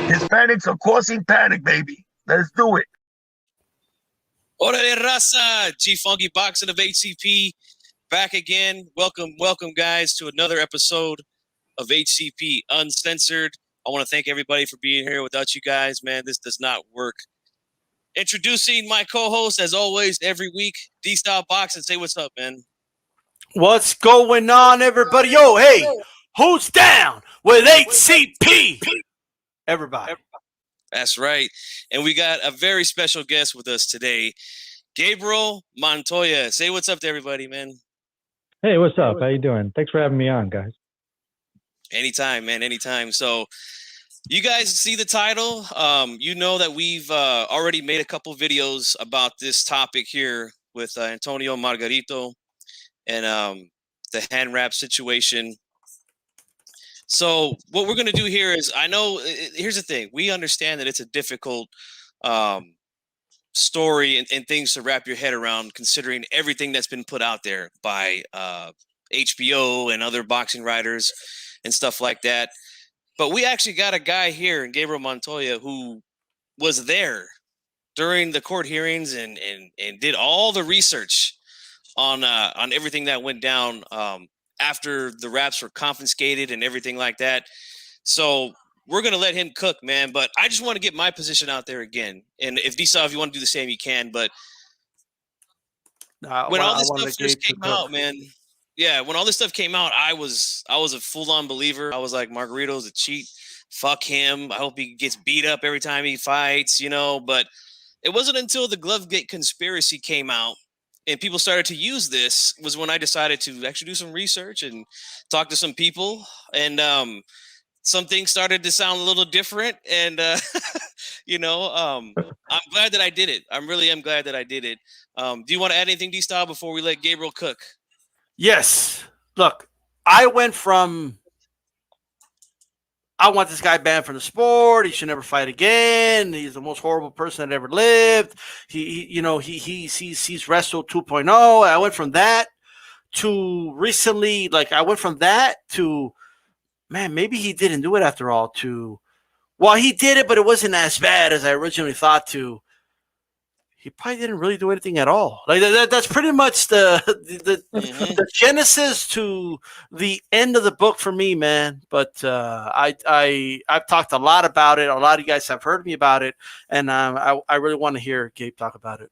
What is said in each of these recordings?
Hispanics are causing panic, baby. Let's do it. Órale, raza! gfunkyboxing of HCP back again. Welcome, guys, to another episode of HCP Uncensored. I want to thank everybody for being here. Without you guys, man, this does not work. Introducing my co-host, as always, every week, D-Style Boxing. Say what's up, man. What's going on, everybody? Yo, hey, who's down with HCP? Everybody. That's right. And we got a very special guest with us today, Gabriel Montoya. Say what's up to everybody, man. Hey, what's up? How you doing? Thanks for having me on, guys. Anytime, man, anytime. So you guys see the title. You know that we've already made a couple videos about this topic here with Antonio Margarito and the hand wrap situation. So what we're going to do here is, I know, here's the thing. We understand that it's a difficult story and things to wrap your head around, considering everything that's been put out there by HBO and other boxing writers and stuff like that. But we actually got a guy here in Gabriel Montoya who was there during the court hearings and did all the research on everything that went down after the wraps were confiscated and everything like that. So we're going to let him cook, man. But I just want to get my position out there again. And if D-Saw, if you want to do the same, you can. But when all this stuff first came out, man, yeah, when all this stuff came out, I was a full-on believer. I was like, Margarito's a cheat. Fuck him. I hope he gets beat up every time he fights, you know. But it wasn't until the Glovegate conspiracy came out and people started to use this was when I decided to actually do some research and talk to some people. And some things started to sound a little different. And, you know, I'm glad that I did it. I really am glad that I did it. Do you want to add anything, D-Style, before we let Gabriel cook? Yes. Look, I want this guy banned from the sport. He should never fight again. He's the most horrible person that ever lived. He's wrestled 2.0. I went from that to recently, man, maybe he didn't do it after all. Well, he did it, but it wasn't as bad as I originally thought. He probably didn't really do anything at all. Like that's pretty much the genesis to the end of the book for me, man. But I've talked a lot about it. A lot of you guys have heard me about it, and I really want to hear Gabe talk about it.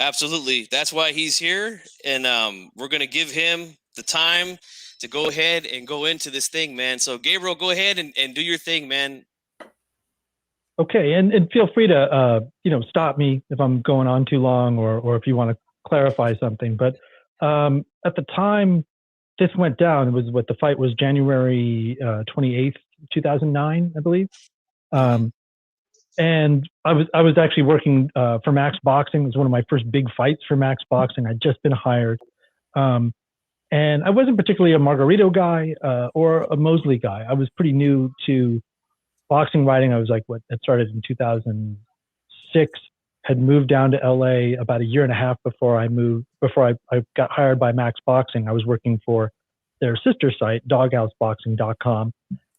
Absolutely, that's why he's here, and we're gonna give him the time to go ahead and go into this thing, man. So Gabriel, go ahead and do your thing, man. Okay, and feel free to stop me if I'm going on too long or if you want to clarify something. But at the time this went down, it was the fight was January 28th, 2009, I believe. And I was actually working for Max Boxing. It was one of my first big fights for Max Boxing. I'd just been hired. And I wasn't particularly a Margarito guy or a Mosley guy. I was pretty new to boxing writing. I was like, it started in 2006, had moved down to LA about a year and a half before I got hired by Max Boxing. I was working for their sister site, doghouseboxing.com,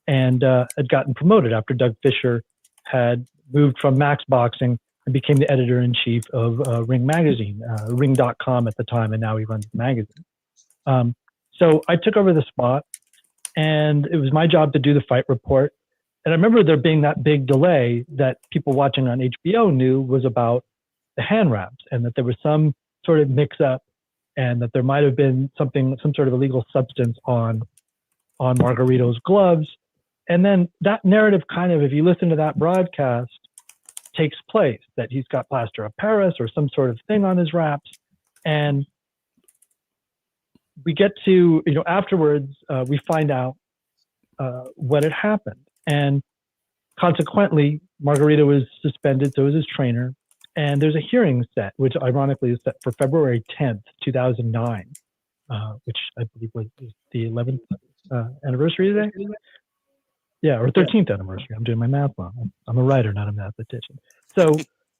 and had gotten promoted after Doug Fisher had moved from Max Boxing and became the editor-in-chief of Ring Magazine, ring.com at the time, and now he runs the magazine. So I took over the spot, and it was my job to do the fight report. And I remember there being that big delay that people watching on HBO knew was about the hand wraps, and that there was some sort of mix-up, and that there might have been some sort of illegal substance on Margarito's gloves. And then that narrative kind of, if you listen to that broadcast, takes place, that he's got plaster of Paris or some sort of thing on his wraps. And we get to, afterwards, we find out what had happened. And consequently, Margarito was suspended, so was his trainer. And there's a hearing set, which ironically is set for February 10th, 2009, which I believe was the 11th anniversary today. Yeah, or 13th anniversary. I'm doing my math wrong. I'm a writer, not a mathematician. So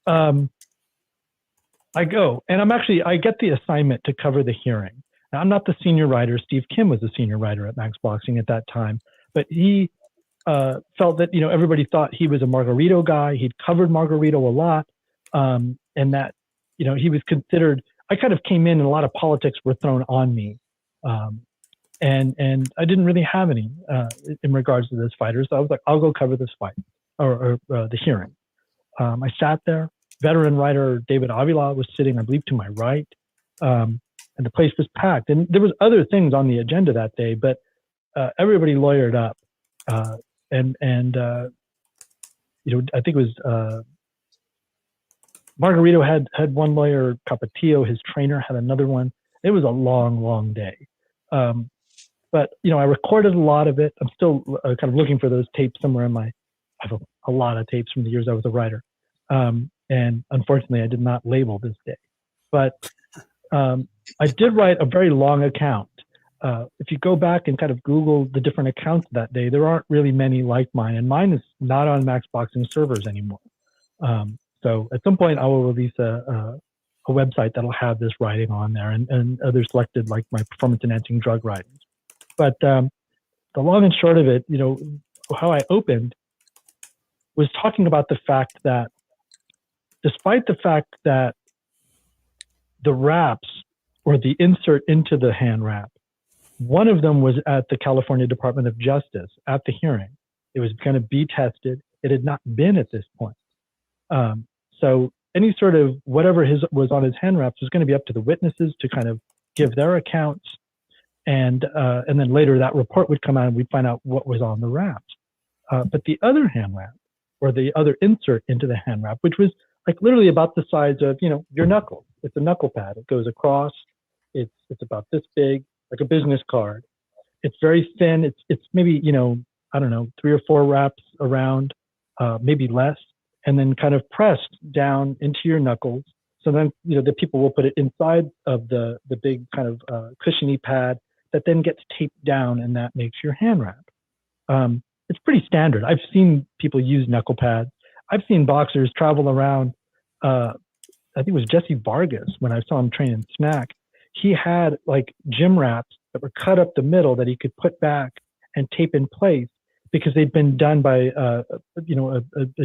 I go, and I get the assignment to cover the hearing. Now, I'm not the senior writer. Steve Kim was the senior writer at Max Boxing at that time, but he felt that, everybody thought he was a Margarito guy. He'd covered Margarito a lot. And that, he was considered, I kind of came in and a lot of politics were thrown on me. And I didn't really have any in regards to this fighter. So I was like, I'll go cover this fight or the hearing. I sat there. Veteran writer David Avila was sitting, I believe, to my right. And the place was packed. And there was other things on the agenda that day, but everybody lawyered up. And I think it was Margarito had one lawyer, Capatillo, his trainer, had another one. It was a long, long day. But I recorded a lot of it. I'm still kind of looking for those tapes somewhere I have a lot of tapes from the years I was a writer. And unfortunately, I did not label this day. But I did write a very long account. If you go back and kind of Google the different accounts that day, there aren't really many like mine. And mine is not on Max Boxing servers anymore. So at some point, I will release a website that'll have this writing on there and other selected, like my performance-enhancing drug writings. But the long and short of it, how I opened was talking about the fact that despite the fact that the wraps or the insert into the hand wrap, one of them was at the California Department of Justice at the hearing. It was going to be tested. It had not been at this point. So any sort of whatever was on his hand wraps was going to be up to the witnesses to kind of give their accounts. And then later that report would come out and we'd find out what was on the wraps. But the other hand wrap or the other insert into the hand wrap, which was like literally about the size of, your knuckle. It's a knuckle pad. It goes across. It's about this big, like a business card. It's very thin. It's maybe, 3 or 4 wraps around, maybe less, and then kind of pressed down into your knuckles. So then, the people will put it inside of the big kind of cushiony pad that then gets taped down, and that makes your hand wrap. It's pretty standard. I've seen people use knuckle pads. I've seen boxers travel around. I think it was Jesse Vargas when I saw him train in Smack. He had like gym wraps that were cut up the middle that he could put back and tape in place because they'd been done by a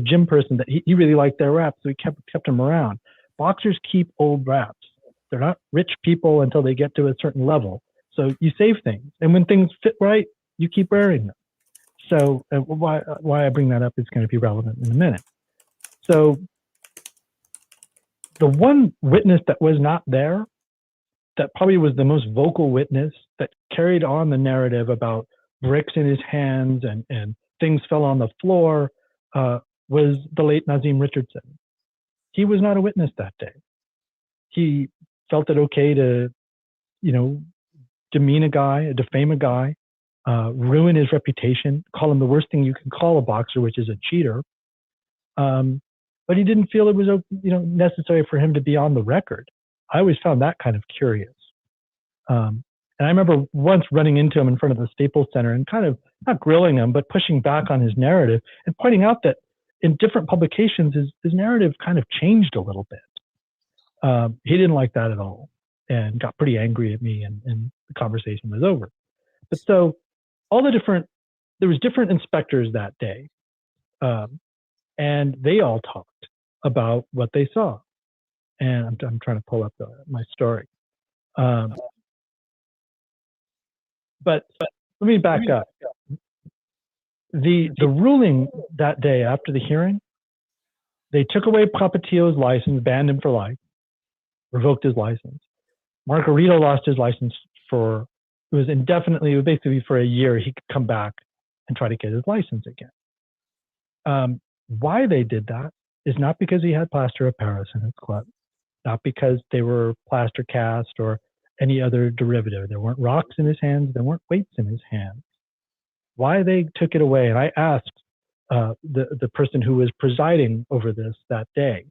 gym person that he really liked their wraps, so he kept them around. Boxers keep old wraps. They're not rich people until they get to a certain level. So you save things, and when things fit right, you keep wearing them. So why I bring that up is going to be relevant in a minute. So the one witness that was not there, that probably was the most vocal witness that carried on the narrative about bricks in his hands and things fell on the floor, was the late Nazim Richardson. He was not a witness that day. He felt it okay to, demean a guy, defame a guy, ruin his reputation, call him the worst thing you can call a boxer, which is a cheater. But he didn't feel it was, necessary for him to be on the record. I always found that kind of curious. And I remember once running into him in front of the Staples Center and kind of not grilling him, but pushing back on his narrative and pointing out that in different publications, his narrative kind of changed a little bit. He didn't like that at all and got pretty angry at me, and the conversation was over. But so there was different inspectors that day, and they all talked about what they saw. And I'm trying to pull up my story. But let me back up. The ruling that day after the hearing, they took away Capatillo's license, banned him for life, revoked his license. Margarito lost his license it was indefinitely, basically for a year. He could come back and try to get his license again. Why they did that is not because he had plaster of Paris in his club, not because they were plaster cast or any other derivative. There weren't rocks in his hands. There weren't weights in his hands. Why they took it away, and I asked the person who was presiding over this that day,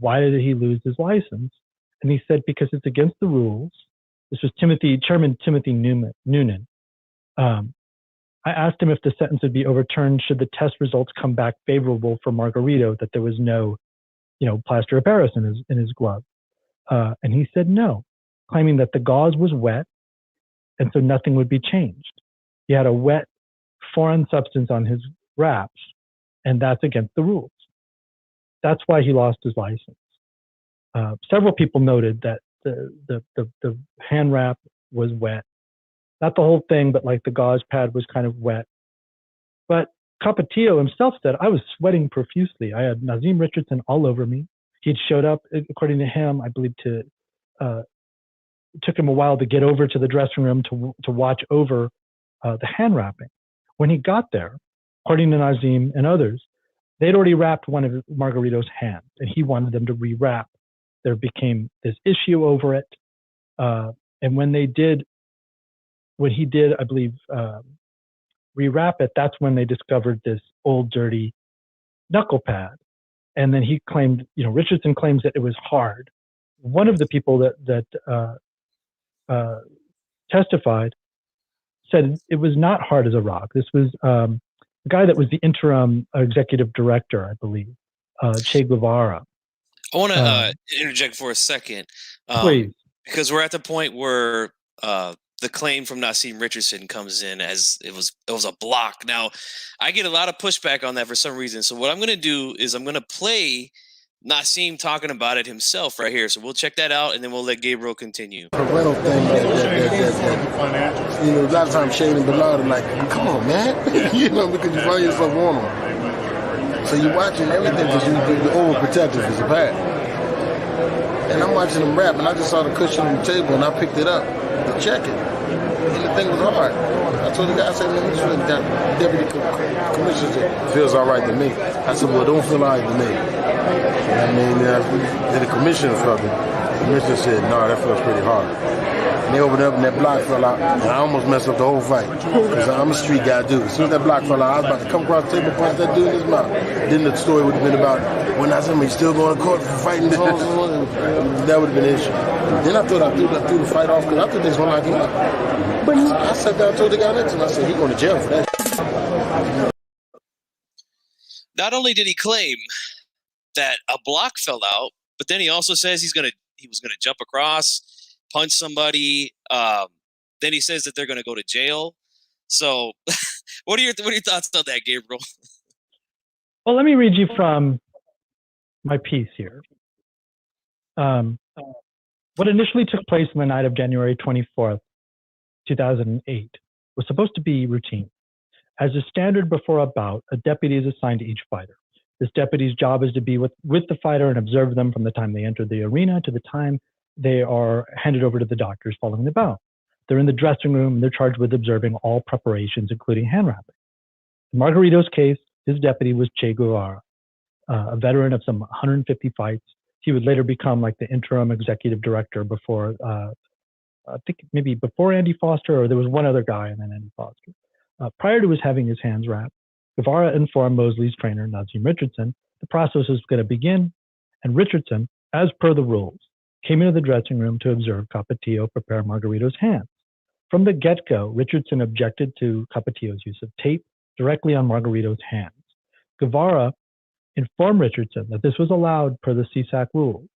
why did he lose his license? And he said, because it's against the rules. This was Chairman Timothy Noonan. I asked him if the sentence would be overturned should the test results come back favorable for Margarito, that there was no, plaster of Paris in his glove. And he said no, claiming that the gauze was wet, and so nothing would be changed. He had a wet, foreign substance on his wraps, and that's against the rules. That's why he lost his license. Several people noted that the hand wrap was wet. Not the whole thing, but like the gauze pad was kind of wet. But Capetillo himself said, I was sweating profusely. I had Nazim Richardson all over me. He had showed up, according to him, I believe, it took him a while to get over to the dressing room to watch over the hand wrapping. When he got there, according to Nazim and others, they'd already wrapped one of Margarito's hands, and he wanted them to rewrap. There became this issue over it. And when he did, I believe, rewrap it, that's when they discovered this old, dirty knuckle pad. And then he claimed, Richardson claims that it was hard. One of the people that testified said it was not hard as a rock. This was the guy that was the interim executive director, I believe, Che Guevara. I want to interject for a second, please, because we're at the point where the claim from Nazim Richardson comes in as it was a block. Now, I get a lot of pushback on that for some reason. So what I'm going to do is I'm going to play Nazim talking about it himself right here. So we'll check that out, and then we'll let Gabriel continue. The rental thing that a lot of times Shane and Bernard are like, come on, man. Because you find yourself on them. So you're watching everything because you're overprotective as a pad. And I'm watching them rap, and I just saw the cushion on the table, and I picked it up to check it. And the thing was hard. I told the guy, I said, man, this is the deputy commissioner said, feels all right to me. I said, well, it don't feel all right to me. Then the commissioner felt it. The commissioner said, no, that feels pretty hard. And they opened up, and that block fell out, and I almost messed up the whole fight. Because I'm a street guy, dude. As soon as that block fell out, I was about to come across the table and punch that dude in his mouth. Then the story would have been about, when I said, he's still going to court for fighting the whole that would have been an issue. Then I thought I threw the fight off because I thought they was going to lock him up. But I sat down and told the guy next to me, I said, he's going to jail for that. Not only did he claim that a block fell out, but then he also says he was gonna jump across, punch somebody. Then he says that they're gonna go to jail. So, what are your thoughts on that, Gabriel? Well, let me read you from my piece here. What initially took place on the night of January 24th, 2008, was supposed to be routine. As is standard before a bout, a deputy is assigned to each fighter. This deputy's job is to be with the fighter and observe them from the time they enter the arena to the time they are handed over to the doctors following the bout. They're in the dressing room and they're charged with observing all preparations, including hand wrapping. In Margarito's case, his deputy was Che Guevara, a veteran of some 150 fights. He would later become like the interim executive director before, I think maybe before Andy Foster, or there was one other guy and then Andy Foster. Prior to his having his hands wrapped, Guevara informed Mosley's trainer, Nazim Richardson, the process was going to begin, and Richardson, as per the rules, came into the dressing room to observe Capetillo prepare Margarito's hands. From the get-go, Richardson objected to Capetillo's use of tape directly on Margarito's hands. Guevara informed Richardson that this was allowed per the CSAC rules.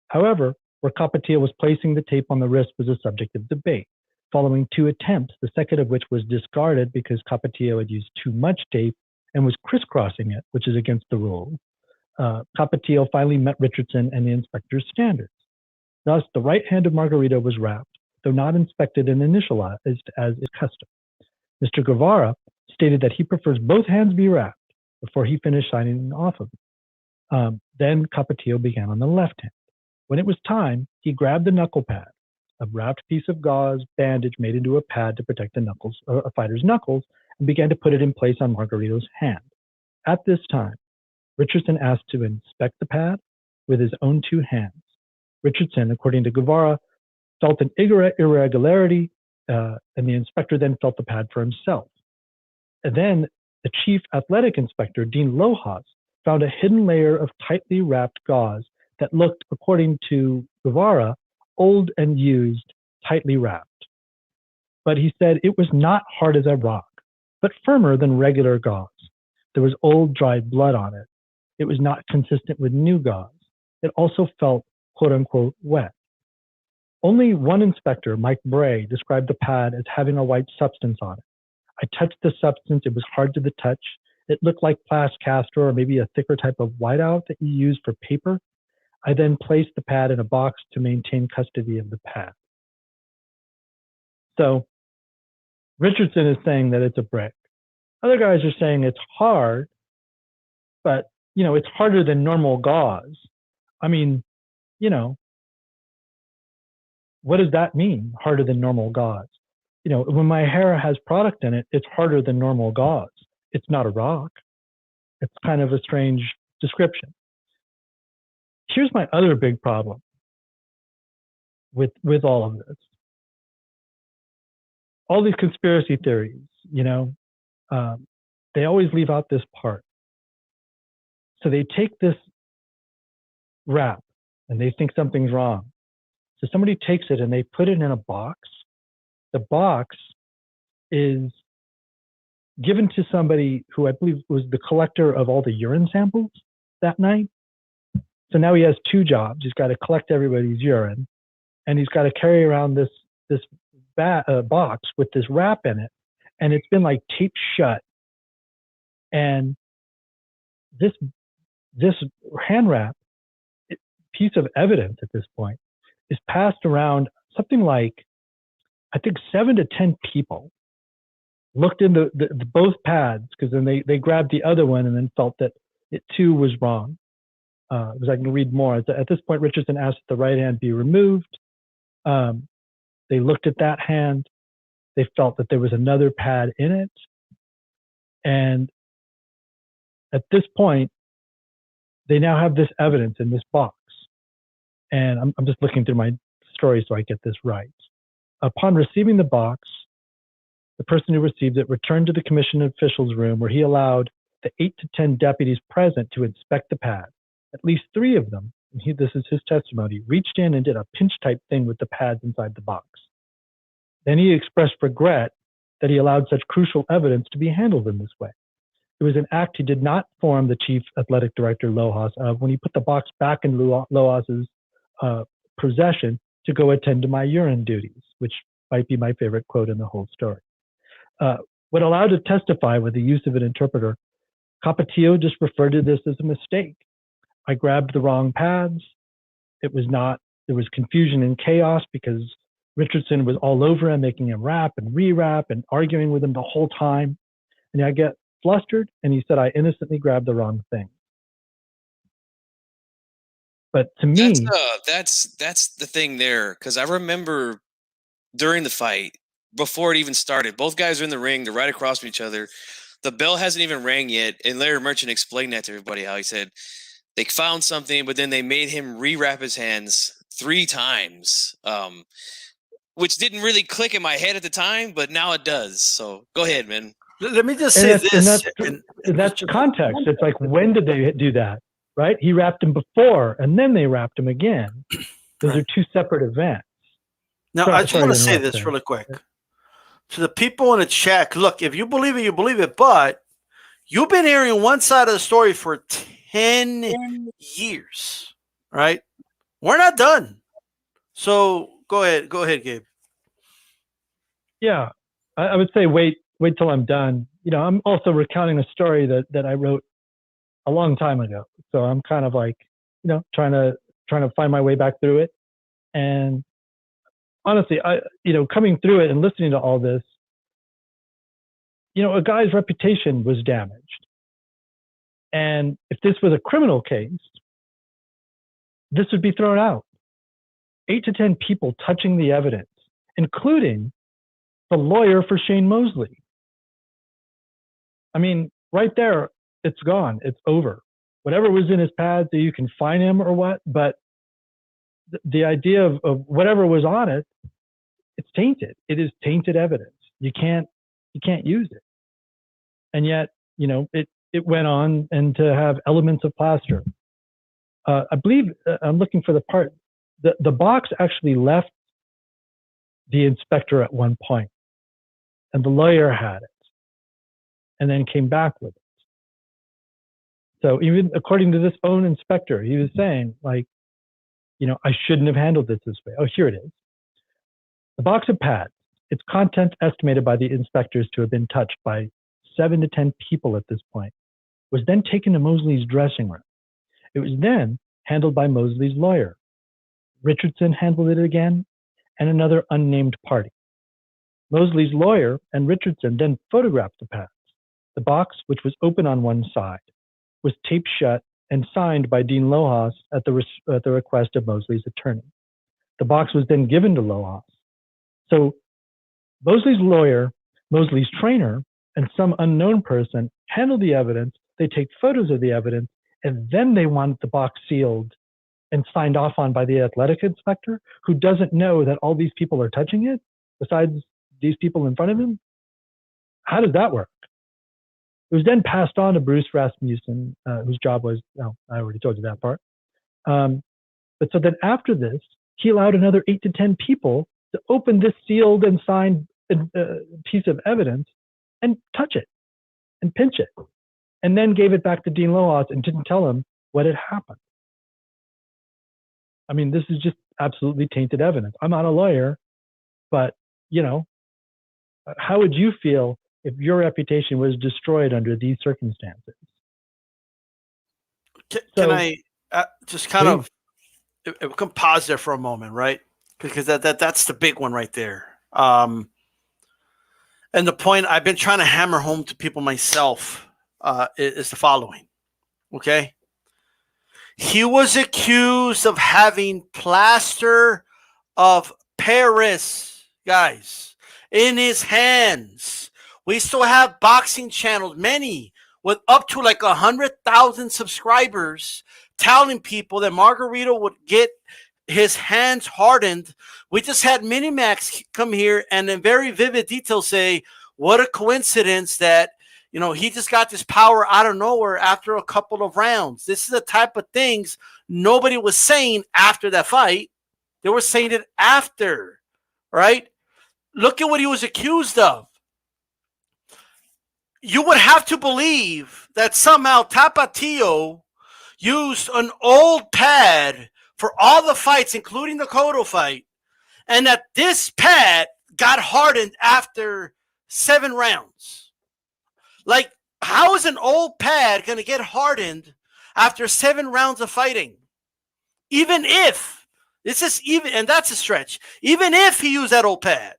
However, where Capetillo was placing the tape on the wrist was a subject of debate. Following 2 attempts, the second of which was discarded because Capetillo had used too much tape and was crisscrossing it, which is against the rules. Capetillo finally met Richardson and the inspector's standards. Thus, the right hand of Margarito was wrapped, though not inspected and initialized as is custom. Mr. Guevara stated that he prefers both hands be wrapped before he finished signing off of them. Then Capetillo began on the left hand. When it was time, he grabbed the knuckle pad, a wrapped piece of gauze bandage made into a pad to protect the knuckles, a fighter's knuckles, and began to put it in place on Margarito's hand. At this time, Richardson asked to inspect the pad with his own 2 hands. Richardson, according to Guevara, felt an irregularity, and the inspector then felt the pad for himself. And then the chief athletic inspector, Dean Lojas, found a hidden layer of tightly wrapped gauze that looked, according to Guevara, old and used, tightly wrapped. But he said it was not hard as a rock, but firmer than regular gauze. There was old, dried blood on it. It was not consistent with new gauze. It also felt, quote unquote, wet. Only one inspector, Mike Bray, described the pad as having a white substance on it. I touched the substance. It was hard to the touch. It looked like plaster or maybe a thicker type of whiteout that you use for paper. I then placed the pad in a box to maintain custody of the pad. So Richardson is saying that it's a brick. Other guys are saying it's hard, but, it's harder than normal gauze. I mean, what does that mean, harder than normal gauze? When my hair has product in it, it's harder than normal gauze. It's not a rock. It's kind of a strange description. Here's my other big problem with all of this. All these conspiracy theories, they always leave out this part. So they take this wrap and they think something's wrong. So somebody takes it and they put it in a box. The box is given to somebody who I believe was the collector of all the urine samples that night. So now he has two jobs. He's got to collect everybody's urine, and he's got to carry around this box with this wrap in it, and it's been like taped shut. And this hand wrap piece of evidence at this point is passed around. Something like, I think 7 to 10 people looked into the both pads, because then they grabbed the other one and then felt that it too was wrong. Because I can read more. At this point, Richardson asked that the right hand be removed. They looked at that hand. They felt that there was another pad in it. And at this point, they now have this evidence in this box. And I'm just looking through my story so I get this right. Upon receiving the box, the person who received it returned to the commission officials' room, where he allowed the 8 to 10 deputies present to inspect the pad. At least 3 of them, and this is his testimony, reached in and did a pinch type thing with the pads inside the box. Then he expressed regret that he allowed such crucial evidence to be handled in this way. It was an act he did not inform the chief athletic director, Lohas, of when he put the box back in Lohas's possession to go attend to my urine duties, which might be my favorite quote in the whole story. When allowed to testify with the use of an interpreter, Capatillo just referred to this as a mistake. I grabbed the wrong pads. There was confusion and chaos because Richardson was all over him, making him wrap and rewrap and arguing with him the whole time. And I get flustered, and he said I innocently grabbed the wrong thing. But to me, that's the thing there, because I remember during the fight, before it even started, both guys are in the ring. They're right across from each other. The bell hasn't even rang yet, and Larry Merchant explained that to everybody, how he said they found something, but then they made him rewrap his hands 3 times, which didn't really click in my head at the time, but now it does. So go ahead, man. Let me just say this. And that's context. It's like, when did they do that? Right? He wrapped him before, and then they wrapped him again. Those are 2 separate events. Now, I just want to say this really quick. To the people in the chat, look, if you believe it, you believe it, but you've been hearing one side of the story for 10 years, right? We're not done. So go ahead, Gabe. Yeah, I would say wait till I'm done. I'm also recounting a story that I wrote a long time ago. So I'm kind of like, trying to find my way back through it. And honestly, coming through it and listening to all this, a guy's reputation was damaged. And if this was a criminal case, this would be thrown out. 8 to 10 people touching the evidence, including the lawyer for Shane Mosley. I mean, right there, it's gone. It's over. Whatever was in his pads, you can find him or what, but the idea of whatever was on it, it's tainted. It is tainted evidence. You can't use it. And yet, it went on and to have elements of plaster. I believe I'm looking for the part. The box actually left the inspector at one point, and the lawyer had it, and then came back with it. So even according to this own inspector, he was saying, like, I shouldn't have handled this way. Oh, here it is. The box of pads. its content, estimated by the inspectors to have been touched by 7 to 10 people at this point, was then taken to Mosley's dressing room. It was then handled by Mosley's lawyer. Richardson handled it again, and another unnamed party. Mosley's lawyer and Richardson then photographed the pads. The box, which was open on one side, was taped shut and signed by Dean Lojas at the request of Mosley's attorney. The box was then given to Lojas. So Mosley's lawyer, Mosley's trainer, and some unknown person handled the evidence. They take photos of the evidence, and then they want the box sealed and signed off on by the athletic inspector, who doesn't know that all these people are touching it besides these people in front of him. How does that work? It was then passed on to Bruce Rasmussen, whose job was, I already told you that part. But so then after this, he allowed another 8 to 10 people to open this sealed and signed piece of evidence and touch it and pinch it, and then gave it back to Dean Lojas and didn't tell him what had happened. I mean, this is just absolutely tainted evidence. I'm not a lawyer, but, how would you feel if your reputation was destroyed under these circumstances? Can I just kind of come pause there for a moment, right? Because that's the big one right there. And the point I've been trying to hammer home to people myself is the following, okay? He was accused of having plaster of Paris, guys, in his hands. We still have boxing channels, many with up to like 100,000 subscribers, telling people that Margarito would get his hands hardened. We just had Minimax come here and in very vivid detail say, what a coincidence that, he just got this power out of nowhere after a couple of rounds. This is the type of things nobody was saying after that fight. They were saying it after, right? Look at what he was accused of. You would have to believe that somehow Tapatio used an old pad for all the fights, including the Cotto fight, and that this pad got hardened after 7 rounds. Like, how is an old pad going to get hardened after 7 rounds of fighting? Even if, and that's a stretch, even if he used that old pad.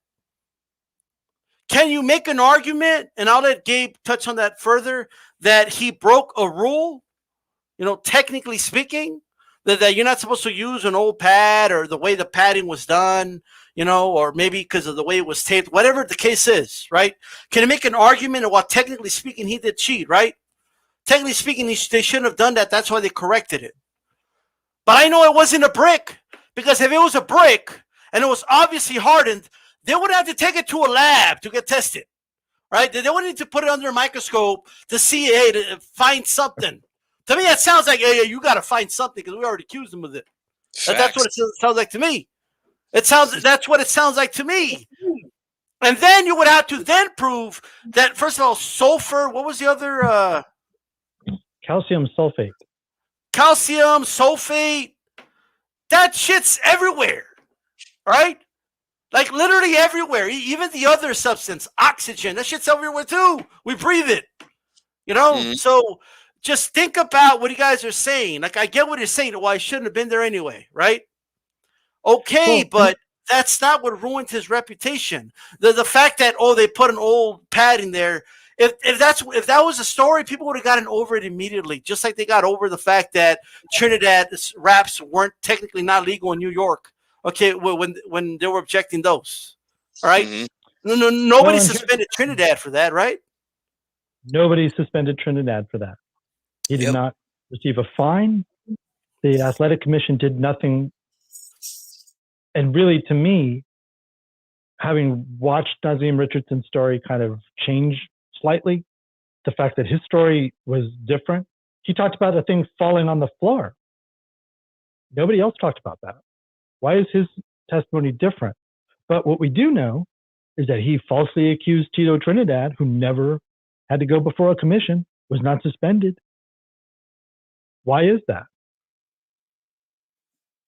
Can you make an argument, and I'll let Gabe touch on that further, that he broke a rule, technically speaking, that you're not supposed to use an old pad or the way the padding was done, or maybe because of the way it was taped, whatever the case is, right? Can you make an argument of what, technically speaking, he did cheat, right? Technically speaking, they shouldn't have done that. That's why they corrected it. But I know it wasn't a brick, because if it was a brick and it was obviously hardened, they would have to take it to a lab to get tested, right? They would need to put it under a microscope to see, to find something. To me, that sounds like, hey, you got to find something because we already accused them of it. That's what it sounds like to me. That's what it sounds like to me. And then you would have to then prove that, first of all, sulfur, what was the other? Calcium sulfate. Calcium sulfate. That shit's everywhere, right? Like literally everywhere. Even the other substance, oxygen, that shit's everywhere too. We breathe it, So just think about what you guys are saying. Like, I get what you're saying. Well, I shouldn't have been there anyway, right? Okay, but that's not what ruined his reputation. The fact that, they put an old pad in there. If that was a story, people would have gotten over it immediately, just like they got over the fact that Trinidad wraps weren't technically not legal in New York. Okay, when they were objecting those. All right? Mm-hmm. Nobody suspended Trinidad for that, right? Nobody suspended Trinidad for that. He did not receive a fine. The athletic commission did nothing. And really, to me, having watched Nazim Richardson's story kind of change slightly, the fact that his story was different. He talked about a thing falling on the floor. Nobody else talked about that. Why is his testimony different? But what we do know is that he falsely accused Tito Trinidad, who never had to go before a commission, was not suspended. Why is that?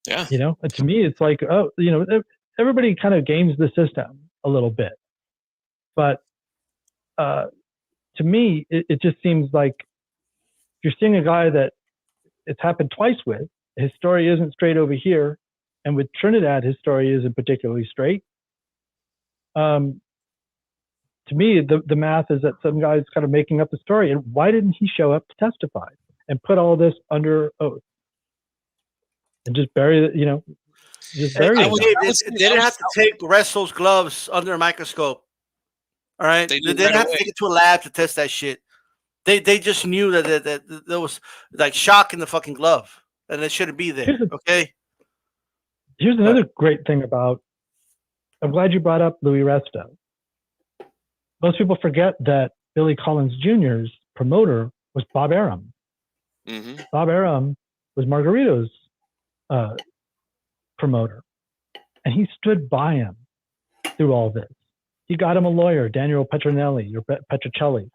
Yeah. And to me, it's like, everybody kind of games the system. a little bit. But to me, it just seems like you're seeing a guy that it's happened twice with. His story isn't straight over here. And with Trinidad, his story isn't particularly straight. To me, the math is that some guy's kind of making up the story. And why didn't he show up to testify and put all this under oath and just bury it, just bury it? They didn't have to take Wrestle's gloves under a microscope. All right? They didn't have to take it to a lab to test that shit. They just knew that there was like shock in the fucking glove and it shouldn't be there. Okay? Here's another great thing about, I'm glad you brought up Louis Resto. Most people forget that Billy Collins Jr.'s promoter was Bob Arum. Mm-hmm. Bob Arum was Margarito's promoter. And he stood by him through all this. He got him a lawyer, Daniel Petronelli or Petrocelli,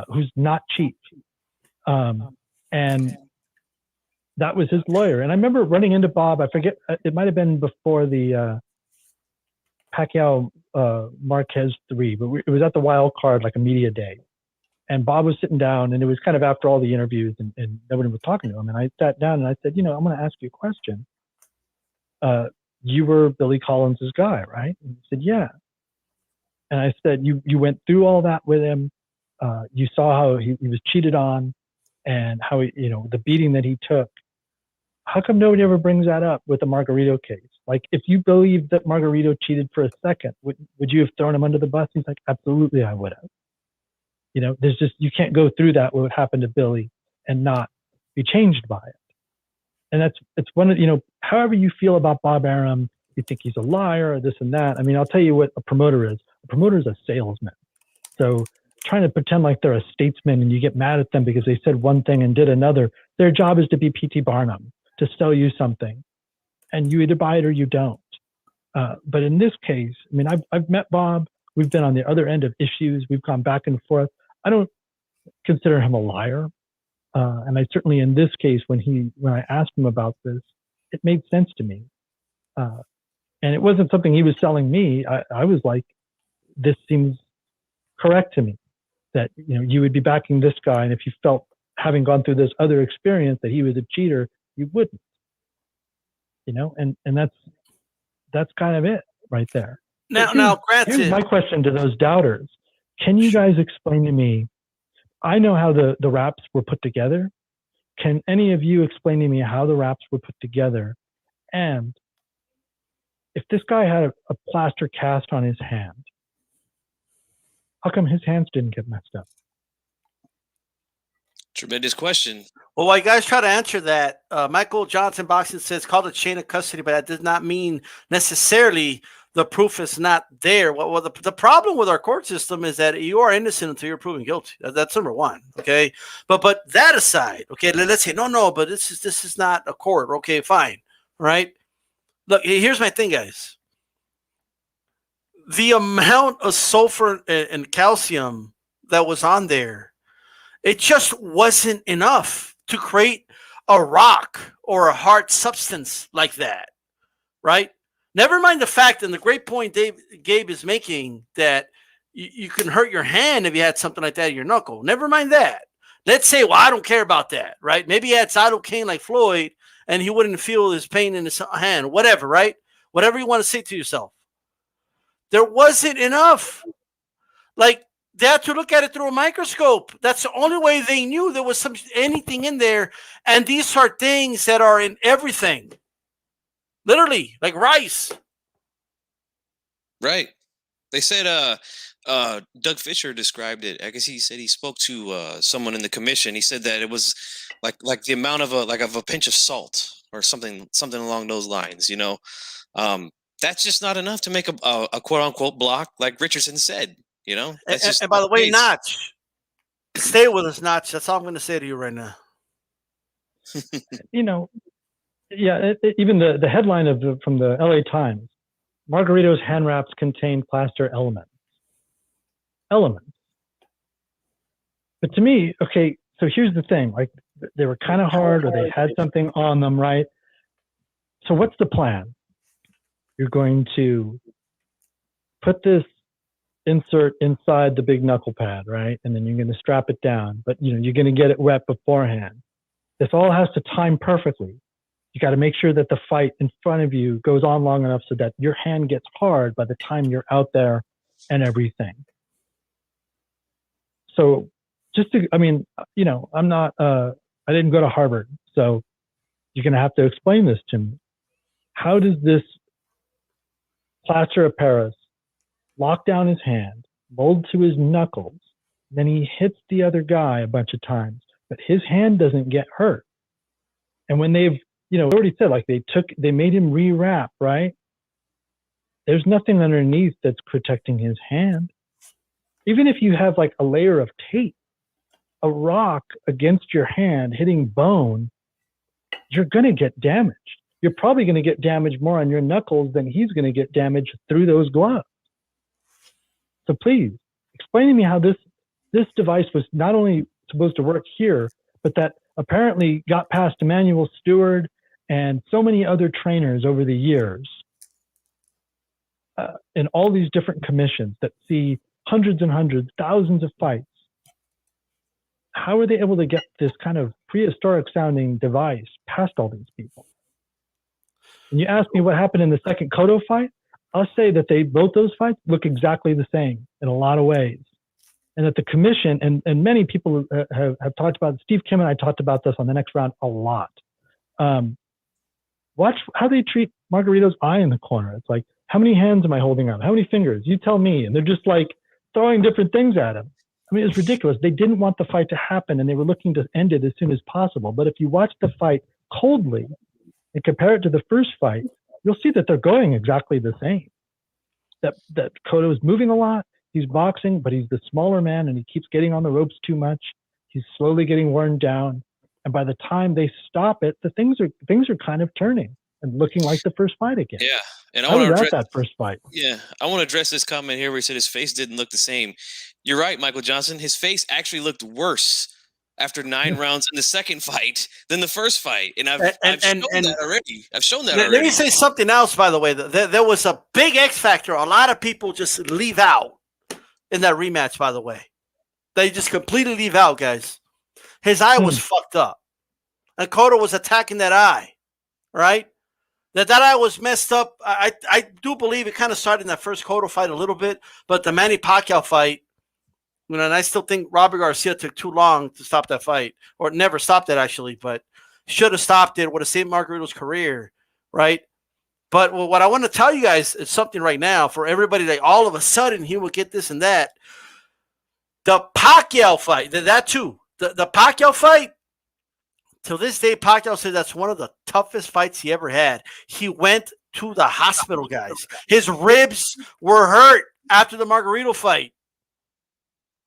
who's not cheap. And that was his lawyer. And I remember running into Bob, I forget, it might have been before the Pacquiao Marquez 3, but it was at the Wild Card, like a media day. And Bob was sitting down, and it was kind of after all the interviews, and nobody was talking to him. And I sat down and I said, I'm going to ask you a question. You were Billy Collins' guy, right? And he said, yeah. And I said, you went through all that with him. You saw how he was cheated on and how the beating that he took. How come nobody ever brings that up with the Margarito case? Like, if you believed that Margarito cheated for a second, would you have thrown him under the bus? He's like, absolutely, I would have. There's just, you can't go through that, what happened to Billy, and not be changed by it. And it's one of, however you feel about Bob Arum, you think he's a liar or this and that. I mean, I'll tell you what a promoter is. A promoter is a salesman. So trying to pretend like they're a statesman and you get mad at them because they said one thing and did another. Their job is to be P.T. Barnum, to sell you something. And you either buy it or you don't. But in this case, I mean, I've met Bob. We've been on the other end of issues. We've gone back and forth. I don't consider him a liar. And I certainly, in this case, when I asked him about this, it made sense to me. And it wasn't something he was selling me. I was like, this seems correct to me, that you would be backing this guy, and if you felt, having gone through this other experience, that he was a cheater, you wouldn't. And that's kind of it right there. Now, granted, here's my question to those doubters. Can you guys explain to me? I know how the wraps were put together. Can any of you explain to me how the wraps were put together? And if this guy had a plaster cast on his hand, how come his hands didn't get messed up? Tremendous question. Well, while you guys try to answer that, Michael Johnson Boxing says called a chain of custody, but that does not mean necessarily the proof is not there. Well, the problem with our court system is that you are innocent until you're proven guilty. That's number one. Okay, but that aside, okay, let's say no, but this is not a court. Okay, fine, right? Look, here's my thing, guys. The amount of sulfur and calcium that was on there, it just wasn't enough to create a rock or a hard substance like that, right? Never mind the fact, and the great point Gabe is making, that you can hurt your hand if you had something like that in your knuckle. Never mind that. Let's say, well, I don't care about that, right? Maybe he had cytokine like Floyd, and he wouldn't feel his pain in his hand, whatever, right? Whatever you want to say to yourself. There wasn't enough. Like, they had to look at it through a microscope. That's the only way they knew there was anything in there. And these are things that are in everything. Literally, like rice. Right. They said Doug Fisher described it. I guess he said he spoke to someone in the commission. He said that it was like the amount of a pinch of salt or something along those lines, That's just not enough to make a quote unquote block, like Richardson said. That's just. And by the way, Notch, stay with us, Notch. That's all I'm going to say to you right now. Yeah. Even the headline from the LA Times: Margarito's hand wraps contain plaster elements. But to me, okay. So here's the thing: like, they were kind of hard, or they had something on them, right? So what's the plan? You're going to put this insert inside the big knuckle pad, right? And then you're going to strap it down, but you're going to get it wet beforehand. This all has to time perfectly. You got to make sure that the fight in front of you goes on long enough so that your hand gets hard by the time you're out there and everything. So I'm not, I didn't go to Harvard, so you're going to have to explain this to me. How does this plaster of Paris lock down his hand, mold to his knuckles, then he hits the other guy a bunch of times, but his hand doesn't get hurt? And when they've, already said, like they made him rewrap, right? There's nothing underneath that's protecting his hand. Even if you have like a layer of tape, a rock against your hand hitting bone, you're going to get damaged. You're probably going to get damaged more on your knuckles than he's going to get damaged through those gloves. So please explain to me how this device was not only supposed to work here, but that apparently got past Emmanuel Stewart and so many other trainers over the years in all these different commissions that see hundreds and hundreds, thousands of fights. How are they able to get this kind of prehistoric sounding device past all these people? And you ask me what happened in the second Cotto fight, I'll say that both those fights look exactly the same in a lot of ways. And that the commission, and many people have talked about, Steve Kim and I talked about this on the next round a lot. Watch how they treat Margarito's eye in the corner. It's like, how many hands am I holding up? How many fingers? You tell me. And they're just like throwing different things at him. I mean, it's ridiculous. They didn't want the fight to happen, and they were looking to end it as soon as possible. But if you watch the fight coldly and compare it to the first fight, you'll see that they're going exactly the same. That Cotto is moving a lot. He's boxing, but he's the smaller man, and he keeps getting on the ropes too much. He's slowly getting worn down. And by the time they stop it, the things are kind of turning and looking like the first fight again. Yeah, and I want to address that first fight. Yeah, I want to address this comment here where he said his face didn't look the same. You're right, Michael Johnson. His face actually looked worse after 9 rounds in the second fight than the first fight, and I've shown that already. I've shown that already. Let me say something else, by the way. There was a big X factor. A lot of people just leave out in that rematch, by the way. They just completely leave out, guys. His eye was fucked up. And Cotto was attacking that eye, right? That eye was messed up. I do believe it kind of started in that first Cotto fight a little bit, but the Manny Pacquiao fight, and I still think Robert Garcia took too long to stop that fight, or never stopped it actually, but should have stopped it. Would have saved Margarito's career, right? But what I want to tell you guys is something right now for everybody that all of a sudden he will get this and that. The Pacquiao fight, that too. The Pacquiao fight, till this day, Pacquiao said that's one of the toughest fights he ever had. He went to the hospital, guys. His ribs were hurt after the Margarito fight.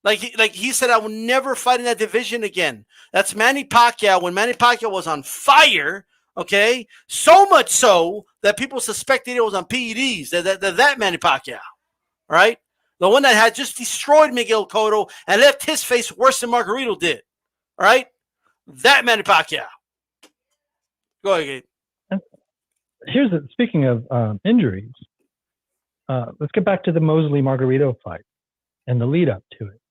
Like he said, I will never fight in that division again. That's Manny Pacquiao when Manny Pacquiao was on fire, okay? So much so that people suspected it was on PEDs, that Manny Pacquiao, right? The one that had just destroyed Miguel Cotto and left his face worse than Margarito did, right? That Manny Pacquiao. Go ahead, Gabe. Speaking of injuries, let's get back to the Mosley Margarito fight and the lead up to it.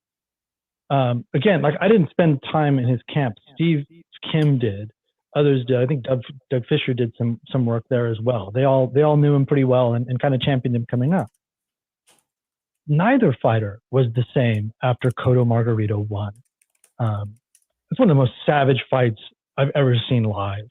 Again, like I didn't spend time in his camp. Steve Kim did. Others did. I think Doug Fisher did some work there as well. They all knew him pretty well and kind of championed him coming up. Neither fighter was the same after Cotto Margarito won. It's one of the most savage fights I've ever seen live.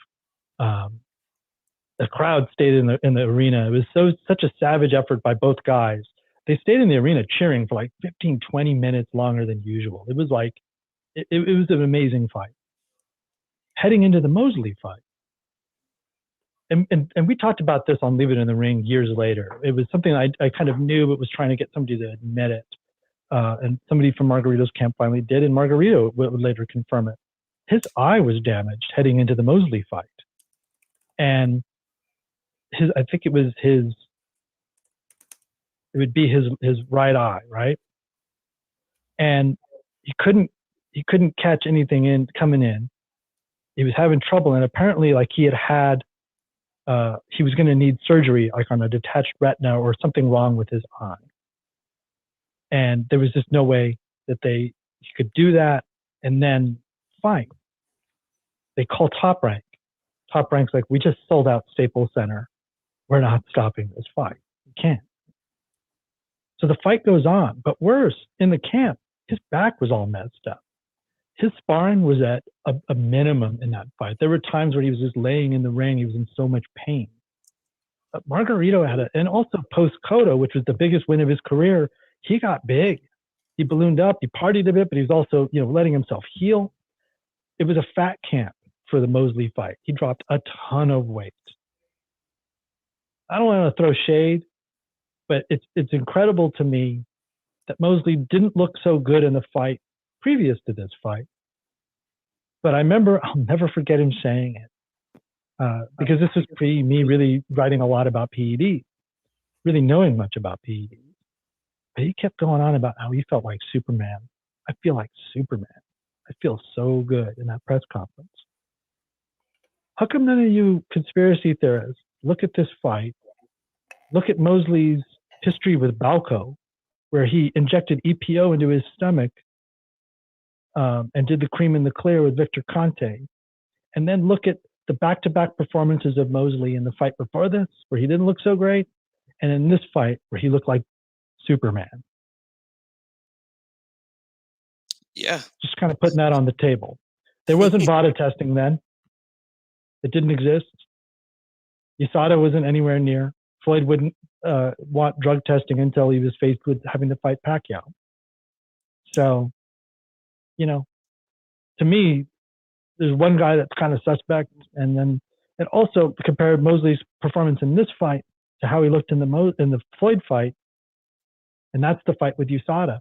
The crowd stayed in the arena. It was such a savage effort by both guys. They stayed in the arena cheering for like 15, 20 minutes longer than usual. It was like, it was an amazing fight. Heading into the Mosley fight. And we talked about this on Leave It in the Ring years later. It was something I kind of knew, but was trying to get somebody to admit it. And somebody from Margarito's camp finally did, and Margarito would later confirm it. His eye was damaged heading into the Mosley fight. And I think it would be his right eye, right? And he couldn't catch anything coming in. He was having trouble, and apparently like he was going to need surgery, like on a detached retina or something wrong with his eye. And there was just no way that he could do that and then fight. They call Top Rank. Top Rank's like, we just sold out Staples Center. We're not stopping this fight. We can't. So the fight goes on. But worse, in the camp, his back was all messed up. His sparring was at a minimum in that fight. There were times where he was just laying in the ring. He was in so much pain. But Margarito and also post-Cotto, which was the biggest win of his career, he got big. He ballooned up. He partied a bit, but he was also, letting himself heal. It was a fat camp for the Mosley fight. He dropped a ton of weight. I don't want to throw shade, but it's incredible to me that Mosley didn't look so good in the fight previous to this fight. But I remember, I'll never forget him saying it, because this was me really writing a lot about PEDs, really knowing much about PEDs. But he kept going on about how he felt like Superman. I feel like Superman. I feel so good in that press conference. How come none of you conspiracy theorists look at this fight, look at Mosley's history with Balco, where he injected EPO into his stomach and did the cream in the clear with Victor Conte, and then look at the back-to-back performances of Mosley in the fight before this, where he didn't look so great, and in this fight, where he looked like Superman. Yeah. Just kind of putting that on the table. There wasn't VADA testing then. It didn't exist. USADA wasn't anywhere near. Floyd wouldn't want drug testing until he was faced with having to fight Pacquiao. So, to me, there's one guy that's kind of suspect, and also compare Mosley's performance in this fight to how he looked in the Floyd fight, and that's the fight with USADA.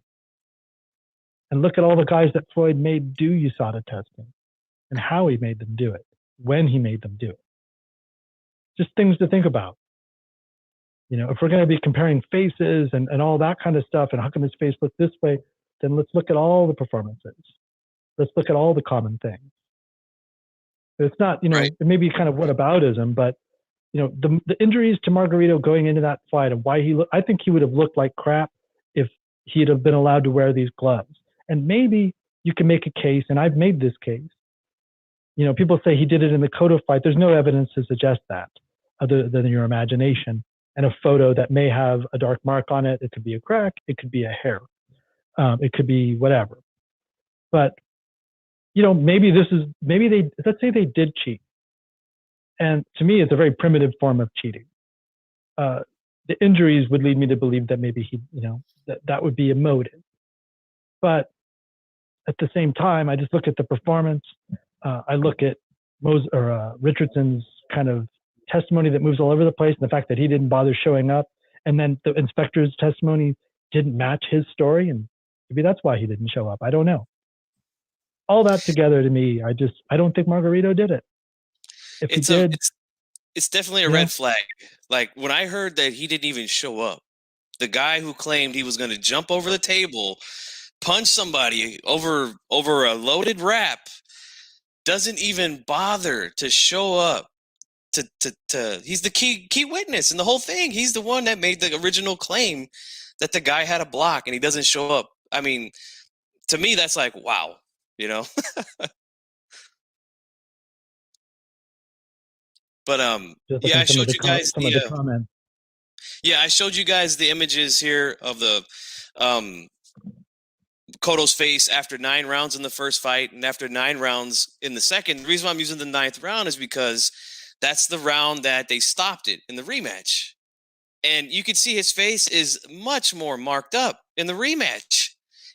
And look at all the guys that Floyd made do USADA testing, and how he made them do it, when he made them do it. Just things to think about. If we're going to be comparing faces and all that kind of stuff, and how come his face looked this way, then let's look at all the performances. Let's look at all the common things. It's not, right. It may be kind of whataboutism, but, the injuries to Margarito going into that fight and why I think he would have looked like crap if he'd have been allowed to wear these gloves. And maybe you can make a case, and I've made this case. People say he did it in the Cotto fight. There's no evidence to suggest that other than your imagination and a photo that may have a dark mark on it. It could be a crack. It could be a hair. It could be whatever. But, let's say they did cheat. And to me, it's a very primitive form of cheating. The injuries would lead me to believe that maybe that would be a motive. But at the same time, I just look at the performance. I look at Richardson's kind of testimony that moves all over the place, and the fact that he didn't bother showing up, and then the inspector's testimony didn't match his story, and maybe that's why he didn't show up. I don't know. All that together, to me, I don't think Margarito did it. If he did, it's definitely a red flag. Like when I heard that he didn't even show up, the guy who claimed he was going to jump over the table, punch somebody over a loaded wrap, doesn't even bother to show up. He's the key witness in the whole thing. He's the one that made the original claim that the guy had a block, and he doesn't show up. I mean, to me, that's like, wow, But yeah, I showed you guys the comments. Yeah, I showed you guys the images here of the Cotto's face after 9 rounds in the first fight and after 9 rounds in the second. The reason why I'm using the 9th round is because that's the round that they stopped it in the rematch. And you can see his face is much more marked up in the rematch.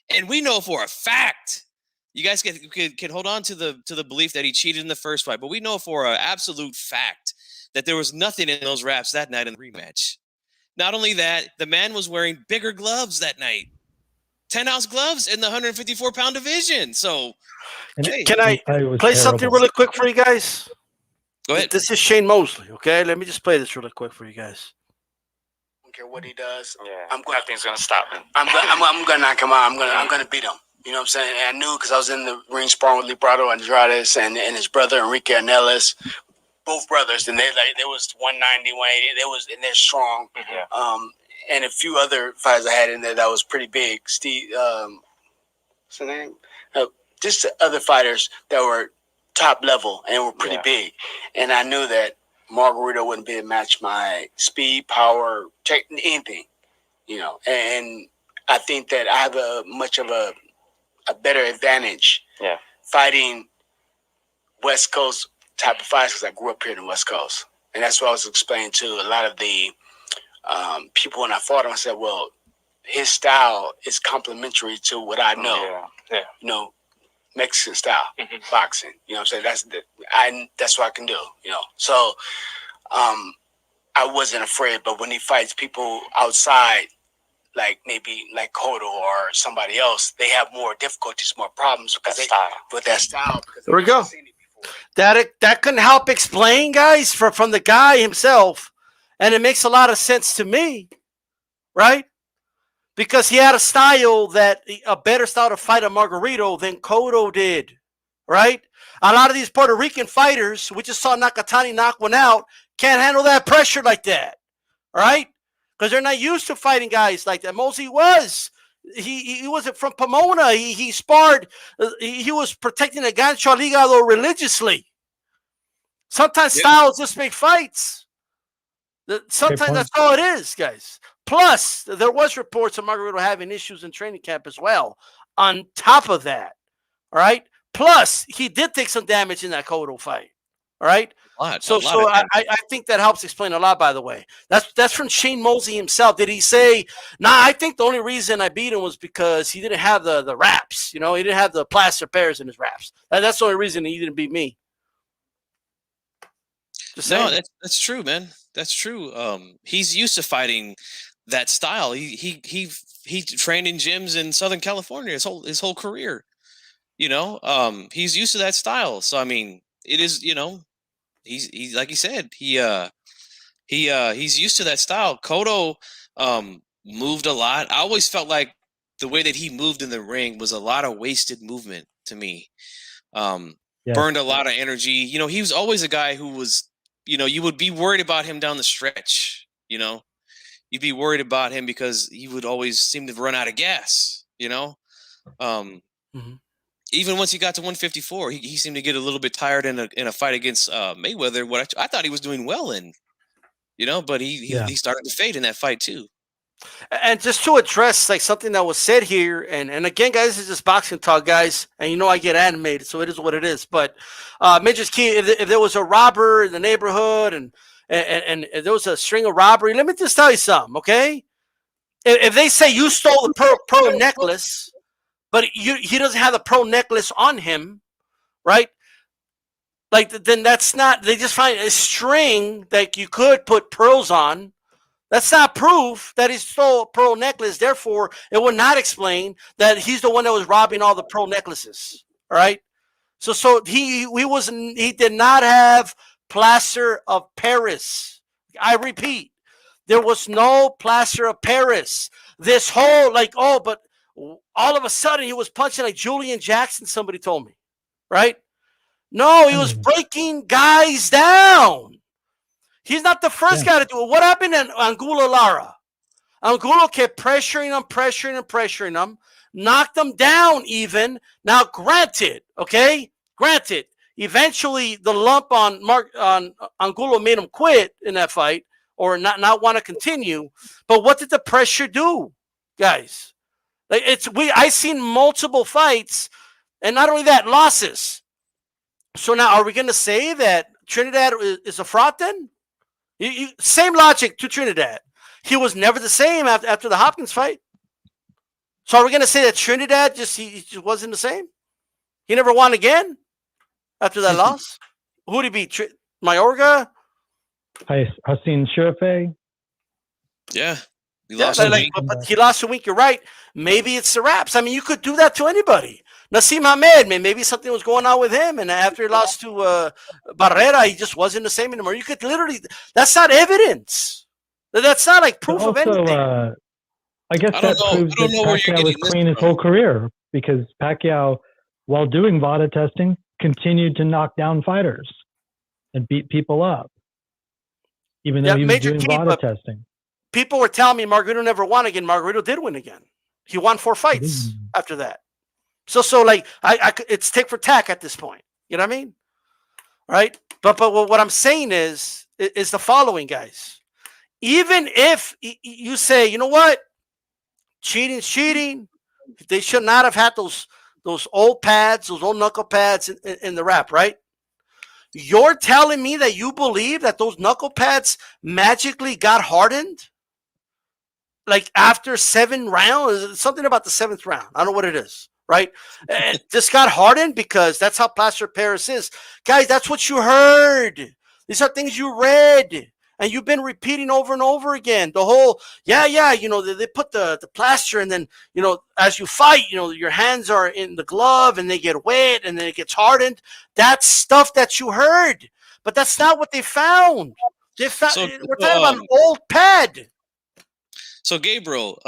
And we know for a fact, you guys can hold on to the belief that he cheated in the first fight, but we know for an absolute fact that there was nothing in those wraps that night in the rematch. Not only that, the man was wearing bigger gloves that night. 10-ounce gloves in the 154-pound division. So, can I play something really quick for you guys? Go ahead. This is Shane Mosley, okay? Let me just play this really quick for you guys. I don't care what he does. Yeah, nothing's gonna stop him. I'm gonna knock him out. I'm gonna beat him. You know what I'm saying? And I knew because I was in the ring sparring with Librado Andrade and his brother Enrique Anellis, both brothers, and they was 190, 180. And they're strong. Yeah. and a few other fights I had in there that was pretty big. Steve, what's his name? Just the other fighters that were top level and were pretty big. And I knew that Margarito wouldn't be able to match my speed, power, anything, you know. And I think that I have a much of a better advantage fighting West Coast type of fights because I grew up here in the West Coast. And that's what I was explaining to a lot of the people when I fought him. I said, well, his style is complementary to what I know. You know, Mexican style boxing. You know what I'm saying? That's what I can do, you know. So I wasn't afraid, but when he fights people outside, like maybe like Cotto or somebody else, they have more difficulties, more problems because with that style. There we go. That can help explain, guys, from the guy himself, and it makes a lot of sense to me, right? Because he had a better style to fight a Margarito than Cotto did, right? A lot of these Puerto Rican fighters, we just saw Nakatani knock one out, can't handle that pressure like that, right? Because they're not used to fighting guys like that. Mosley was. He wasn't from Pomona. He sparred. He was protecting the gancho al hígado religiously. Sometimes styles just make fights. Sometimes that's all it is, guys. Plus, there was reports of Margarito having issues in training camp as well. On top of that, all right? Plus, he did take some damage in that Cotto fight, all right? I think that helps explain a lot, by the way. That's from Shane Mosley himself. Did he say, I think the only reason I beat him was because he didn't have the wraps. You know, he didn't have the plaster pairs in his wraps. That's the only reason he didn't beat me. No, that's true, man. That's true. He's used to fighting that style. He trained in gyms in Southern California his whole career. You know, he's used to that style. So I mean, it is, you know, he's like he said, he's used to that style. Cotto moved a lot. I always felt like the way that he moved in the ring was a lot of wasted movement to me. Burned a lot of energy. You know, he was always a guy who was, you know, you would be worried about him down the stretch, you know. You'd be worried about him because he would always seem to run out of gas, you know. Even once he got to 154, he seemed to get a little bit tired in a fight against Mayweather. What I thought he was doing well in, you know, but he started to fade in that fight too. And just to address like something that was said here, and again, guys, this is just boxing talk, guys, and you know I get animated, so it is what it is. But Major's Key, if there was a robber in the neighborhood and there was a string of robbery, let me just tell you something, okay? If they say you stole the pearl necklace, but he doesn't have the pearl necklace on him, right? Like then that's not. They just find a string that you could put pearls on. That's not proof that he stole a pearl necklace. Therefore, it would not explain that he's the one that was robbing all the pearl necklaces. All right. So he did not have plaster of Paris. I repeat, there was no plaster of Paris. This whole but all of a sudden he was punching like Julian Jackson. Somebody told me, right? No, he was breaking guys down. He's not the first guy to do it. What happened in Angulo Lara? Angulo kept pressuring him, knocked him down even. Now, granted, eventually the lump on Angulo made him quit in that fight or not want to continue. But what did the pressure do, guys? I seen multiple fights, and not only that, losses. So now, are we going to say that Trinidad is a fraud then? Same logic to Trinidad. He was never the same after the Hopkins fight. So are we going to say that Trinidad he just wasn't the same? He never won again after that loss? Who did he beat? Mayorga? Hassan Shirafeh? Yeah. He lost but he lost a week. You're right. Maybe it's the wraps. I mean, you could do that to anybody. Nasim Hamed, maybe something was going on with him, and after he lost to Barrera, he just wasn't the same anymore. You could literally, that's not evidence. That's not like proof of anything. I guess that proves that Pacquiao was clean his whole career, because Pacquiao, while doing VADA testing, continued to knock down fighters and beat people up, even though he was doing VADA testing. people were telling me Margarito never won again. Margarito did win again. He won 4 fights after that. So like it's tick for tack at this point. You know what I mean? Right? But what I'm saying is the following, guys. Even if you say, you know what, cheating's cheating, they should not have had those old pads, those old knuckle pads in the wrap, right? You're telling me that you believe that those knuckle pads magically got hardened? Like after 7 rounds, something about the 7th round. I don't know what it is, right? And this got hardened because that's how plaster Paris is. Guys, that's what you heard. These are things you read. And you've been repeating over and over again. The whole, you know, they put the plaster and then, you know, as you fight, you know, your hands are in the glove and they get wet and then it gets hardened. That's stuff that you heard. But that's not what they found. We're talking about an old pad. So, Gabriel,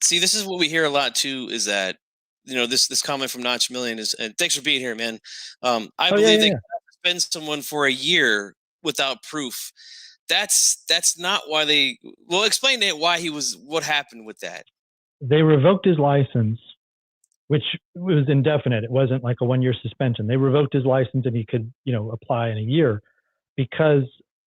see, this is what we hear a lot, too, is that, you know, this comment from Notch Million is, and thanks for being here, man. I believe they can suspend someone for a year without proof. That's not why they. Well, explain to it what happened with that. They revoked his license, which was indefinite. It wasn't like a 1-year suspension. They revoked his license and he could, you know, apply in a year because,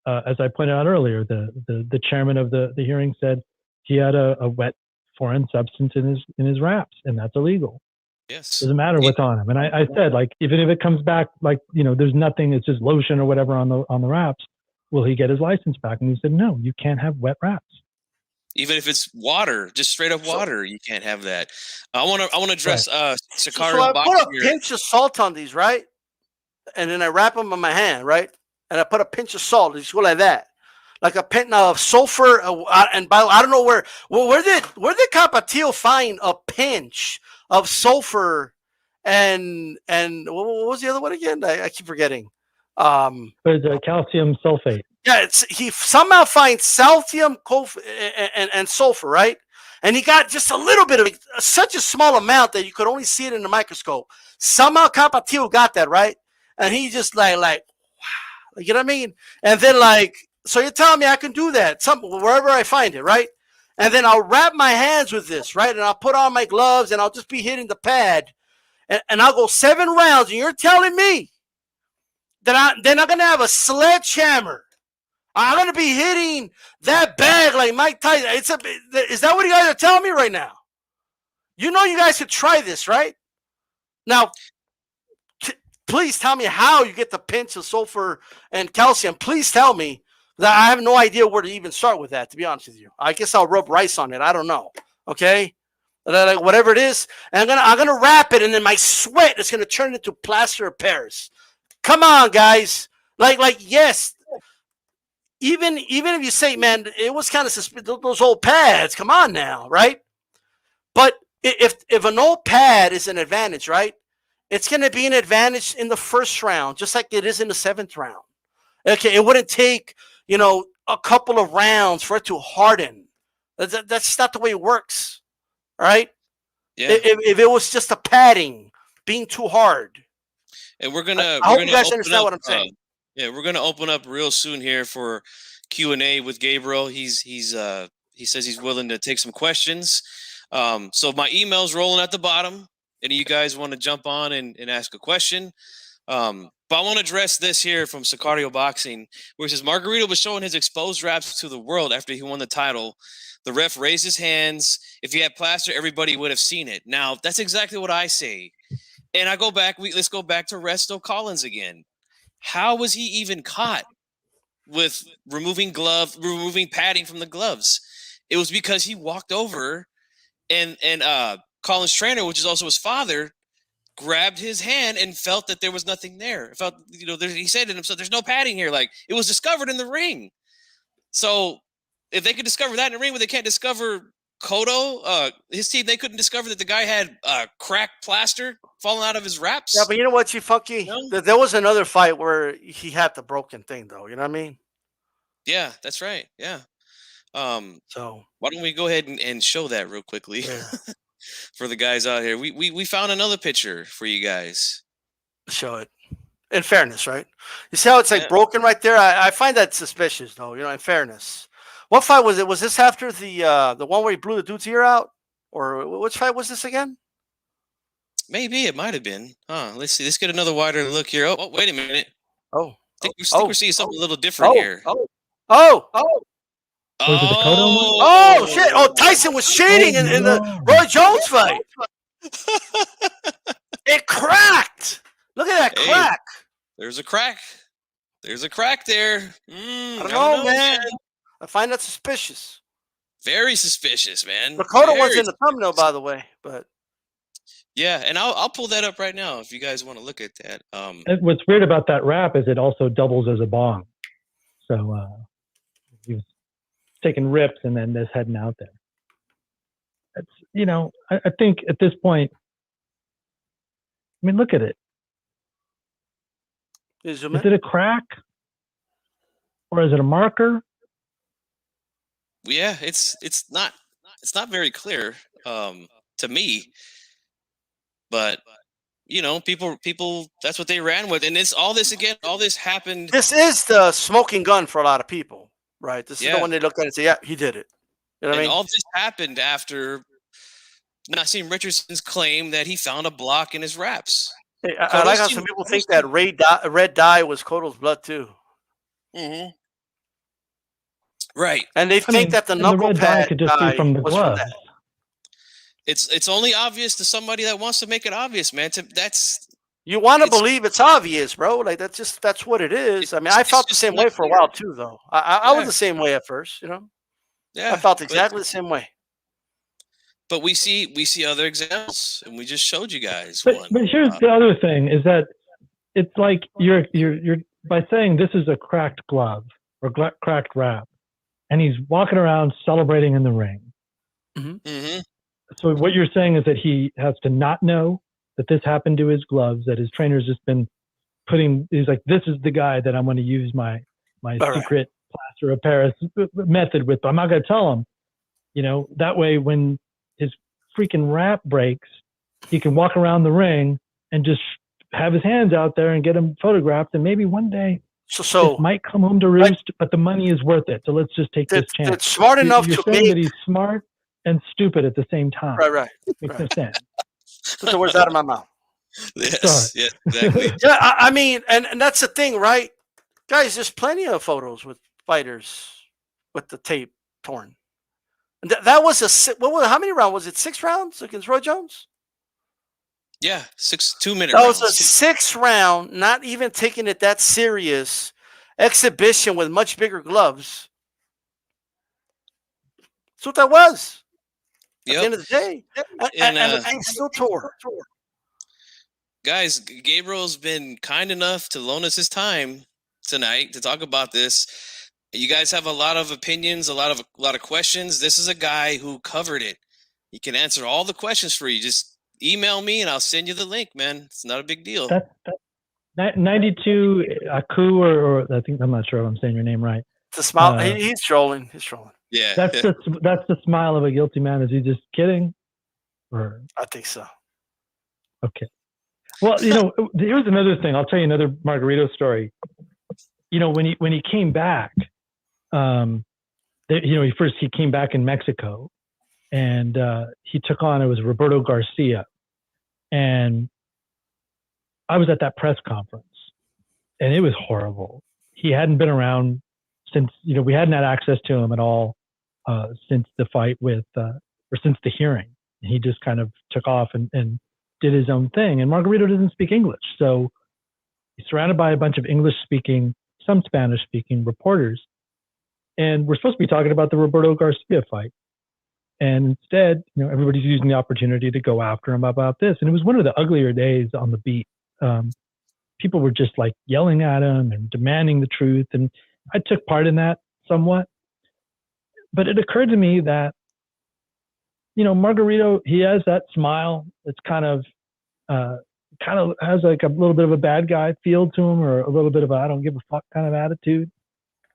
as I pointed out earlier, the chairman of the hearing said he had a wet foreign substance in his wraps, and that's illegal. Yes, doesn't matter what's on him. And I said, like, even if it comes back, like, you know, there's nothing, it's just lotion or whatever on the wraps. Will he get his license back? And he said, no, you can't have wet wraps. Even if it's water, just straight up water, you can't have that. I want to address Sicario. So I put a pinch of salt on these, right? And then I wrap them in my hand, right? And I put a pinch of salt. Just go like that, like a pinch of sulfur. And I don't know where did Capatillo find a pinch of sulfur and what was the other one again? I keep forgetting. There's a calcium sulfate. Yeah, he somehow finds calcium and sulfur, right? And he got just a little bit of it, such a small amount that you could only see it in the microscope. Somehow Capatillo got that, right? And he just like, wow, you know what I mean? And then so you're telling me I can do that wherever I find it, right? And then I'll wrap my hands with this, right? And I'll put on my gloves and I'll just be hitting the pad. And I'll go 7 rounds. And you're telling me that they're not going to have a sledgehammer. I'm going to be hitting that bag like Mike Tyson. Is that what you guys are telling me right now? You know you guys could try this, right? Now, please tell me how you get the pinch of sulfur and calcium. Please tell me that I have no idea where to even start with that, to be honest with you. I guess I'll rub rice on it. I don't know. Okay? Like whatever it is. And I'm gonna wrap it, and then my sweat is going to turn into plaster of Paris. Come on, guys. Like yes. Even if you say, man, it was kind of those old pads. Come on now, right? But if an old pad is an advantage, right? It's going to be an advantage in the 1st round, just like it is in the 7th round. Okay, it wouldn't take, a couple of rounds for it to harden. That's not the way it works, right? Yeah. If it was just a padding being too hard. And I hope you guys understand what I'm saying. Yeah, we're gonna open up real soon here for Q&A with Gabriel. He says he's willing to take some questions. So my email's rolling at the bottom. Any of you guys want to jump on and ask a question? But I want to address this here from Sicario Boxing, where he says Margarito was showing his exposed wraps to the world after he won the title. The ref raised his hands. If he had plaster, everybody would have seen it. Now, that's exactly what I say. And I go back. Let's go back to Resto Collins again. How was he even caught with removing padding from the gloves? It was because he walked over and Collins' trainer, which is also his father, grabbed his hand and felt that there was nothing there. Felt, he said to himself, "There's no padding here." Like it was discovered in the ring. So if they could discover that in the ring, but they can't discover Cotto, his team, they couldn't discover that the guy had cracked plaster falling out of his wraps. Yeah, but you know what, Funky? There was another fight where he had the broken thing, though. You know what I mean? Yeah, that's right. Yeah. So why don't we go ahead and show that real quickly for the guys out here? We found another picture for you guys. Show it. In fairness, right? You see how it's broken right there? I find that suspicious, though. In fairness. What fight was it? Was this after the one where he blew the dude's ear out, or which fight was this again? Maybe it might have been. Let's see. Let's get another wider look here. Oh, wait a minute. Oh, I think we're seeing something a little different here. Was it the Cotto one? Oh shit! Oh, Tyson was cheating in the Roy Jones fight. It cracked. Look at that crack. There's a crack. There's a crack there. I don't know, man. I find that suspicious. Very suspicious, man. Dakota was in the thumbnail, by the way, but yeah, and I'll pull that up right now if you guys want to look at that. What's weird about that wrap is it also doubles as a bong. So he was taking rips and then just heading out there. It's, I think at this point, I mean, look at it. Is it a crack? Or is it a marker? Yeah, it's not very clear to me. But people that's what they ran with. And all this happened. This is the smoking gun for a lot of people, right? This is the one they look at and say, yeah, he did it. You know what I mean? All this happened after Nazim Richardson's claim that he found a block in his wraps. Hey, I like how some people think that red dye was Cotto's blood too. Mm-hmm. Right. And they think that the knuckle pad could just be from the glove. It's only obvious to somebody that wants to make it obvious, man. You want to believe it's obvious, bro. Like that's what it is. I mean, I felt the same way for a while too, though. I was the same way at first, Yeah. I felt exactly the same way. But we see other examples, and we just showed you guys one. But here's the other thing: is that it's like you're by saying this is a cracked glove or cracked wrap, and he's walking around celebrating in the ring. Mm-hmm. Mm-hmm. So what you're saying is that he has to not know that this happened to his gloves, that his trainer's just been he's like, this is the guy that I'm going to use my secret plaster of Paris method with, but I'm not going to tell him, that way when his freaking wrap breaks, he can walk around the ring and just have his hands out there and get him photographed. And maybe one day it might come home to roost, but the money is worth it. So let's just take this chance. It's smart enough you're to saying that he's smart and stupid at the same time. Right. Makes no sense. Put the words out of my mouth. Yes, exactly. Yeah, I mean, and that's the thing, right? Guys, there's plenty of photos with fighters with the tape torn. And that was how many rounds? Was it 6 rounds against Roy Jones? Yeah, 2-minute That rounds. was a 6th round, not even taking it that serious, exhibition with much bigger gloves. That's what that was. At the end of the day. And the thing still tore. Guys, Gabriel's been kind enough to loan us his time tonight to talk about this. You guys have a lot of opinions, a lot of questions. This is a guy who covered it. He can answer all the questions for you. Just email me and I'll send you the link, man. It's not a big deal. That 92 Aku, or I think, I'm not sure if I'm saying your name right. The smile. He's trolling. He's trolling. Yeah. That's the smile of a guilty man. Is he just kidding? Or I think so. Okay. Well, here's another thing. I'll tell you another Margarito story. When he came back, he came back in Mexico, and he took on, it was Roberto Garcia, and I was at that press conference, and it was horrible. He hadn't been around since, we hadn't had access to him at all since the fight or since the hearing. He just kind of took off and did his own thing. And Margarito doesn't speak English, so he's surrounded by a bunch of English-speaking, some Spanish-speaking reporters. And we're supposed to be talking about the Roberto Garcia fight. And instead, everybody's using the opportunity to go after him about this. And it was one of the uglier days on the beat. People were just like yelling at him and demanding the truth. And I took part in that somewhat. But it occurred to me that, Margarito, he has that smile. It's kind of has like a little bit of a bad guy feel to him, or a little bit of a I don't give a fuck kind of attitude.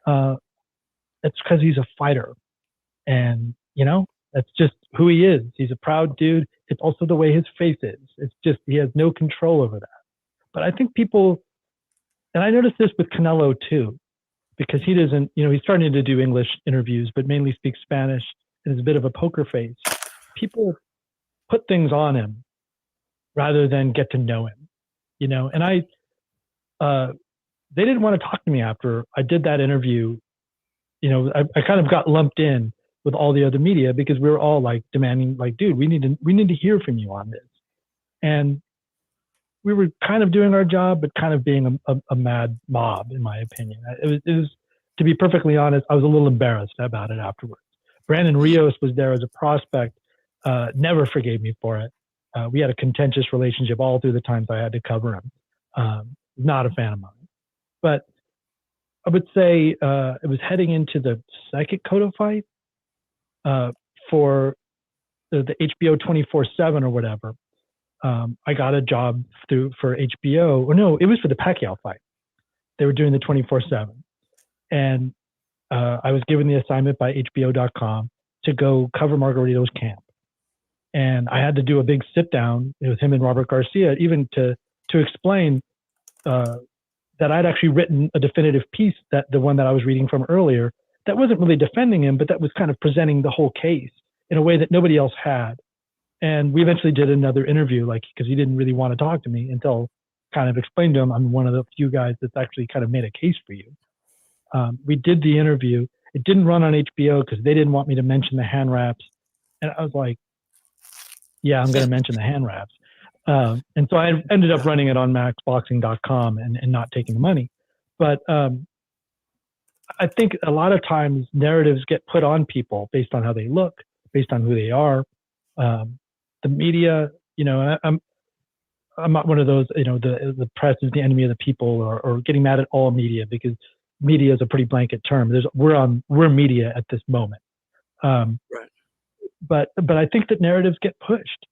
It's because he's a fighter, and that's just who he is. He's a proud dude. It's also the way his face is. It's just he has no control over that. But I think people, and I noticed this with Canelo too, because he doesn't, he's starting to do English interviews, but mainly speaks Spanish and is a bit of a poker face. People put things on him rather than get to know him, and they didn't want to talk to me after I did that interview. I kind of got lumped in with all the other media because we were all like demanding, like, dude, we need to hear from you on this. And we were kind of doing our job, but kind of being a mad mob, in my opinion. It was, to be perfectly honest, I was a little embarrassed about it afterwards. Brandon Rios was there as a prospect, never forgave me for it. We had a contentious relationship all through the times I had to cover him. Not a fan of mine. But I would say it was heading into the second Cotto fight for the HBO 24/7 or whatever. I got a job for HBO. Or no, it was for the Pacquiao fight. They were doing the 24/7. And I was given the assignment by HBO.com to go cover Margarito's camp. And I had to do a big sit down with him and Robert Garcia, even to explain that I'd actually written a definitive piece, that the one that I was reading from earlier, that wasn't really defending him, but that was kind of presenting the whole case in a way that nobody else had. And we eventually did another interview, because he didn't really want to talk to me until kind of explained to him, I'm one of the few guys that's actually kind of made a case for you. We did the interview. It didn't run on HBO because they didn't want me to mention the hand wraps. And I was like, yeah, I'm going to mention the hand wraps. And so I ended up running it on maxboxing.com and not taking the money. But I think a lot of times narratives get put on people based on how they look, based on who they are. The media, I'm not one of those, the press is the enemy of the people, or getting mad at all media, because media is a pretty blanket term. We're media at this moment. Right. But I think that narratives get pushed.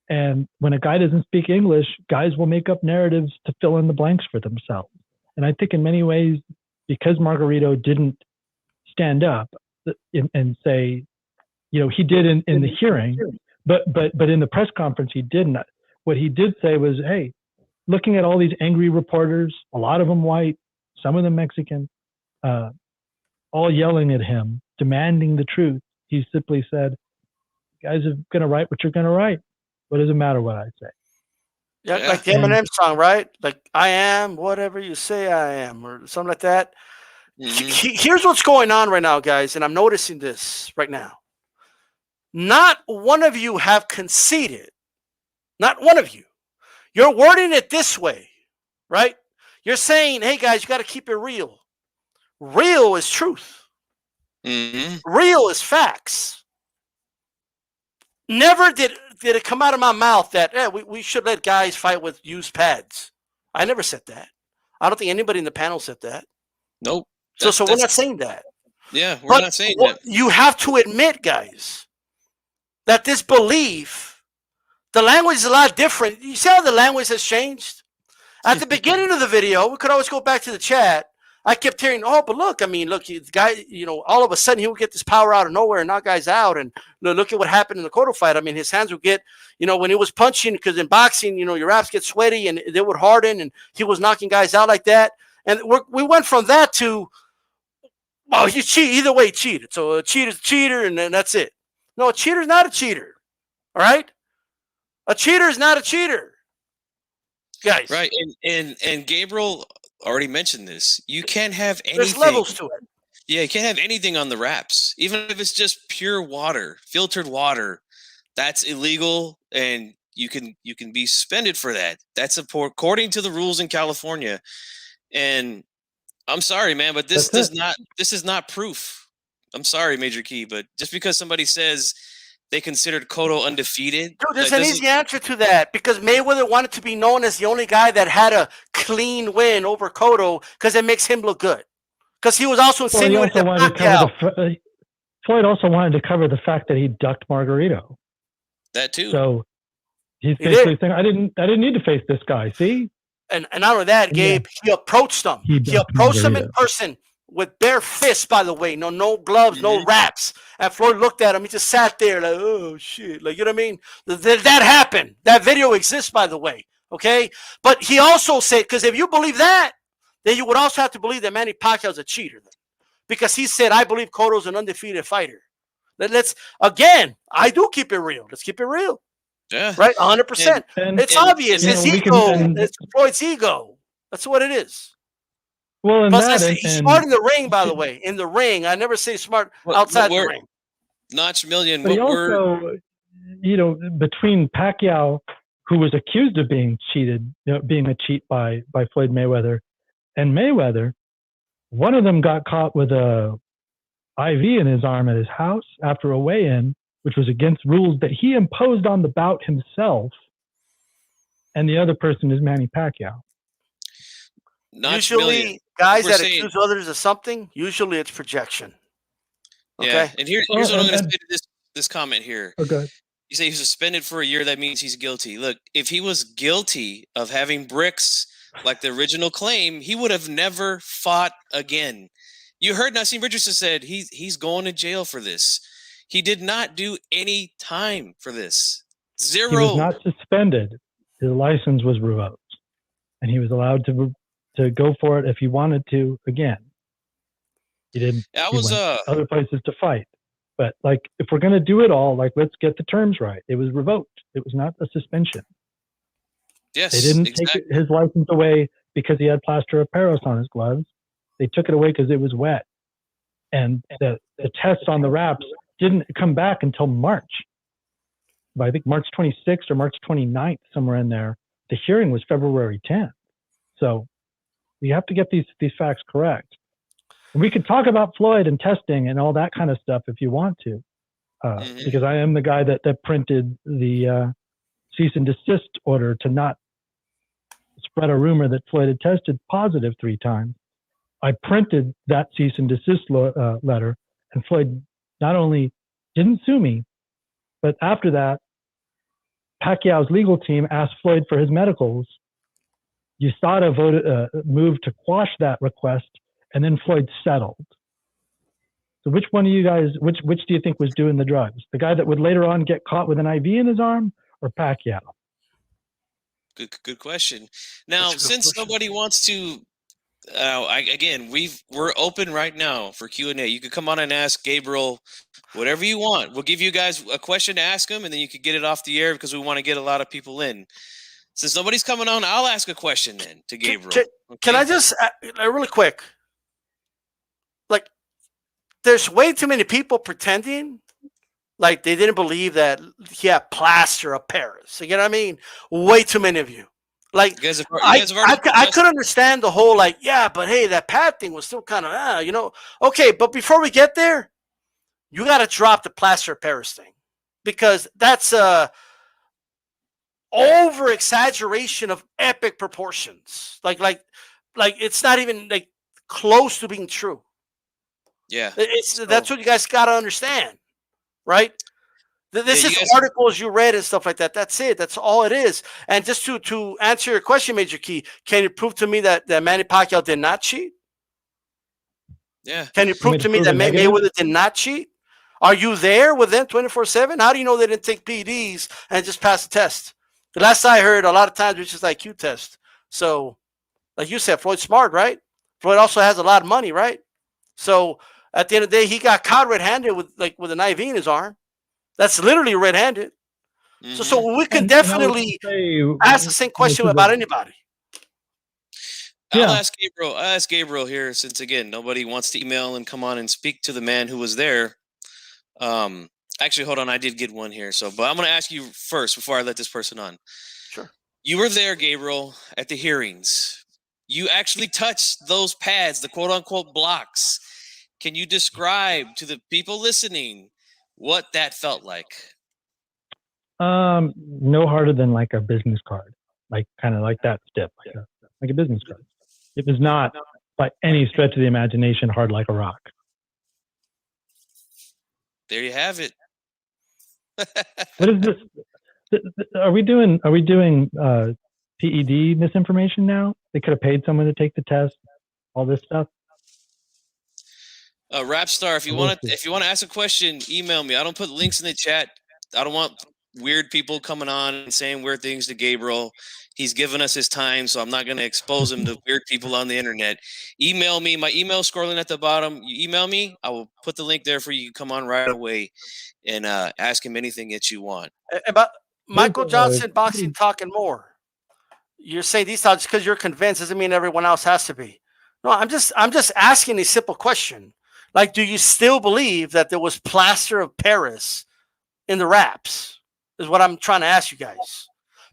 And when a guy doesn't speak English, guys will make up narratives to fill in the blanks for themselves. And I think in many ways, because Margarito didn't stand up and say, he did in the hearing, but in the press conference, he didn't. What he did say was, hey, looking at all these angry reporters, a lot of them white, some of them Mexican, all yelling at him, demanding the truth, he simply said, you guys are going to write what you're going to write. What does it matter what I say? Yeah, like the Eminem song, right? Like, I am whatever you say I am, or something like that. Mm-hmm. Here's what's going on right now, guys, and I'm noticing this right now. Not one of you have conceded. Not one of you. You're wording it this way, right? You're saying, hey, guys, you got to keep it real. Real is truth. Mm-hmm. Real is facts. Never did it come out of my mouth that we should let guys fight with used pads. I never said that. I don't think anybody in the panel said that. Nope. So we're not saying that. Yeah, we're not saying that. You have to admit, guys, that this belief, the language is a lot different. You see how the language has changed? At the beginning of the video, we could always go back to the chat. I kept hearing, but look, the guy, all of a sudden he would get this power out of nowhere and knock guys out. And look at what happened in the Cotto fight. His hands would get, when he was punching, because in boxing, your wraps get sweaty and they would harden, and he was knocking guys out like that. And we went from that to, you cheat. Either way, he cheated. So a cheater's a cheater, and then that's it. No, a cheater's not a cheater. All right? A cheater is not a cheater. Guys. Right. And Gabriel already mentioned this. You can't have anything. There's levels to it. Yeah, you can't have anything on the wraps. Even if it's just pure water, filtered water, that's illegal, and you can be suspended for that. That's according to the rules in California. And I'm sorry, man, but this is not proof. I'm sorry, Major Key, but just because somebody says they considered Cotto undefeated. Dude, there's an easy answer to that, because Mayweather wanted to be known as the only guy that had a clean win over Cotto because it makes him look good. Because he was also insinuating Floyd also wanted to cover the fact that he ducked Margarito. That too. So he's basically saying, I didn't need to face this guy. See? And not only that, Gabe, he approached him. He approached him in person with bare fists, by the way. No gloves, no wraps. And Floyd looked at him. He just sat there like, oh, shit. Like, you know what I mean? That happened. That video exists, by the way. Okay? But he also said, because if you believe that, then you would also have to believe that Manny Pacquiao is a cheater, because he said, "I believe Cotto's an undefeated fighter." Let's again, I do keep it real. Let's keep it real. Yeah. Right, 100%. It's obvious. His ego. It's Floyd's ego. That's what it is. Well, and plus, he's smart in the ring, by the way. In the ring, I never say smart outside the ring. Notch Million. But he also, between Pacquiao, who was accused of being cheated, being a cheat by Floyd Mayweather, and Mayweather, one of them got caught with a IV in his arm at his house after a weigh-in, which was against rules that he imposed on the bout himself. And the other person is Manny Pacquiao. Usually, guys that accuse others of something, usually it's projection. Okay. Yeah, and here's what I'm going to say to this comment here. Okay. You say he's suspended for a year. That means he's guilty. Look, if he was guilty of having bricks like the original claim, he would have never fought again. You heard Nazim Richardson said he's going to jail for this. He did not do any time for this. Zero. He was not suspended. His license was revoked, and he was allowed to go for it if he wanted to again. He didn't. That he was went other places to fight. But if we're going to do it all, let's get the terms right. It was revoked. It was not a suspension. Yes, they didn't take his license away because he had plaster of Paris on his gloves. They took it away because it was wet, and the tests on the wraps didn't come back until March. I think March 26th or March 29th, somewhere in there. The hearing was February 10th. So you have to get these facts correct. And we could talk about Floyd and testing and all that kind of stuff if you want to, because I am the guy that printed the cease and desist order to not spread a rumor that Floyd had tested positive 3 times. I printed that cease and desist letter, and Floyd not only didn't sue me, but after that, Pacquiao's legal team asked Floyd for his medicals. USADA moved to quash that request, and then Floyd settled. So which one of you guys, which do you think was doing the drugs? The guy that would later on get caught with an IV in his arm, or Pacquiao? Good question. Now, since nobody wants to, we're open right now for Q&A. You can come on and ask Gabriel whatever you want. We'll give you guys a question to ask him, and then you can get it off the air because we want to get a lot of people in. Since nobody's coming on, I'll ask a question then to Gabriel. Can I just really quick? There's way too many people pretending like they didn't believe that he had plaster of Paris. You know what I mean? Way too many of you. I could understand the whole but hey, that pad thing was still kind of Okay, but before we get there, you got to drop the plaster of Paris thing, because that's over exaggeration of epic proportions. Like it's not even close to being true. Yeah, that's what you guys got to understand, right? This is articles you read and stuff like that. That's it. That's all it is. And just to answer your question, Major Key, can you prove to me that Manny Pacquiao did not cheat? Yeah. Can you prove to me that Mayweather did not cheat? Are you there with them 24/7? How do you know they didn't take PEDs and just pass the test? The last I heard, a lot of times it's just IQ test. So, like you said, Floyd's smart, right? Floyd also has a lot of money, right? So at the end of the day, he got caught red-handed with an IV in his arm. That's literally red-handed. Mm-hmm. So we can definitely ask the same question about anybody. I'll ask Gabriel here, since again nobody wants to email and come on and speak to the man who was there. Actually, hold on, I did get one here. But I'm going to ask you first before I let this person on. Sure. You were there, Gabriel, at the hearings. You actually touched those pads, the quote-unquote blocks. Can you describe to the people listening what that felt like? No harder than a business card, kind of like that step, like a business card. It was not by any stretch of the imagination hard like a rock. There you have it. What is this? Are we doing PED misinformation now? They could have paid someone to take the test, all this stuff. Rapstar, if you want to ask a question, email me. I don't put links in the chat. I don't want weird people coming on and saying weird things to Gabriel. He's given us his time, so I'm not going to expose him to weird people on the internet. Email me. My email scrolling at the bottom. You email me. I will put the link there for you. You can come on right away and ask him anything that you want. About Michael Johnson boxing talking more. You're saying these thoughts because you're convinced doesn't mean everyone else has to be. No, I'm just asking a simple question. Like, do you still believe that there was plaster of Paris in the wraps? Is what I'm trying to ask you guys.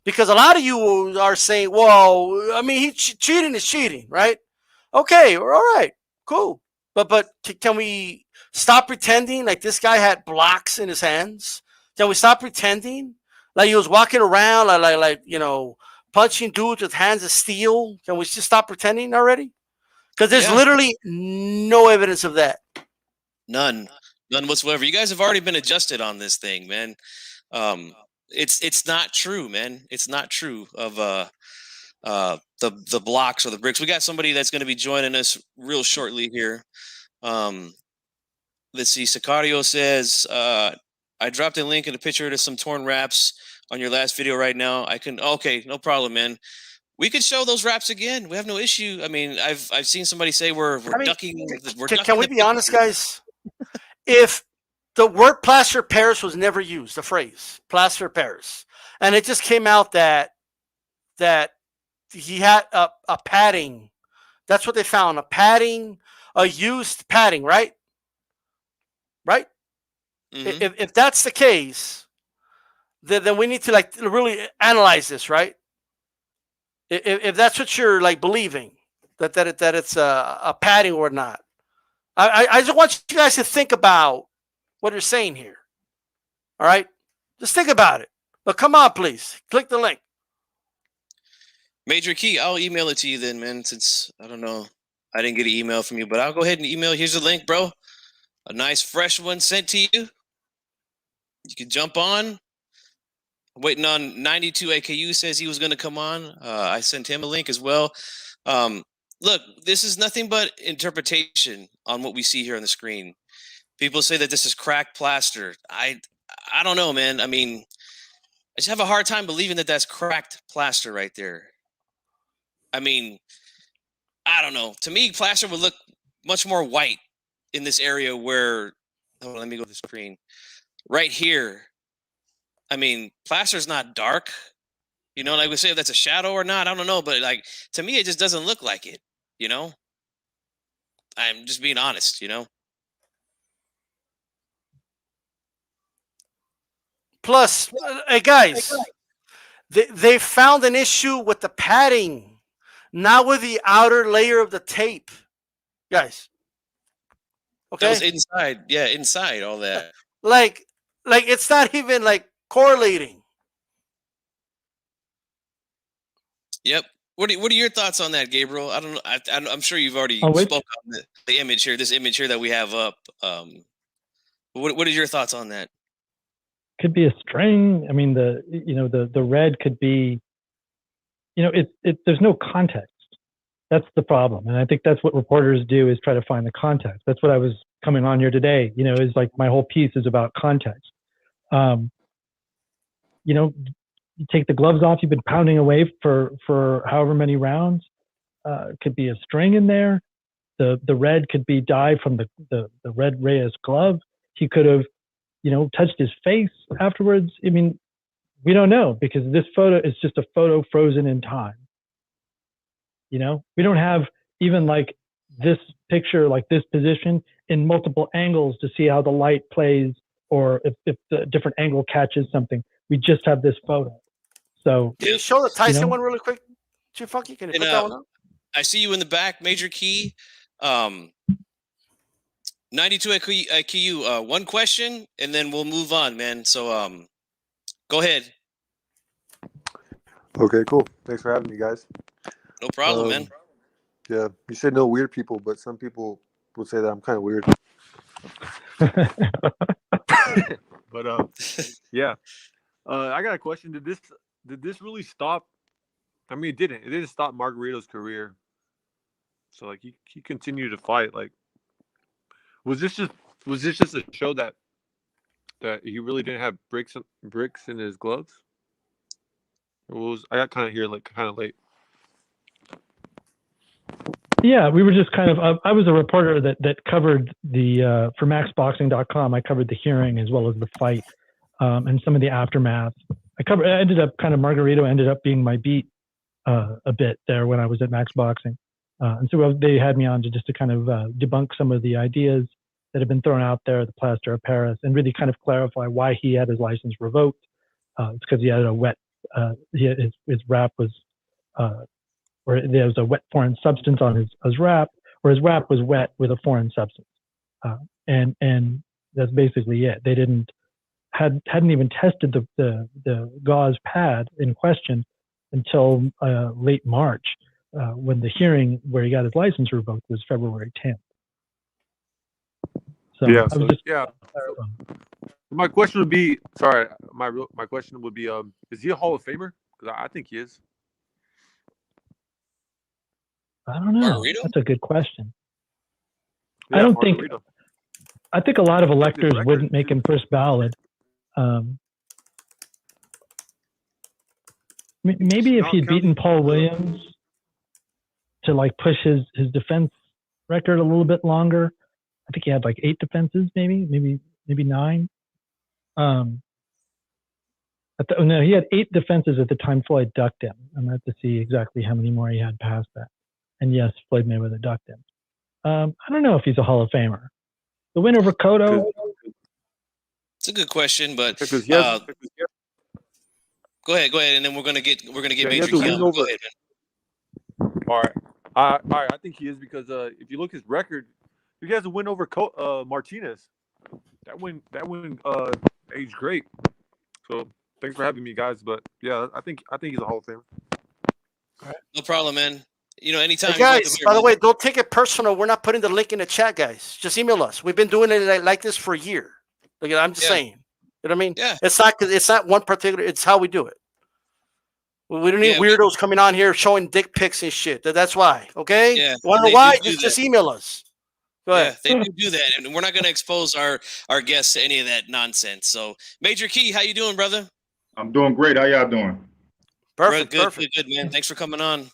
Because a lot of you are saying, well, I mean, cheating is cheating, right? Okay, all right, cool. But can we stop pretending like this guy had blocks in his hands? Can we stop pretending like he was walking around like punching dudes with hands of steel? Can we just stop pretending already? Because there's literally no evidence of that. None whatsoever. You guys have already been adjusted on this thing, man. It's not true, man. It's not true of the blocks or the bricks. We got somebody that's going to be joining us real shortly here. Let's see. Sicario says, I dropped a link and a picture to some torn wraps on your last video right now. Okay, no problem, man. We could show those wraps again. We have no issue. I mean, I've seen somebody say we're ducking. Can we be honest, guys? If the word plaster of Paris was never used, the phrase plaster of Paris, and it just came out that he had a padding. That's what they found, a used padding, right? Right? Mm-hmm. If that's the case, then we need to really analyze this, right? If that's what you're believing, that it's a padding or not. I just want you guys to think about what you're saying here. All right? Just think about it. But come on, please. Click the link. Major Key, I'll email it to you then, man, since I don't know. I didn't get an email from you, but I'll go ahead and email. Here's the link, bro. A nice fresh one sent to you. You can jump on. I'm waiting on 92 AKU says he was going to come on. I sent him a link as well. Look, this is nothing but interpretation on what we see here on the screen. People say that this is cracked plaster. I don't know, man. I mean, I just have a hard time believing that that's cracked plaster right there. I mean, I don't know. To me, plaster would look much more white in this area where, let me go to the screen. Right here. I mean, plaster's not dark. Like we say if that's a shadow or not, I don't know. But to me, it just doesn't look like it, I'm just being honest, Plus, hey guys, they found an issue with the padding, not with the outer layer of the tape, guys. Okay, that was inside. Yeah, inside all that. Like it's not even correlating. Yep. What are your thoughts on that, Gabriel? I don't know. I'm sure you've already spoke on the image here. This image here that we have up. What are your thoughts on that? Could be a string. I mean, the red could be, there's no context. That's the problem. And I think that's what reporters do, is try to find the context. That's what I was coming on here today, is my whole piece is about context. You take the gloves off, you've been pounding away for however many rounds. Could be a string in there. The red could be dye from the Red Reyes glove. He could have, touched his face afterwards. I mean, we don't know, because this photo is just a photo frozen in time. We don't have even this picture, this position in multiple angles to see how the light plays, or if the different angle catches something. We just have this photo. So can you show the Tyson one really quick? Too funky. Can you put that one up? I see you in the back, Major Key. 92 IQ. One question, and then we'll move on, man. So go ahead. Okay, cool. Thanks for having me, guys. No problem, man. Yeah, you said no weird people, but some people will say that I'm kind of weird. But yeah, I got a question. Did this really stop? I mean, it didn't. It didn't stop Margarito's career. So he continued to fight. Was this just a show that that he really didn't have bricks in his gloves? I got kind of here like kind of late. Yeah, we were just kind of. I was a reporter that covered the for MaxBoxing.com. I covered the hearing as well as the fight and some of the aftermath. I ended up kind of Margarito ended up being my beat a bit there when I was at Max Boxing, and so they had me on to kind of debunk some of the ideas that have been thrown out there, the plaster of Paris, and really kind of clarify why he had his license revoked. It's because he had a wet. His wrap was. Or there was a wet foreign substance on his wrap, or his wrap was wet with a foreign substance, and that's basically it. They hadn't even tested the gauze pad in question until late March, when the hearing where he got his license revoked was February 10th. So yeah, I was just my question would be, sorry, my question would be, is he a Hall of Famer? Because I think he is. I don't know. Margarito? That's a good question. Yeah, I don't Margarito. think. I think a lot of electors wouldn't make him first ballot. Maybe if he'd beaten Paul Williams to like push his defense record a little bit longer. I think he had like 8 defenses, maybe 9. No, he had 8 defenses at the time Floyd ducked him. I'm going to have to see exactly how many more he had past that. And yes, Floyd Mayweather ducked him. I don't know if he's a Hall of Famer. The win over Cotto. It's a good question, but Go ahead, and then we're gonna get Major Key on. Go ahead, man. All right. I think he is because if you look at his record, he has a win over Martinez. That win aged great. So thanks for having me, guys. But yeah, I think he's a Hall of Famer. All right. No problem, man. Anytime. Hey guys, by the way, don't take it personal. We're not putting the link in the chat, guys. Just email us. We've been doing it like this for a year. Like, I'm just saying. You know what I mean? Yeah. It's not one particular. It's how we do it. We don't need weirdos coming on here showing dick pics and shit. That's why. Okay. Yeah. Want to know why? Just email us. Go ahead. They do that, and we're not going to expose our guests to any of that nonsense. So, Major Key, how you doing, brother? I'm doing great. How y'all doing? Perfect. Good, man. Thanks for coming on.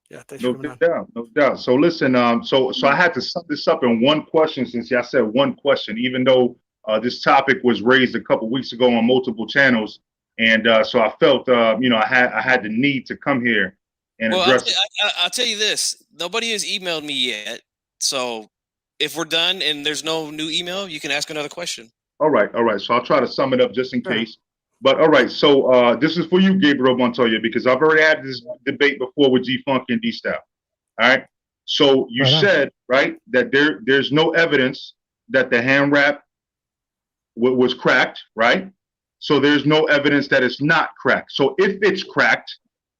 Yeah, thanks no for coming doubt, no doubt. So listen, so I had to sum this up in one question since y'all said one question, even though this topic was raised a couple weeks ago on multiple channels, and so I felt I had the need to come here and address it. I'll tell you this: nobody has emailed me yet. So if we're done and there's no new email, you can ask another question. All right. So I'll try to sum it up just in case. But all right, so this is for you, Gabriel Montoya, because I've already had this debate before with G-Funk and D-Style. All right. So you said, right, that there's no evidence that the hand wrap was cracked, right? So there's no evidence that it's not cracked. So if it's cracked,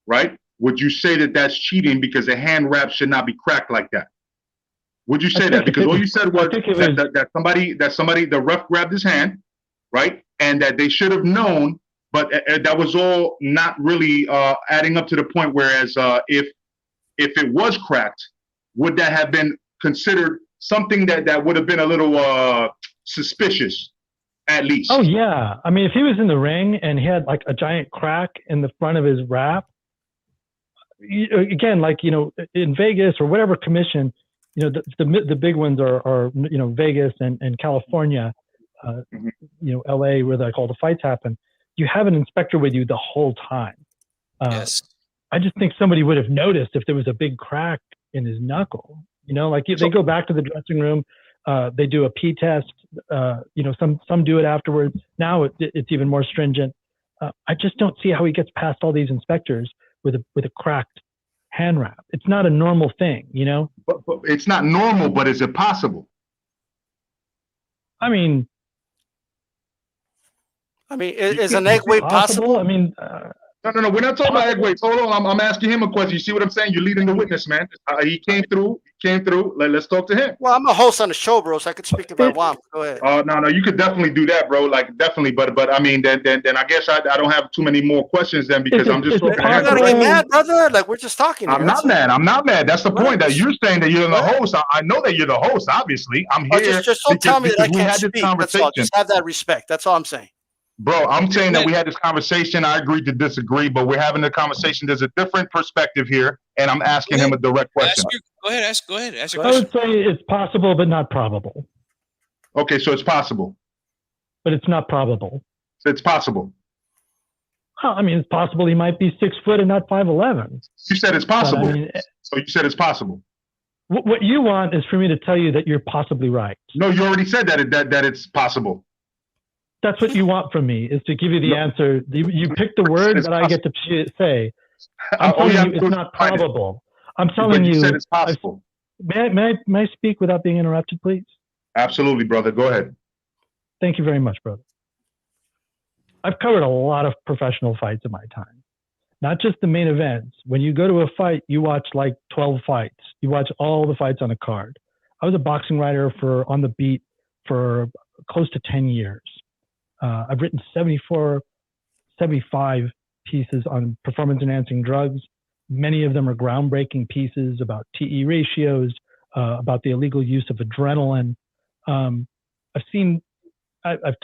right, would you say that that's cheating because a hand wrap should not be cracked like that? Would you say that? Because all you said was that somebody, the ref grabbed his hand, right? And that they should have known, but that was all not really adding up to the point. Whereas if it was cracked, would that have been considered something that would have been a little suspicious, at least? Oh yeah, I mean, if he was in the ring and he had like a giant crack in the front of his wrap, again, like in Vegas or whatever commission, the big ones are Vegas and California. LA, where all the fights happen, you have an inspector with you the whole time. Yes. I just think somebody would have noticed if there was a big crack in his knuckle. They go back to the dressing room, they do a P test. Some do it afterwards. Now it's even more stringent. I just don't see how he gets past all these inspectors with a cracked hand wrap. It's not a normal thing, But it's not normal, but is it possible? I mean, is an egg way possible? I mean, No. We're not talking about egg weights. Hold on. I'm asking him a question. You see what I'm saying? You're leading the witness, man. He came through. Let's talk to him. Well, I'm a host on the show, bro, so I could speak if I want. Go ahead. No. You could definitely do that, bro. Like definitely. But I mean, then I guess I don't have too many more questions then because I'm just talking. I'm not get mad, brother. Like we're just talking. I'm not mad. That's the point. That you're saying that you're the host. I know that you're the host. Obviously, I'm here. Just don't tell me that I can't speak. That's all. Just have that respect. That's all I'm saying. Bro, I'm saying that we had this conversation. I agreed to disagree, but we're having a conversation. There's a different perspective here, and I'm asking him a direct question. Go ahead. Ask your question. I would say it's possible, but not probable. Okay, so it's possible. But it's not probable. So it's possible. Well, I mean, it's possible he might be 6 foot and not 5'11". You said it's possible. I mean, so you said it's possible. What you want is for me to tell you that you're possibly right. No, you already said that it's possible. That's what you want from me, is to give you the answer. You pick the word that I get to say. I'm telling you it's not probable. I'm telling you. You said it's possible. May I speak without being interrupted, please? Absolutely, brother. Go ahead. Thank you very much, brother. I've covered a lot of professional fights in my time. Not just the main events. When you go to a fight, you watch like 12 fights. You watch all the fights on a card. I was a boxing writer on the beat for close to 10 years. I've written 75 pieces on performance-enhancing drugs. Many of them are groundbreaking pieces about TE ratios, about the illegal use of adrenaline. I've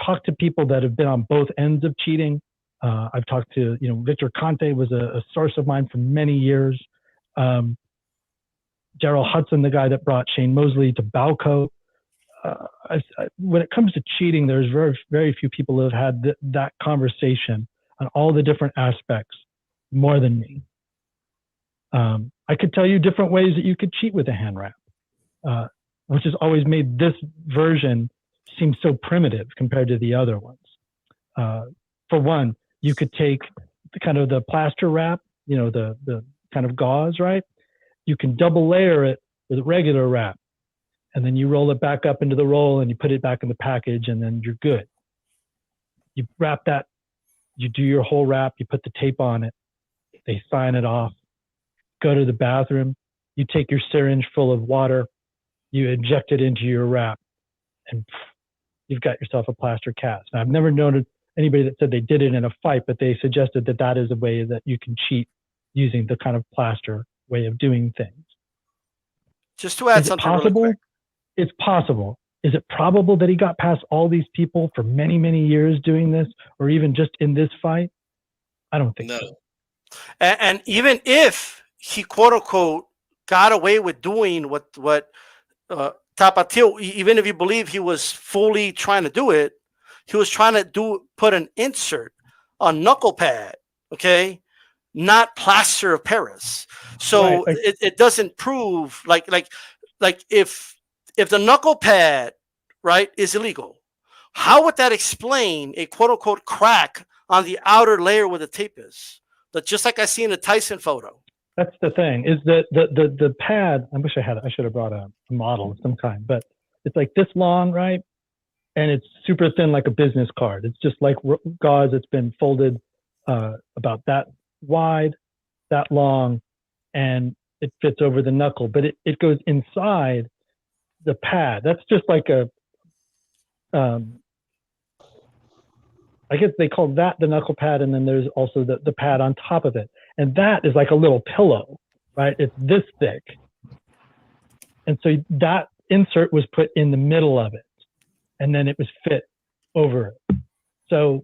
talked to people that have been on both ends of cheating. I've talked to, Victor Conte was a source of mine for many years. Daryl Hudson, the guy that brought Shane Mosley to Balco. When it comes to cheating, there's very, very few people who have had that conversation on all the different aspects more than me. I could tell you different ways that you could cheat with a hand wrap, which has always made this version seem so primitive compared to the other ones. For one, you could take the plaster wrap, the kind of gauze, right? You can double layer it with regular wrap. And then you roll it back up into the roll and you put it back in the package and then you're good. You wrap that, you do your whole wrap, you put the tape on it, they sign it off, go to the bathroom, you take your syringe full of water, you inject it into your wrap, and you've got yourself a plaster cast. Now, I've never known anybody that said they did it in a fight, but they suggested that that is a way that you can cheat using the kind of plaster way of doing things. Just to add something possible? Really quick. It's possible. Is it probable that he got past all these people for many, many years doing this, or even just in this fight? I don't think so. And even if he, quote unquote, got away with doing what Tapatio, even if you believe he was fully trying to do it, he was trying to put an insert, a knuckle pad, okay, not plaster of Paris. So right. It doesn't prove like if the knuckle pad, right, is illegal, how would that explain a quote unquote crack on the outer layer where the tape is? But just like I see in the Tyson photo. That's the thing, is that the pad, I should have brought a model of some kind, but it's like this long, right? And it's super thin, like a business card. It's just like gauze. It's been folded about that wide, that long, and it fits over the knuckle, but it goes inside the pad. That's just like I guess they call that the knuckle pad, and then there's also the pad on top of it. And that is like a little pillow, right? It's this thick. And so that insert was put in the middle of it, and then it was fit over it. So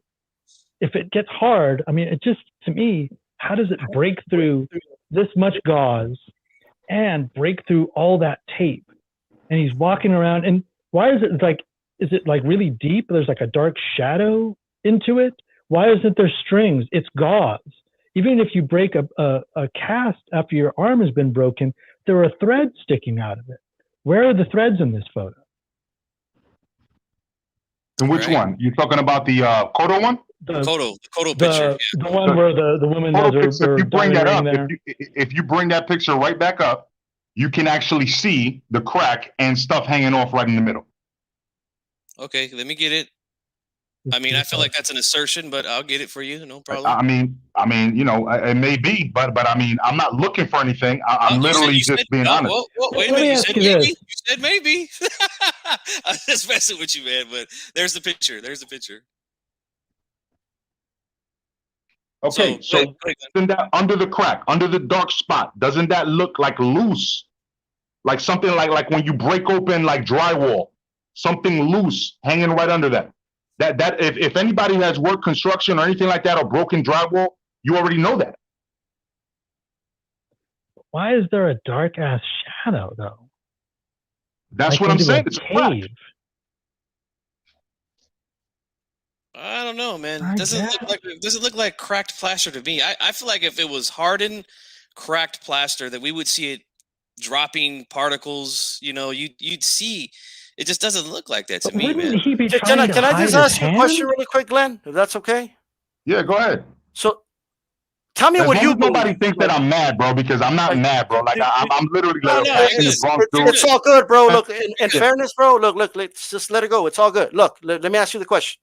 if it gets hard, I mean, it just, to me, how does it break through this much gauze and break through all that tape? And he's walking around, and why is it like really deep? There's like a dark shadow into it. Why isn't there strings? It's gauze. Even if you break a cast after your arm has been broken, there are threads sticking out of it. Where are the threads in this photo? And which one? You talking about the Kodo one? The Kodo picture. The one where the woman does her. If you bring that up, if you bring that picture right back up, you can actually see the crack and stuff hanging off right in the middle. Okay, let me get it. I mean, I feel like that's an assertion, but I'll get it for you. No problem. I mean, you know, it may be, but I mean, I'm not looking for anything. I'm literally just being honest. Wait a minute. You said maybe. You said maybe. I'm just messing with you, man. But there's the picture. There's the picture. Okay, so isn't that under the crack, under the dark spot? Doesn't that look like loose, like something like when you break open like drywall, something loose hanging right under that? That if anybody has worked construction or anything like that or broken drywall, you already know that. Why is there a dark ass shadow though? That's what I'm saying. It's a cave. I don't know, man. Doesn't look like cracked plaster to me. I feel like if it was hardened, cracked plaster, that we would see it dropping particles. You know, you'd see. It just doesn't look like that to me, man. Can I just ask you a question really quick, Glenn? If that's okay? Yeah, go ahead. So, tell me what you believe. Nobody thinks that I'm mad, bro, because I'm not mad, bro. Like I'm literally like it's all good, bro. Look, in fairness, bro. Look. Let's just let it go. It's all good. Look, let me ask you the question.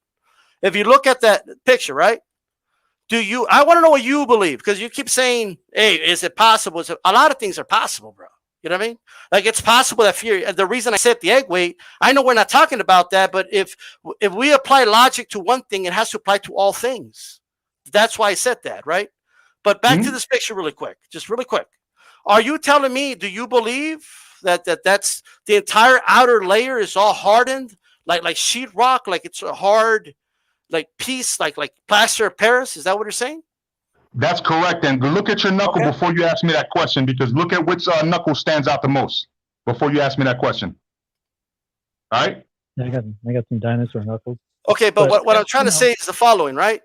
If you look at that picture, right? I want to know what you believe, because you keep saying, "Hey, is it possible?" A lot of things are possible, bro. You know what I mean? Like, it's possible that the reason I said the egg weight, I know we're not talking about that, but if we apply logic to one thing, it has to apply to all things. That's why I said that, right? But back to this picture really quick, just really quick. Are you telling me, do you believe that's the entire outer layer is all hardened, like sheetrock, like it's a hard, like piece, like plaster of Paris? Is that what you're saying? That's correct. And look at your knuckle before you ask me that question, because look at which knuckle stands out the most before you ask me that question. All right? Yeah, I got some dinosaur knuckles. Okay, but what I'm trying to say is the following, right?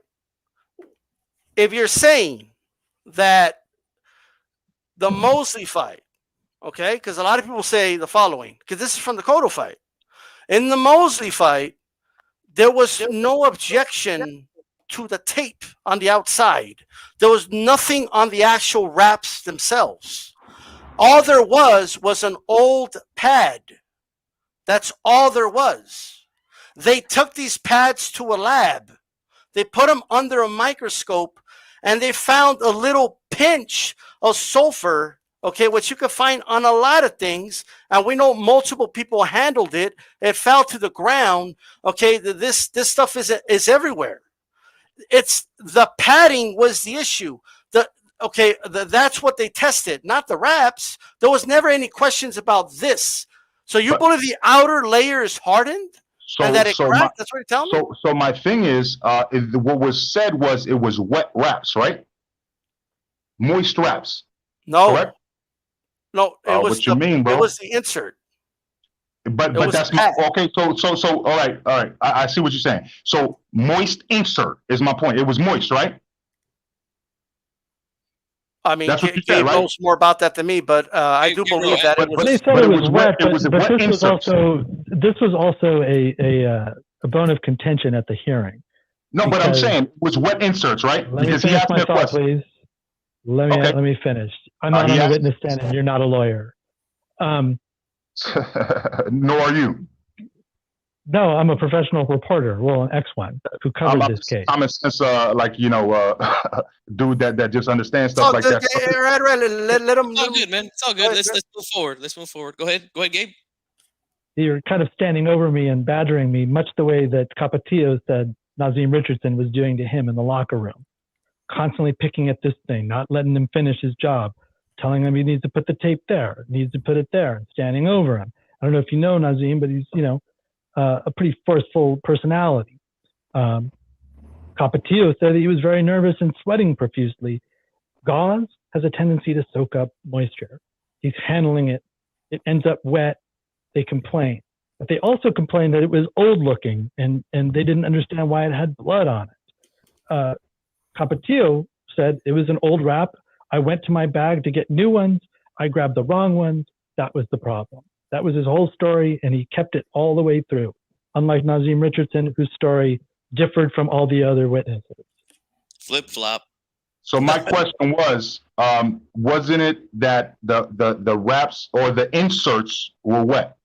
If you're saying that the Mosley fight, okay, because a lot of people say the following, because this is from the Cotto fight. In the Mosley fight, there was no objection to the tape on the outside. There was nothing on the actual wraps themselves. All there was an old pad. That's all there was. They took these pads to a lab. They put them under a microscope, and they found a little pinch of sulfur, okay, which you can find on a lot of things, and we know multiple people handled it. It fell to the ground, okay. This stuff is everywhere. It's the padding was the issue. That's what they tested, not the wraps. There was never any questions about this. So you believe the outer layer is hardened and that it cracked? That's what you're telling me? So my thing is, what was said was it was wet wraps, right? Moist wraps. No. Correct? No, it was what you mean, bro? It was the insert. But that's my okay. So all right. I see what you're saying. So moist insert is my point. It was moist, right? I mean, Gabe knows more about that than me, but I do believe that it was. They said it was wet, but this was also a bone of contention at the hearing. No, but I'm saying it was wet inserts, right? Because he asked me a question. Please. Let me finish. I'm not on the witness stand, and you're not a lawyer. Nor are you. No, I'm a professional reporter. Well, an ex-one who covered this case. Common sense, dude that just understands stuff like that. Right. Let him. It's all good, man. It's all good. Let's move forward. Let's move forward. Go ahead, Gabe. You're kind of standing over me and badgering me, much the way that Capatillo said Nazim Richardson was doing to him in the locker room, constantly picking at this thing, not letting him finish his job, telling him he needs to put the tape there, needs to put it there, and standing over him. I don't know if you know Nazim, but he's, a pretty forceful personality. Capatillo said that he was very nervous and sweating profusely. Gauze has a tendency to soak up moisture. He's handling it. It ends up wet. They complain. But they also complained that it was old looking and they didn't understand why it had blood on it. Capatillo said it was an old wrap. I went to my bag to get new ones. I grabbed the wrong ones. That was the problem. That was his whole story, and he kept it all the way through, unlike Nazim Richardson, whose story differed from all the other witnesses. Flip-flop. So my question was, wasn't it that the wraps or the inserts were wet?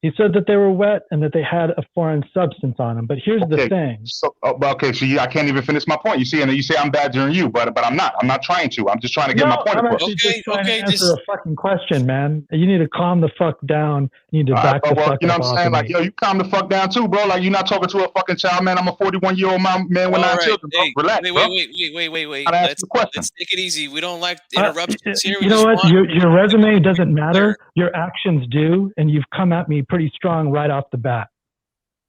He said that they were wet and that they had a foreign substance on them. But here's the thing. So, okay, so I can't even finish my point. You see, and you say I'm badgering you, but I'm not. I'm not trying to. I'm just trying to get my point I'm across. actually just trying to answer a fucking question, man. You need to calm the fuck down. You need to back the fuck You know up what I'm off saying? of Like, me. yo, you calm the fuck down too, bro. Like, you're not talking to a fucking child, man. I'm a 41-year-old man with 9 children, bro. Relax, bro. Wait. Let's take it easy. We don't like interruptions here. You know what? Your resume doesn't matter. Your actions do, and you've come at me pretty strong right off the bat.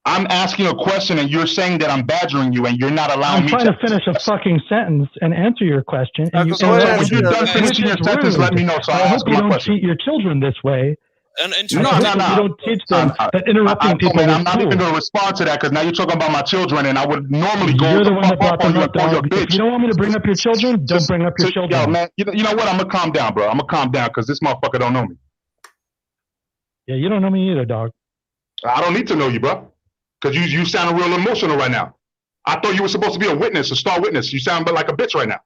I'm asking a question, and you're saying that I'm badgering you, and you're not allowing me I'm trying to finish a fucking sentence and answer your question. And you when you're done finishing your sentence, let me know. So I I'll hope ask you my don't question. treat your children this way. No. You don't teach them that interrupting people is I'm not cool. even going to respond to that because now you're talking about my children, and I would normally go You're the one that brought them on up, your dog. bitch. If you don't want me to bring up your children, don't bring up your children. Yo, man, you know what? I'm going to calm down, bro. I'm going to calm down because this motherfucker don't know me. Yeah, you don't know me either, dog. I don't need to know you, bro. Because you sound real emotional right now. I thought you were supposed to be a witness, a star witness. You sound like a bitch right now.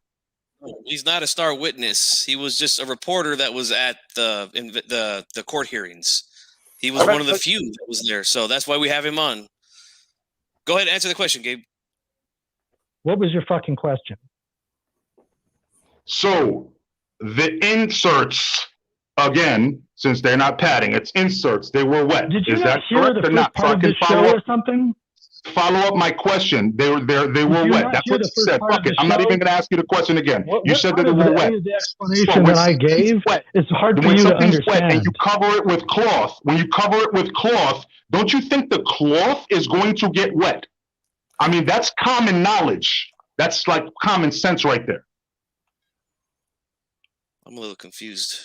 He's not a star witness. He was just a reporter that was at the court hearings. He was one of the few that was there, so that's why we have him on. Go ahead and answer the question, Gabe. What was your fucking question? So the inserts, again, since they're not padding, it's inserts. They were wet. Did you Is not that hear correct the or first not? part of the show or something? Follow up my question. They were wet. That's what you said. Fuck it. I'm not even going to ask you the question again. You said that they were wet. The explanation that I gave, it's hard for you to understand. Wet and you cover it with cloth. When you cover it with cloth, don't you think the cloth is going to get wet? I mean, that's common knowledge. That's like common sense right there. I'm a little confused.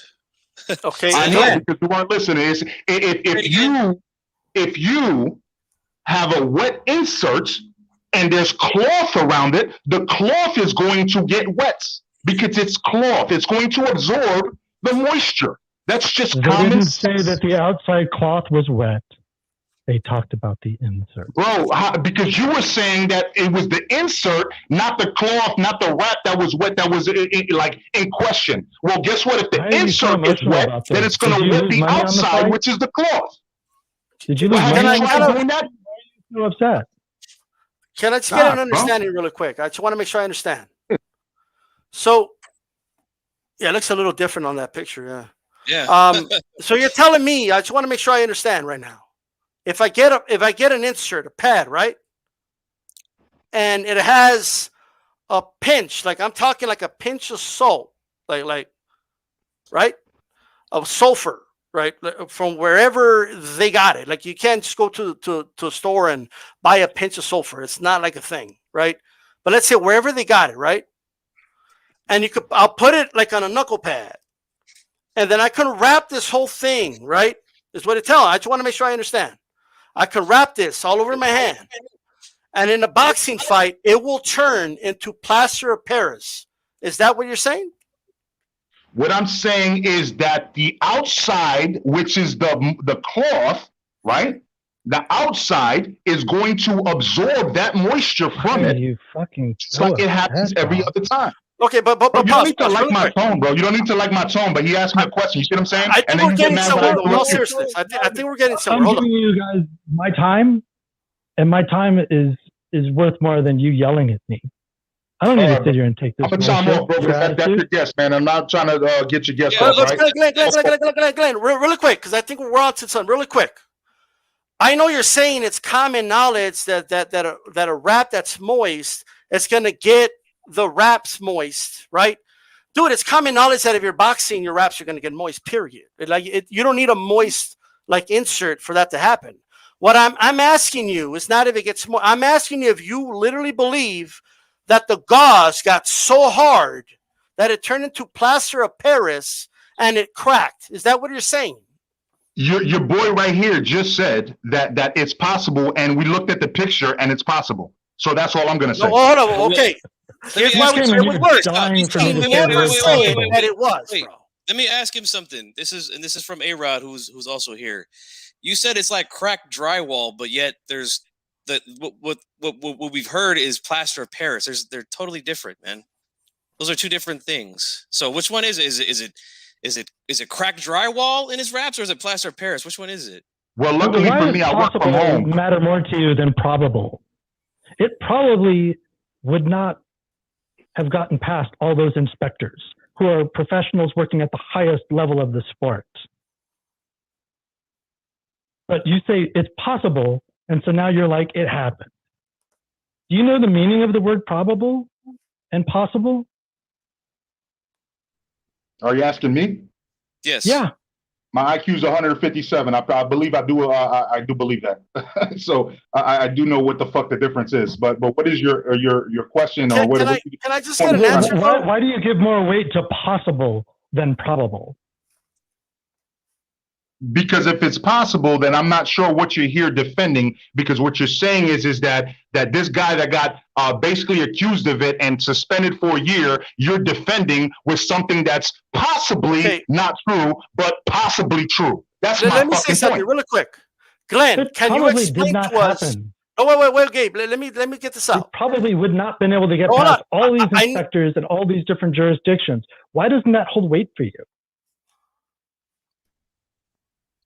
Okay, I know because you weren't listening. If you have a wet insert and there's cloth around it, the cloth is going to get wet because it's cloth. It's going to absorb the moisture. That's just common sense. They didn't say that the outside cloth was wet. They talked about the insert. Bro, because you were saying that it was the insert, not the cloth, not the wrap that was wet, that was in question. Well, guess what? If the insert is wet, then it's going to wet the outside, which is the cloth. Did you lose money doing that? So upset. Can I just get an understanding really quick? I just want to make sure I understand. So, yeah, it looks a little different on that picture. Yeah. So you're telling me, I just want to make sure I understand right now. If I get an insert, a pad, right? And it has a pinch, like I'm talking like a pinch of salt, like right? Of sulfur, right? From wherever they got it. Like you can't just go to a store and buy a pinch of sulfur. It's not like a thing, right? But let's say wherever they got it, right? And I'll put it like on a knuckle pad. And then I can wrap this whole thing, right? Is what it's telling. I just want to make sure I understand. I can wrap this all over my hand. And in a boxing fight, it will turn into plaster of Paris. Is that what you're saying? What I'm saying is that the outside, which is the cloth, right? The outside is going to absorb that moisture from it. You fucking just like it happens every other time. Okay, but you don't need to like my tone, bro. You don't need to like my tone, but he asked me a question. You see what I'm saying? I think we're getting somewhere. No, seriously. I think we're getting somewhere. I'm giving you guys my time, and my time is worth more than you yelling at me. I don't need to sit here and take this. I'm gonna chime off, bro. That's your guess, man. I'm not trying to get your guess off, right? Glenn, really quick, because I think we're on to something really quick. I know you're saying it's common knowledge that a wrap that's moist is going to get the wraps moist, right? Dude, it's common knowledge that if you're boxing, your wraps are going to get moist, period. You don't need a moist insert for that to happen. What I'm asking you is not if it gets moist. I'm asking you if you literally believe that the gauze got so hard that it turned into plaster of Paris and it cracked. Is that what you're saying? Your boy right here just said that it's possible, and we looked at the picture and it's possible. So that's all I'm going to say. No, hold on. Okay. Here's why we share with words. That it was, bro. Let me ask him something. This is from A-Rod, who's also here. You said it's like cracked drywall, but yet there's what we've heard is plaster of Paris. They're totally different, man. Those are two different things. So which one is it? Is it cracked drywall in his wraps, or is it plaster of Paris? Which one is it? Well, luckily why for does me, I work from possible home. matter more to you than probable? It probably would not have gotten past all those inspectors who are professionals working at the highest level of the sport. But you say it's possible, and so now you're like, it happened. Do you know the meaning of the word probable and possible? Are you asking me? Yes. Yeah. My IQ is 157. I believe I do. I do believe that. So I do know what the fuck the difference is. But what is your question or what? Can I just get an answer? Why do you give more weight to possible than probable? Because if it's possible, then I'm not sure what you're here defending. Because what you're saying is that this guy that got basically accused of it and suspended for a year, you're defending with something that's possibly not true, but possibly true. That's Let me say something really quick. Glenn, can you explain to us? Oh, wait, Gabe. Let me get this out. He probably would not have been able to get past all these inspectors and all these different jurisdictions. Why doesn't that hold weight for you?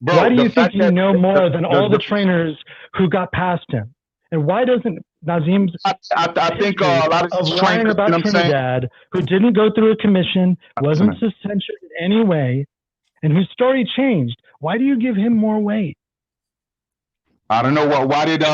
Bro, why do you think you know more than all the trainers who got past him? And why doesn't Nazim's I think a lot of lying about Trinidad, who didn't go through a commission, wasn't suspended in any way, and whose story changed, why do you give him more weight? I don't know why did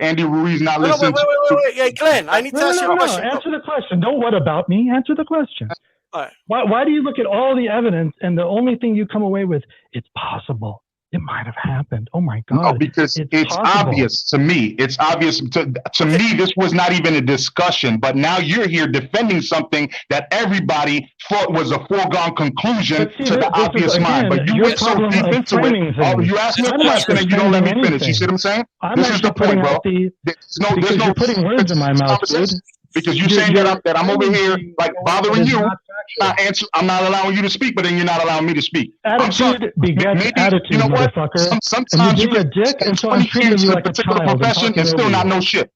Andy Ruiz not listen? Wait. Hey, Glenn, I need to ask you a question. Answer the question. Don't what about me? Answer the question. Right. Why do you look at all the evidence and the only thing you come away with, it's possible. It might have happened. Oh my God. No, because it's obvious to me. It's obvious to me. This was not even a discussion, but now you're here defending something that everybody thought was a foregone conclusion to the obvious mind. But you went so deep into it. You asked me a question and you don't let me finish. You see what I'm saying? This is the point, bro. There's no putting words in my mouth, dude. Because you're saying that I'm over here like bothering you. I'm not allowing you to speak, but then you're not allowing me to speak. Attitude begets attitude, you know what? motherfucker. Sometimes you get dick, and so I'm treating you like a particular profession and still not know shit.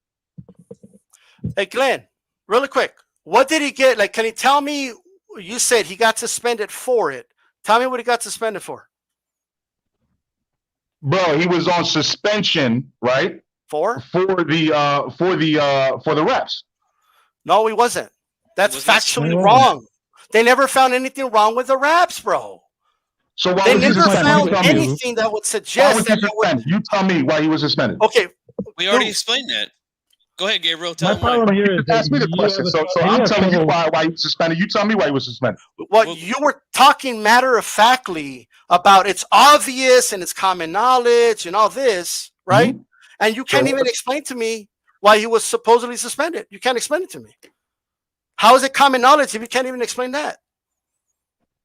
Hey, Glenn, really quick. What did he get? Like, can you tell me? You said he got suspended for it. Tell me what he got suspended for. Bro, he was on suspension, right? For the reps. No, he wasn't. That's factually wrong. They never found anything wrong with the raps, bro. So why they was never he found anything that would suggest that you tell me why he was suspended. Okay. We already explained that. Go ahead, Gabriel. My problem here is ask me the question. So I'm telling you why he was suspended. You tell me why he was suspended. Well, you were talking matter-of-factly about it's obvious and it's common knowledge and all this, right? Mm-hmm. And you can't even explain to me why he was supposedly suspended. You can't explain it to me. How is it common knowledge if you can't even explain that?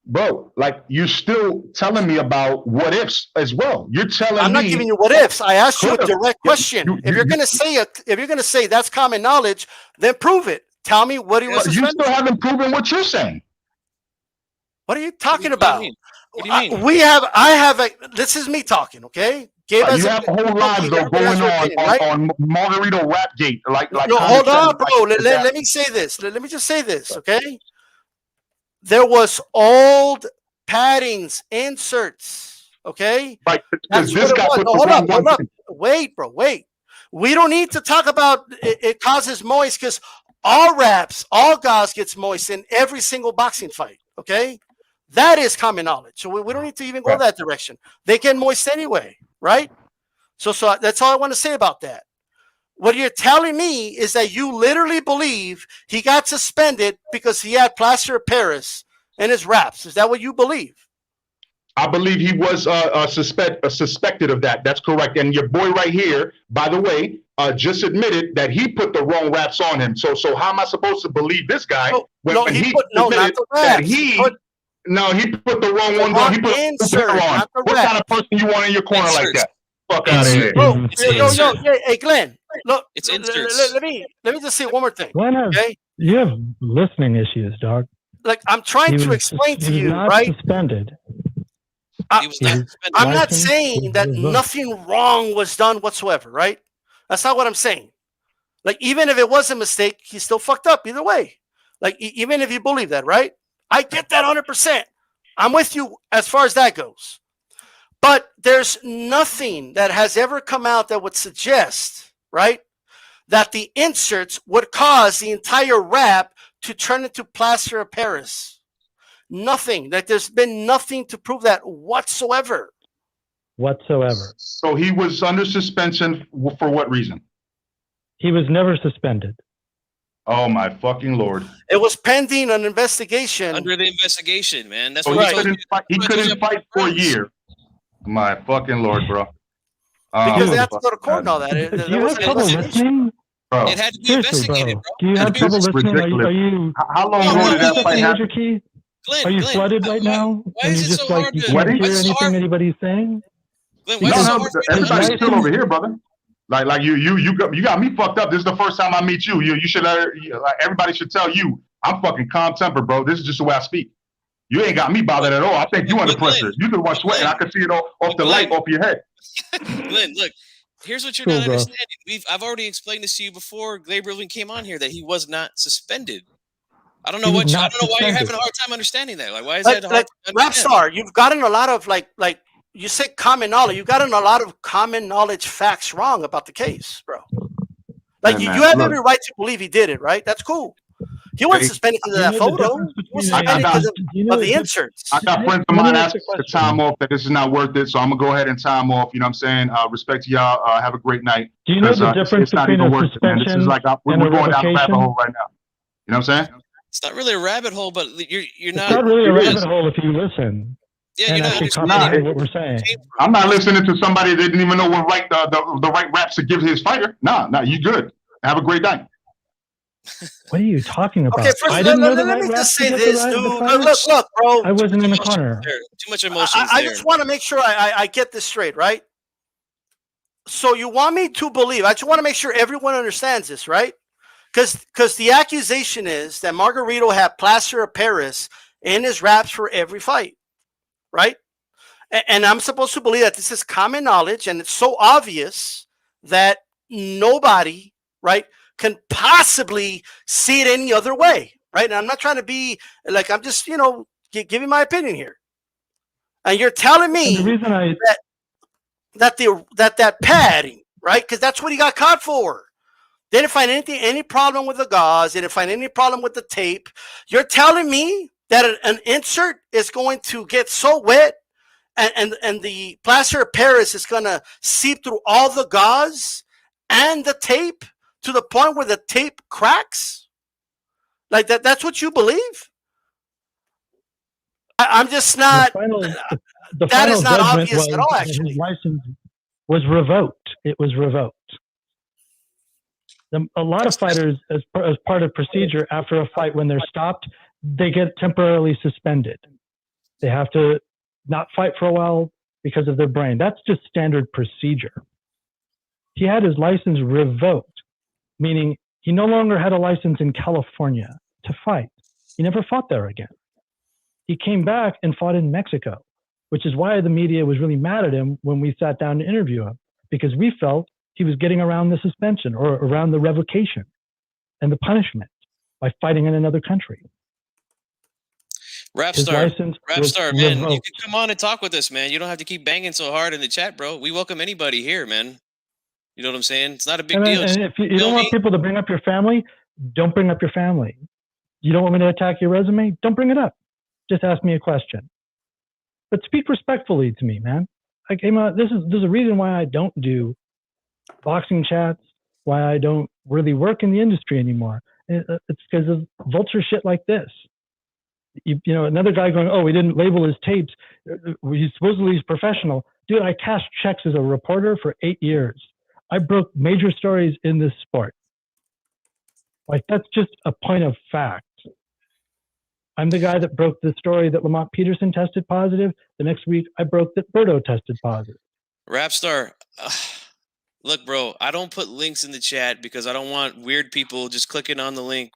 Bro, like you're still telling me about what ifs as well. You're telling me I'm not giving you what ifs. I asked you a direct question. If you're gonna say that's common knowledge, then prove it. Tell me what he was suspended. You still haven't proven what you're saying. What are you talking about? What do you mean? I have this is me talking, okay? You have a whole live though going on Margarito Wrapgate. No, hold on, bro. Let me say this. Let me just say this, okay? There was old paddings, inserts, okay? Right, because this guy put hold up. Wait, bro, wait. We don't need to talk about it causes moist because all wraps, all gauze gets moist in every single boxing fight, okay? That is common knowledge. So we don't need to even go that direction. They get moist anyway, right? So that's all I want to say about that. What you're telling me is that you literally believe he got suspended because he had plaster of Paris in his wraps. Is that what you believe? I believe he was suspected of that. That's correct. And your boy right here, by the way, just admitted that he put the wrong wraps on him. So how am I supposed to believe this guy when he put the wraps? He put the wrong one on. He put the on. What kind of person you want in your corner like that? Fuck out of here. Bro, hey Glenn, look, it's inserts. Let me just say one more thing. Glenn, okay? You have listening issues, dog. Like I'm trying to explain to you, right? Suspended. I'm not saying that nothing wrong was done whatsoever, right? That's not what I'm saying. Like even if it was a mistake, he's still fucked up either way. Like even if you believe that, right? I get that 100%. I'm with you as far as that goes. But there's nothing that has ever come out that would suggest, right, that the inserts would cause the entire wrap to turn into plaster of Paris. Nothing. Like there's been nothing to prove that whatsoever. So he was under suspension for what reason? He was never suspended. Oh my fucking Lord! It was pending an investigation. Under the investigation, man. That's So what he couldn't fight for a year. My fucking Lord, bro. Because they have to go to court and all that. Do you have trouble listening? Bro. It had to be investigated, bro. Do you have trouble listening? Are you? How long ago did that fight happen? Are you flooded right now? Why is it so hard you to- can't Sweating? hear anything anybody's saying? Glenn, No, why is it so no, hard for you? everybody's still over here, brother. Like you got me fucked up. This is the first time I meet you. You should everybody should tell you I'm fucking calm tempered, bro. This is just the way I speak. You ain't got me bothered at all. I think you under pressure. You the one sweating. I can see it off the light off your head. Glenn, look. Here's what you're Cool, not bro. understanding. I've already explained this to you before. Gabriel came on here that he was not suspended. I don't know why you're having a hard time understanding that. Like, why is that hard to understand? Rapstar, you've gotten a lot of like you say common knowledge. You've gotten a lot of common knowledge facts wrong about the case, bro. Like you have every right to believe he did it, right? That's cool. He wasn't suspended because of that photo. He was suspended because of the inserts. I got friends of mine asking for time off that this is not worth it, so I'm gonna go ahead and time off. You know what I'm saying? Respect to y'all. Have a great night. Do you know the difference between a suspension This is like we're and a going down the rabbit revocation? hole right now. You know what I'm saying? It's not really a rabbit hole, but you're not. It's not really a rabbit hole if you listen. Yeah, and you're not actually understanding comprehend what we're saying. I'm not listening to somebody that didn't even know what the right raps to give his fighter. Nah, you good. Have a great night. What are you talking about? Okay, first I didn't know let me just say this, dude. Look, bro. I wasn't in the corner. Too much emotions I there. just want to make sure I get this straight, right? So you want me to believe? I just want to make sure everyone understands this, right? Because the accusation is that Margarito had plaster of Paris in his wraps for every fight, right? And I'm supposed to believe that this is common knowledge, and it's so obvious that nobody, right, can possibly see it any other way, right? And I'm not trying to be like, I'm just, giving my opinion here. And you're telling me that padding, right? Because that's what he got caught for. They didn't find any problem with the gauze. They didn't find any problem with the tape. You're telling me that an insert is going to get so wet and the plaster of Paris is going to seep through all the gauze and the tape to the point where the tape cracks? Like that's what you believe? I'm just not. The that final is not judgment obvious at all, that actually. His license was revoked. It was revoked. A lot of fighters, as part of procedure, after a fight, when they're stopped, they get temporarily suspended. They have to not fight for a while because of their brain. That's just standard procedure. He had his license revoked, meaning he no longer had a license in California to fight. He never fought there again. He came back and fought in Mexico, which is why the media was really mad at him when we sat down to interview him, because we felt he was getting around the suspension or around the revocation and the punishment by fighting in another country. Rapstar, man, you can come on and talk with us, man. You don't have to keep banging so hard in the chat, bro. We welcome anybody here, man. You know what I'm saying? It's not a big deal. And if you don't want people to bring up your family, don't bring up your family. You don't want me to attack your resume? Don't bring it up. Just ask me a question. But speak respectfully to me, man. I came out. There's a reason why I don't do boxing chats, why I don't really work in the industry anymore. It's because of vulture shit like this. You know, another guy going, oh, we didn't label his tapes. He's supposedly professional. Dude, I cashed checks as a reporter for 8 years. I broke major stories in this sport. Like, that's just a point of fact. I'm the guy that broke the story that Lamont Peterson tested positive. The next week, I broke that Berto tested positive. Rapstar, look, bro, I don't put links in the chat because I don't want weird people just clicking on the link.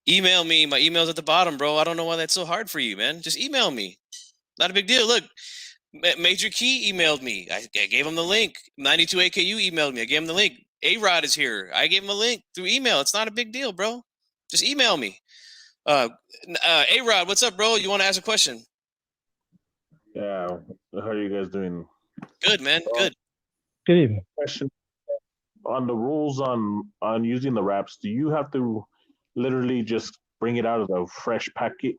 Email me. My email's at the bottom, bro. I don't know why that's so hard for you, man. Just email me. Not a big deal. Look, Major Key emailed me. I gave him the link. 92AKU emailed me. I gave him the link. A-Rod is here. I gave him a link through email. It's not a big deal, bro. Just email me. A-Rod, what's up, bro? You want to ask a question? Yeah, how are you guys doing? Good, man. Good. Good evening. Question on the rules on using the wraps. Do you have to literally just bring it out of the fresh packet,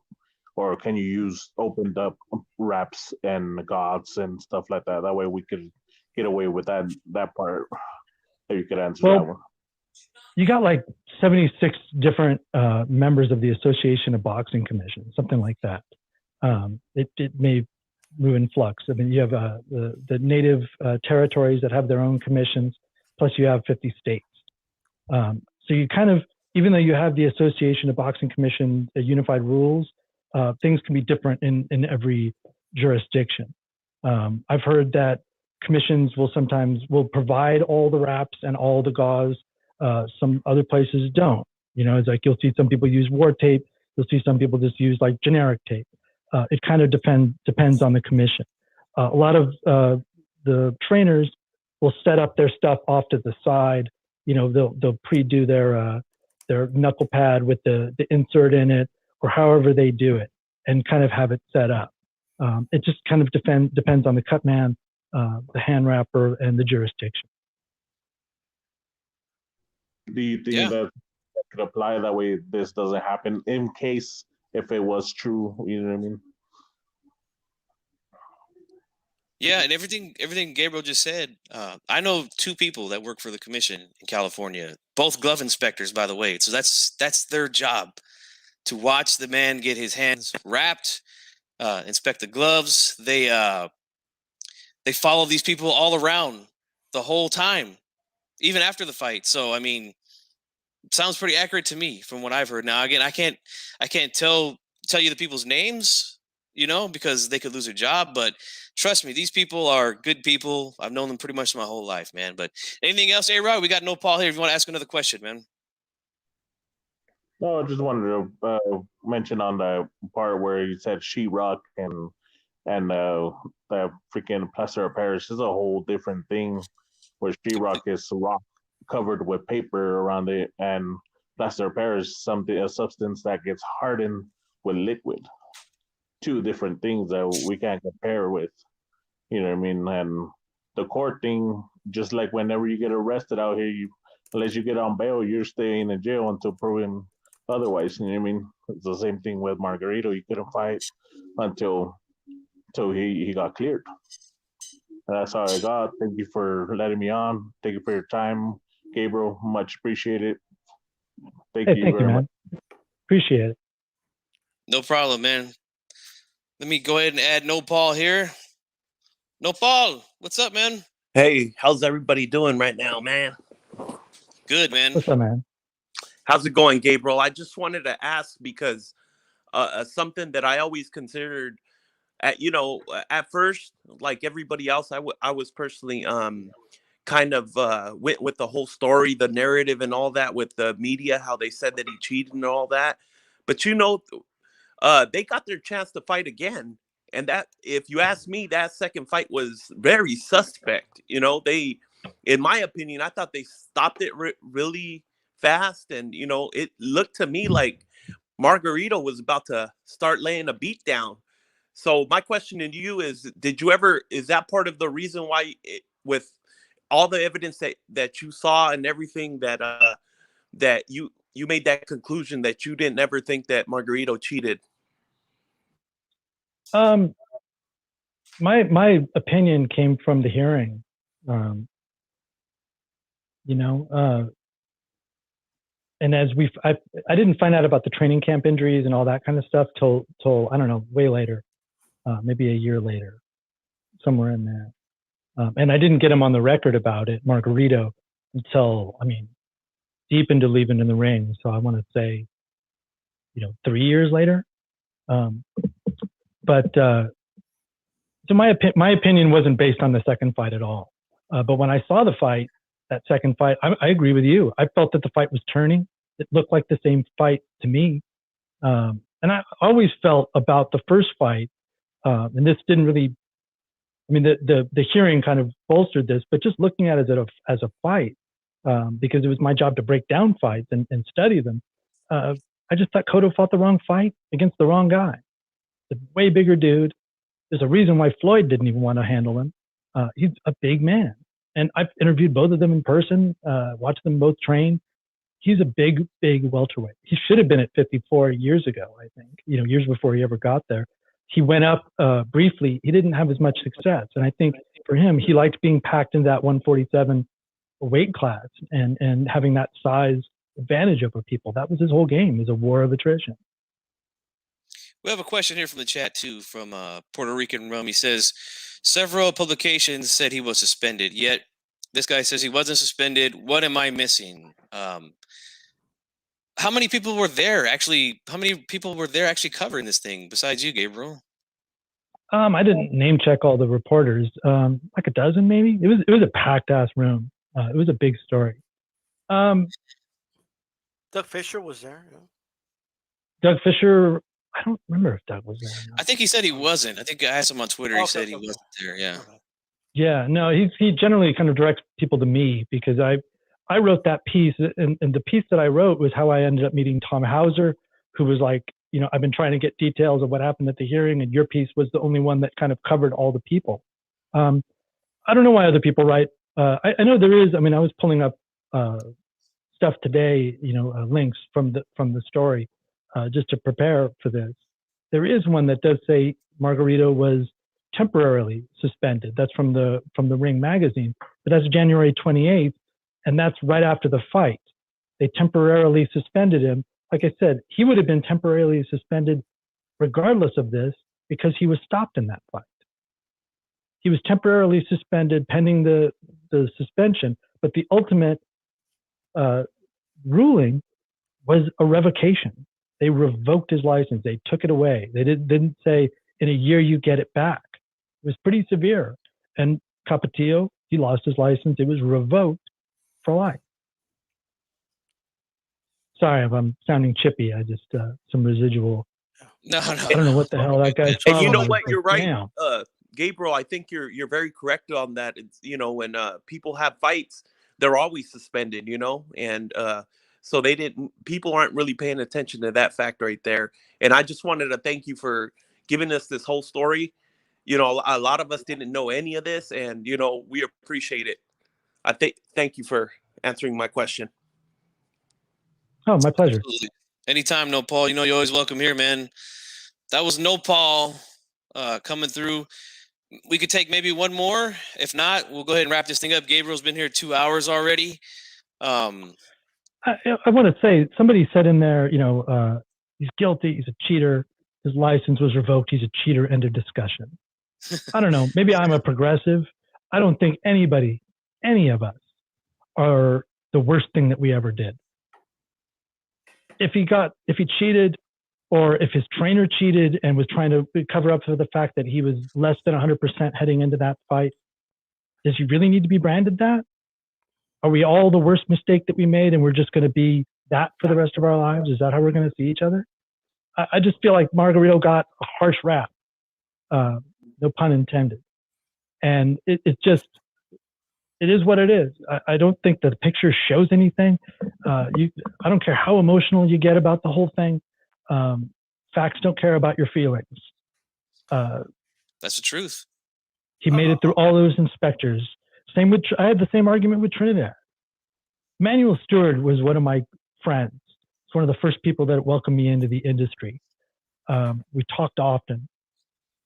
or can you use opened up wraps and gods and stuff like that? That way we could get away with that part. If you could answer that one. You got like 76 different members of the Association of Boxing Commission, something like that. It may move in flux. I mean, you have the native territories that have their own commissions, plus you have 50 states. So you kind of, even though you have the Association of Boxing Commission unified rules, things can be different in every jurisdiction. I've heard that commissions will provide all the wraps and all the gauze. Some other places don't. You know, it's like you'll see some people use war tape. You'll see some people just use like generic tape. It kind of depends on the commission. A lot of the trainers will set up their stuff off to the side. You know, they'll pre-do their knuckle pad with the insert in it, or however they do it, and kind of have it set up. It just kind of depends on the cut man, the hand wrapper, and the jurisdiction. Do you think that could apply that way? This doesn't happen in case if it was true. You know what I mean? Yeah, and everything Gabriel just said. I know 2 people that work for the commission in California, both glove inspectors, by the way. So that's their job, to watch the man get his hands wrapped, inspect the gloves. They follow these people all around the whole time, even after the fight. So I mean, it sounds pretty accurate to me from what I've heard. Now again, I can't tell you the people's names, you know, because they could lose their job. But trust me, these people are good people. I've known them pretty much my whole life, man. But anything else, A-Rod? We got no Paul here. If you want to ask another question, man. No, I just wanted to mention on the part where you said sheetrock and the freaking plaster of Paris is a whole different thing, where sheetrock is rock covered with paper around it, and plaster of Paris a substance that gets hardened with liquid. 2 different things that we can't compare with. You know what I mean? And the court thing, just like whenever you get arrested out here, unless you get on bail, you're staying in jail until proven otherwise. You know what I mean? It's the same thing with Margarito. He couldn't fight until he got cleared. And that's all I got. Thank you for letting me on. Thank you for your time, Gabriel. Much appreciated. Thank you very much. Appreciate it. No problem, man. Let me go ahead and add No Paul here. No Paul, what's up, man? Hey, how's everybody doing right now, man? Good, man. What's up, man? How's it going, Gabriel? I just wanted to ask because something that I always considered, at first, like everybody else, I was personally kind of went with the whole story, the narrative and all that with the media, how they said that he cheated and all that. But, they got their chance to fight again. And that, if you ask me, that second fight was very suspect. You know, in my opinion, I thought they stopped it really fast. And, it looked to me like Margarito was about to start laying a beat down. So my question to you is, is that part of the reason why with all the evidence that you saw and everything that you made that conclusion that you didn't ever think that Margarito cheated? My opinion came from the hearing. And as I didn't find out about the training camp injuries and all that kind of stuff till I don't know, way later, maybe a year later, somewhere in there. And I didn't get him on the record about it, Margarito, until, deep into leaving in the ring. So I want to say, 3 years later. So my opinion wasn't based on the second fight at all. But when I saw that second fight, I agree with you. I felt that the fight was turning. It looked like the same fight to me. And I always felt about the first fight, and this didn't really, the hearing kind of bolstered this, but just looking at it as a fight, because it was my job to break down fights and study them. I just thought Cotto fought the wrong fight against the wrong guy. The way bigger dude. There's a reason why Floyd didn't even want to handle him. He's a big man. And I've interviewed both of them in person, watched them both train. He's a big, big welterweight. He should have been at 54 years ago, I think, years before he ever got there. He went up briefly. He didn't have as much success. And I think for him, he liked being packed into that 147 weight class and having that size advantage over people. That was his whole game, is a war of attrition. We have a question here from the chat too, from Puerto Rican Rum. He says, several publications said he was suspended, yet this guy says he wasn't suspended. What am I missing? How many people were there actually? How many people were there actually covering this thing besides you, Gabriel? I didn't name check all the reporters. Like a dozen, maybe. It was a packed ass room. It was a big story. Doug Fisher was there. Yeah. Doug Fisher. I don't remember if Doug was there. I think he said he wasn't. I think I asked him on Twitter. He said he wasn't there. Yeah. Yeah. No, he generally kind of directs people to me because I wrote that piece, and the piece that I wrote was how I ended up meeting Tom Hauser, who was like, I've been trying to get details of what happened at the hearing, and your piece was the only one that kind of covered all the people. I don't know why other people write. I know there is. I mean, I was pulling up stuff today, links from the story, just to prepare for this. There is one that does say Margarito was temporarily suspended. That's from the Ring magazine, but that's January 28th, and that's right after the fight. They temporarily suspended him. Like I said, he would have been temporarily suspended regardless of this because he was stopped in that fight. He was temporarily suspended pending the suspension, but the ultimate ruling was a revocation. They revoked his license. They took it away. They didn't say in a year you get it back. It was pretty severe. And Capetillo, he lost his license. It was revoked for life. Sorry if I'm sounding chippy. I just some residual. No. I don't know what the hell that guy's And you from. know what? You're right, Damn. Gabriel. I think you're very correct on that. It's, when people have fights, they're always suspended. And so people aren't really paying attention to that fact right there. And I just wanted to thank you for giving us this whole story. A lot of us didn't know any of this, and we appreciate it. Thank you for answering my question. Oh, my pleasure. Absolutely. Anytime, No Paul. You're always welcome here, man. That was No Paul coming through. We could take maybe one more. If not, we'll go ahead and wrap this thing up. Gabriel's been here 2 hours already. I want to say, somebody said in there, he's guilty, he's a cheater, his license was revoked, he's a cheater, end of discussion. I don't know, maybe I'm a progressive. I don't think any of us, are the worst thing that we ever did. If he cheated, or if his trainer cheated and was trying to cover up for the fact that he was less than 100% heading into that fight, does he really need to be branded that? Are we all the worst mistake that we made and we're just going to be that for the rest of our lives? Is that how we're going to see each other? I just feel like Margarito got a harsh rap, no pun intended. And it is what it is. I don't think the picture shows anything. I don't care how emotional you get about the whole thing. Facts don't care about your feelings. That's the truth. He made it through all those inspectors. I had the same argument with Trinidad. Manuel Stewart was one of my friends. He's one of the first people that welcomed me into the industry. We talked often.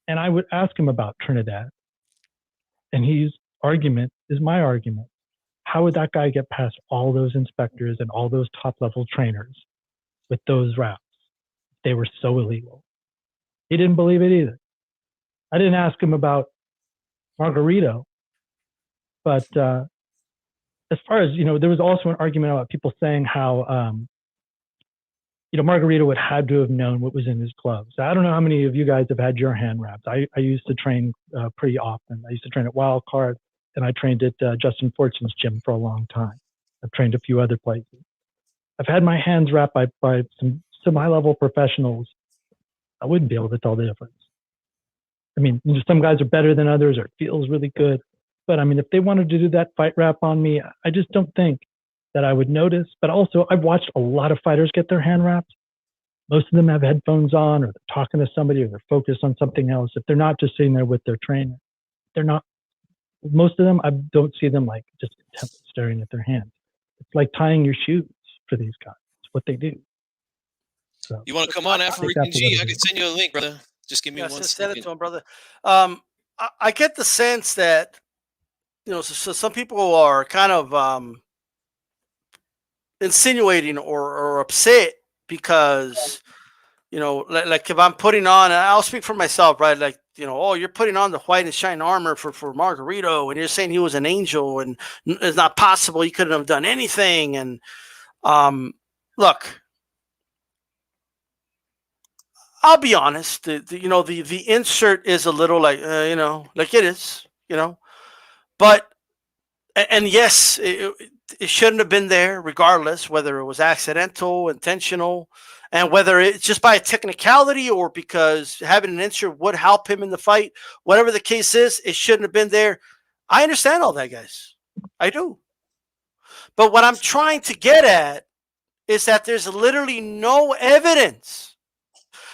And I would ask him about Trinidad. And his argument is my argument. How would that guy get past all those inspectors and all those top-level trainers with those raps? They were so illegal. He didn't believe it either. I didn't ask him about Margarito. But as far as, there was also an argument about people saying how, Margarito would have to have known what was in his gloves. I don't know how many of you guys have had your hand wrapped. I used to train pretty often. I used to train at Wild Card, and I trained at Justin Fortune's gym for a long time. I've trained a few other places. I've had my hands wrapped by some high-level professionals. I wouldn't be able to tell the difference. I mean, some guys are better than others, or it feels really good. But I mean, if they wanted to do that fight wrap on me, I just don't think that I would notice. But also, I've watched a lot of fighters get their hand wrapped. Most of them have headphones on, or they're talking to somebody, or they're focused on something else. If they're not just sitting there with their trainer, they're not. Most of them, I don't see them like just intently staring at their hands. It's like tying your shoes for these guys. It's what they do. So, you want to come on after Rican G? I can send you a link, brother. Just give me one second. Send it to him, brother. I get the sense that, so some people are kind of insinuating or upset because, like if I'm putting on, and I'll speak for myself, right? Like, you're putting on the white and shine armor for Margarito, and you're saying he was an angel, and it's not possible he couldn't have done anything. And look, I'll be honest. The insert is a little like like it is, but and yes, it shouldn't have been there, regardless whether it was accidental, intentional, and whether it's just by a technicality or because having an insert would help him in the fight. Whatever the case is, it shouldn't have been there. I understand all that, guys. I do. But what I'm trying to get at is that there's literally no evidence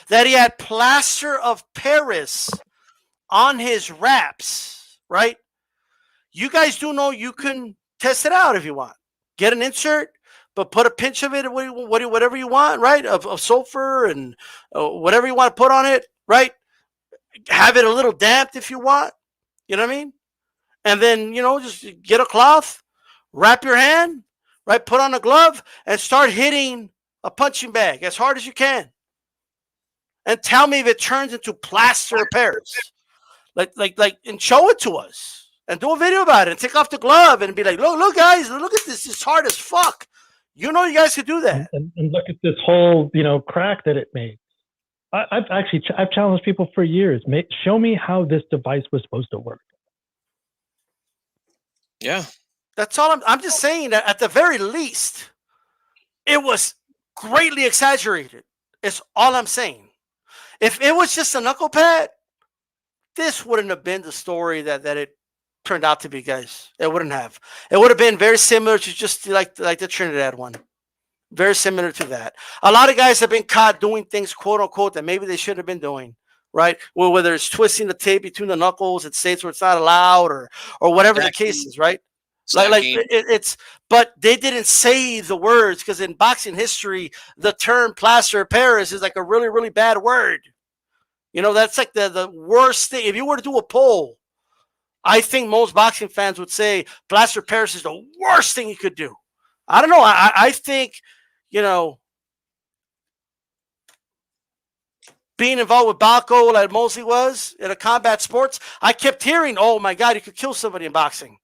that he had plaster of Paris on his wraps, right? You guys do know you can test it out if you want. Get an insert, but put a pinch of it, whatever you want, right? Of sulfur and whatever you want to put on it, right? Have it a little damped if you want. You know what I mean? And then, just get a cloth, wrap your hand, right? Put on a glove and start hitting a punching bag as hard as you can. And tell me if it turns into plaster of Paris. Like, and show it to us. And do a video about it and take off the glove and be like, look, guys, look at this. It's hard as fuck. You guys could do that. And look at this whole, crack that it made. I've challenged people for years. Show me how this device was supposed to work. Yeah. That's all I'm just saying that at the very least, it was greatly exaggerated. It's all I'm saying. If it was just a knuckle pad, this wouldn't have been the story that it turned out to be, guys. It wouldn't have. It would have been very similar to just like the Trinidad one. Very similar to that. A lot of guys have been caught doing things, quote unquote, that maybe they shouldn't have been doing, right? Well, whether it's twisting the tape between the knuckles in states where it's not allowed, or whatever the case is, right? But they didn't say the words, because in boxing history, the term plaster of Paris is like a really, really bad word. That's like the worst thing. If you were to do a poll, I think most boxing fans would say plaster of Paris is the worst thing you could do. I don't know. I think, being involved with Balco like Mosley was in a combat sports, I kept hearing, oh my God, you could kill somebody in boxing.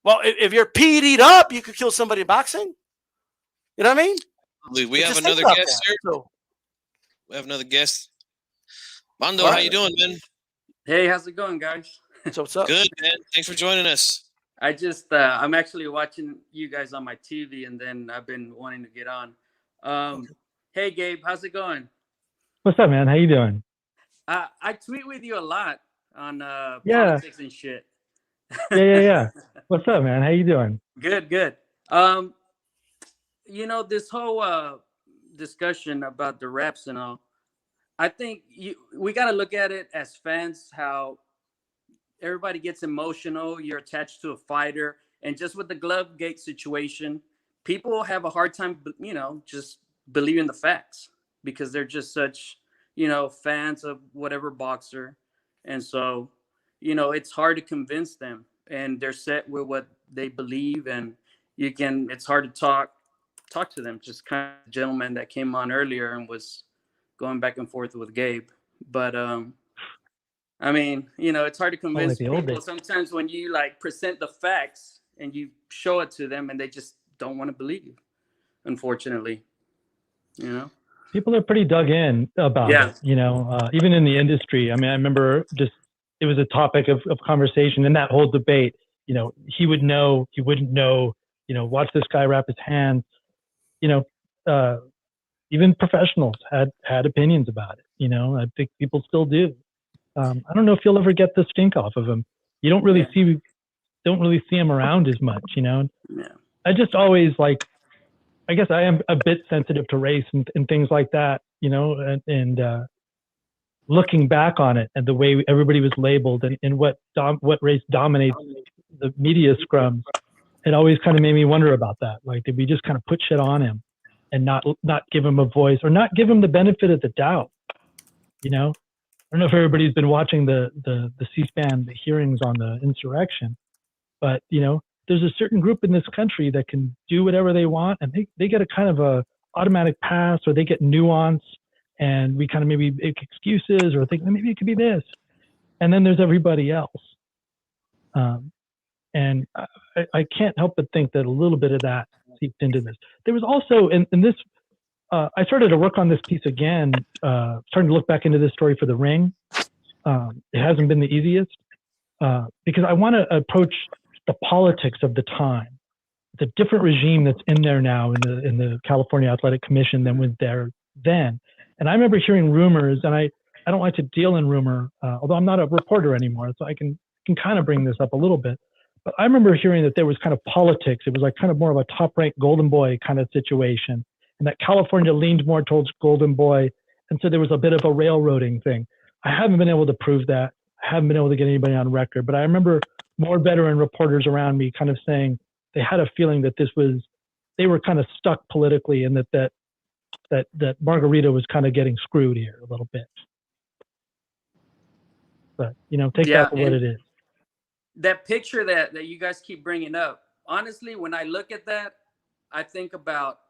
Well, if you're PD'd up, you could kill somebody in boxing. You know what I mean? We have another guest here. We have another guest. Mondo, how you doing, man? Hey, how's it going, guys? So what's up? Good, man. Thanks for joining us. I just, I'm actually watching you guys on my TV, and then I've been wanting to get on. Hey, Gabe, how's it going? What's up, man? How you doing? I tweet with you a lot on politics and shit. Yeah. What's up, man? How you doing? Good. This whole discussion about the raps and all, I think we got to look at it as fans, how everybody gets emotional. You're attached to a fighter. And just with the Wrapgate situation, people have a hard time, just believing the facts because they're just such, fans of whatever boxer. And so, it's hard to convince them, and they're set with what they believe. And it's hard to talk to them. Just kind of the gentleman that came on earlier and was going back and forth with Gabe. But, it's hard to convince people sometimes when you present the facts and you show it to them and they just don't want to believe you, unfortunately. People are pretty dug in about it, even in the industry. I mean, I remember it was a topic of conversation in that whole debate. He would know, he wouldn't know, watch this guy wrap his hands. Even professionals had opinions about it. I think people still do. I don't know if you'll ever get the stink off of him. You don't really see him around as much, Yeah. I just always I guess I am a bit sensitive to race and things like that. and looking back on it and the way everybody was labeled and what race dominates the media scrums, it always kind of made me wonder about that. Like, did we just kind of put shit on him and not give him a voice or not give him the benefit of the doubt? I don't know if everybody's been watching the C-SPAN, the hearings on the insurrection, but there's a certain group in this country that can do whatever they want, and they get a kind of a automatic pass, or they get nuance, and we kind of maybe make excuses or think maybe it could be this. And then there's everybody else. And I can't help but think that a little bit of that seeped into this. There was also in this, I started to work on this piece again, starting to look back into this story for The Ring. It hasn't been the easiest because I want to approach the politics of the time. It's a different regime that's in there now in the California Athletic Commission than was there then. And I remember hearing rumors, and I don't like to deal in rumor, although I'm not a reporter anymore, so I can kind of bring this up a little bit. But I remember hearing that there was kind of politics. It was like kind of more of a top-ranked Golden Boy kind of situation, and that California leaned more towards Golden Boy, and so there was a bit of a railroading thing. I haven't been able to prove that. I haven't been able to get anybody on record, but I remember more veteran reporters around me kind of saying they had a feeling that they were kind of stuck politically, and that Margarito was kind of getting screwed here a little bit. But take that for what it is. That picture that you guys keep bringing up, honestly, when I look at that, I think about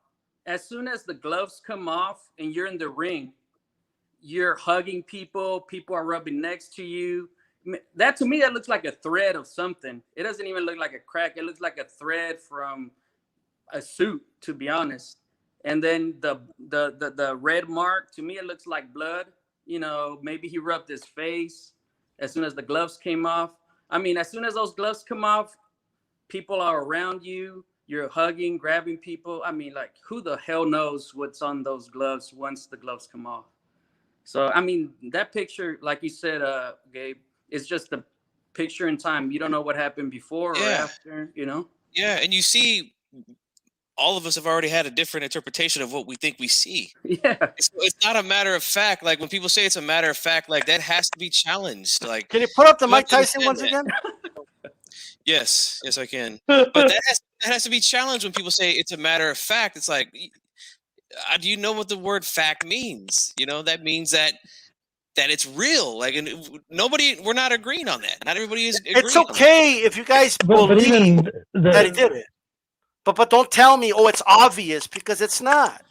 as soon as the gloves come off and you're in the ring, you're hugging people are rubbing next to you. That, to me, that looks like a thread of something. It doesn't even look like a crack. It looks like a thread from a suit, to be honest. And then the red mark, to me, it looks like blood. Maybe he rubbed his face as soon as the gloves came off. I mean, as soon as those gloves come off, people are around you. You're hugging, grabbing people. I mean, like, who the hell knows what's on those gloves once the gloves come off? So, I mean, that picture, like you said, Gabe, is just a picture in time. You don't know what happened before or after, Yeah, and you see, all of us have already had a different interpretation of what we think we see. Yeah. It's not a matter of fact. Like, when people say it's a matter of fact, like, that has to be challenged. Like, can you put up the Mike Tyson ones again? Yes, I can. But that has to be challenged when people say it's a matter of fact. It's like, do you know what the word fact means? That means that it's real. Like, and we're not agreeing on that. Not everybody is agreeing. It's okay if you guys believe that he did it. But don't tell me, it's obvious, because it's not.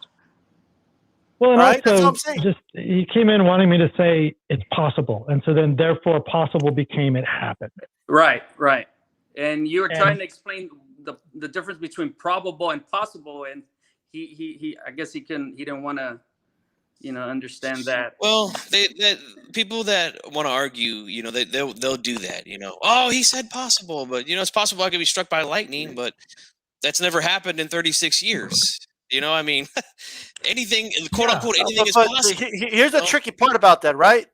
Well, and right? also, he came in wanting me to say it's possible, and so then therefore possible became it happened. Right. And you were trying to explain the difference between probable and possible, and he I guess he didn't want to understand that. Well, people that want to argue, they'll do that. Oh, he said possible, but it's possible I could be struck by lightning, but that's never happened in 36 years. I mean, anything, quote unquote, anything is possible. Here's the tricky part about that, right?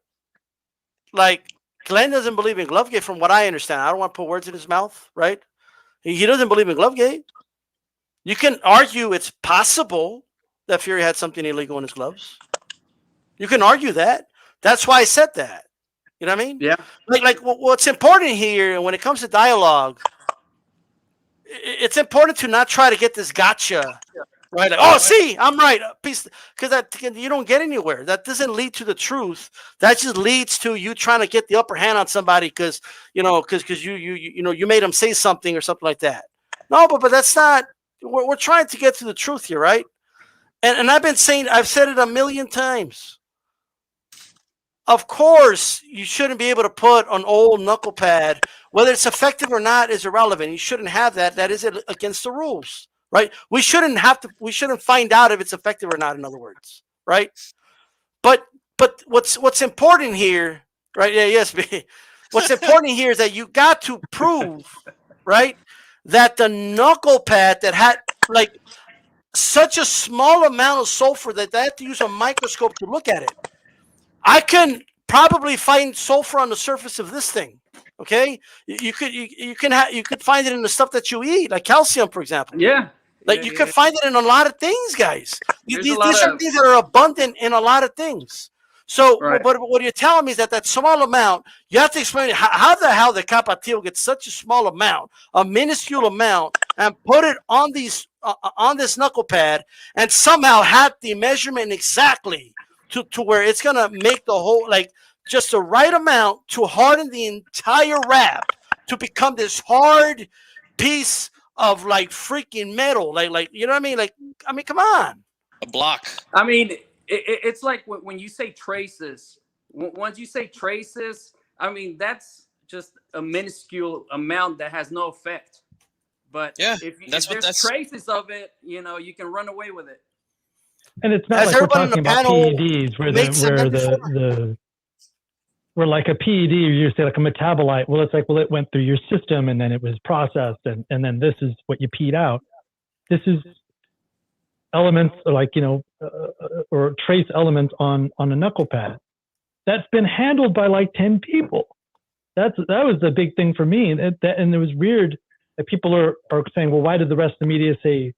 Like, Glenn doesn't believe in Glovegate, from what I understand. I don't want to put words in his mouth, right? He doesn't believe in Glovegate. You can argue it's possible that Fury had something illegal in his gloves. You can argue that. That's why I said that. You know what I mean? Yeah. Like what's important here when it comes to dialogue, it's important to not try to get this gotcha, right? Like, see, I'm right. Because you don't get anywhere. That doesn't lead to the truth. That just leads to you trying to get the upper hand on somebody because you made them say something or something like that. No, but that's not. We're trying to get to the truth here, right? And I've said it a million times. Of course, you shouldn't be able to put an old knuckle pad, whether it's effective or not is irrelevant. You shouldn't have that. That is against the rules, right? We shouldn't find out if it's effective or not, in other words, right? But what's important here, right? Yeah, yes. What's important here is that you got to prove, right, that the knuckle pad that had like such a small amount of sulfur that they had to use a microscope to look at it. I can probably find sulfur on the surface of this thing. Okay, you could find it in the stuff that you eat, like calcium, for example. Yeah. Like you can find it in a lot of things, guys. These are things that are abundant in a lot of things. So, but what you're telling me is that small amount, you have to explain how the hell the Capatillo gets such a small amount, a minuscule amount, and put it on these on this knuckle pad, and somehow had the measurement exactly to where it's gonna make the whole, like, just the right amount to harden the entire wrap to become this hard piece of like freaking metal, like you know what I mean? Like, I mean, come on, a block. I mean, it's like when you say traces. Once you say traces, I mean that's just a minuscule amount that has no effect. But if there's traces of it, you know, you can run away with it. And it's not like we're talking about PEDs where like a PED, you say like a metabolite. Well, it's like, well, it went through your system and then it was processed, and then this is what you peed out. This is elements like, you know, or trace elements on a knuckle pad that's been handled by like 10 people. That was the big thing for me. And it was weird that people are saying, well, why did the rest of the media say,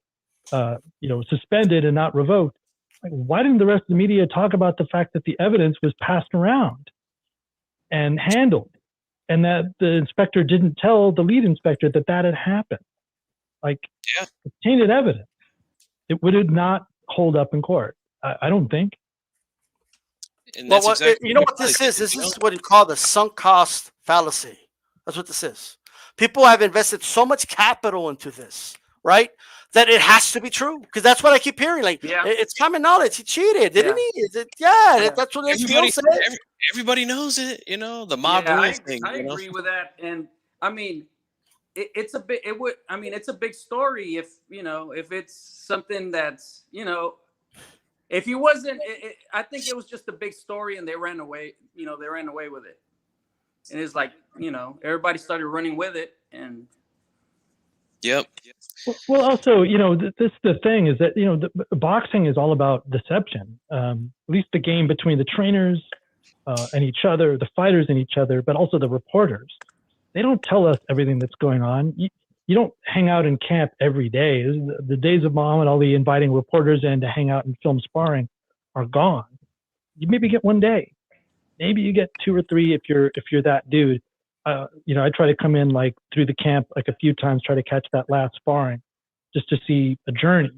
you know, suspended and not revoked? Like, why didn't the rest of the media talk about the fact that the evidence was passed around and handled, and that the inspector didn't tell the lead inspector that had happened? Like, tainted evidence. It would not hold up in court. I don't think. Well, you know what this is? This is what you call the sunk cost fallacy. That's what this is. People have invested so much capital into this, right, that it has to be true, because that's what I keep hearing. Like, it's common knowledge. He cheated, didn't he? That's what everybody said. Everybody knows it. You know, the mob rules thing. I agree with that, and I mean, it's a bit. It would. I mean, it's a big story if, you know, if it's something that's, you know, if he wasn't. I think it was just a big story, and they ran away. You know, they ran away with it, and it's like, you know, everybody started running with it, and. Yep. Well, also, you know, the thing is that, you know, the boxing is all about deception. At least the game between the trainers and each other, the fighters and each other, but also the reporters. They don't tell us everything that's going on. You don't hang out in camp every day. The days of Muhammad Ali inviting reporters in to hang out and film sparring are gone. You maybe get one day. Maybe you get 2 or 3 if you're that dude. You know, I try to come in like through the camp like a few times, try to catch that last sparring just to see a journey.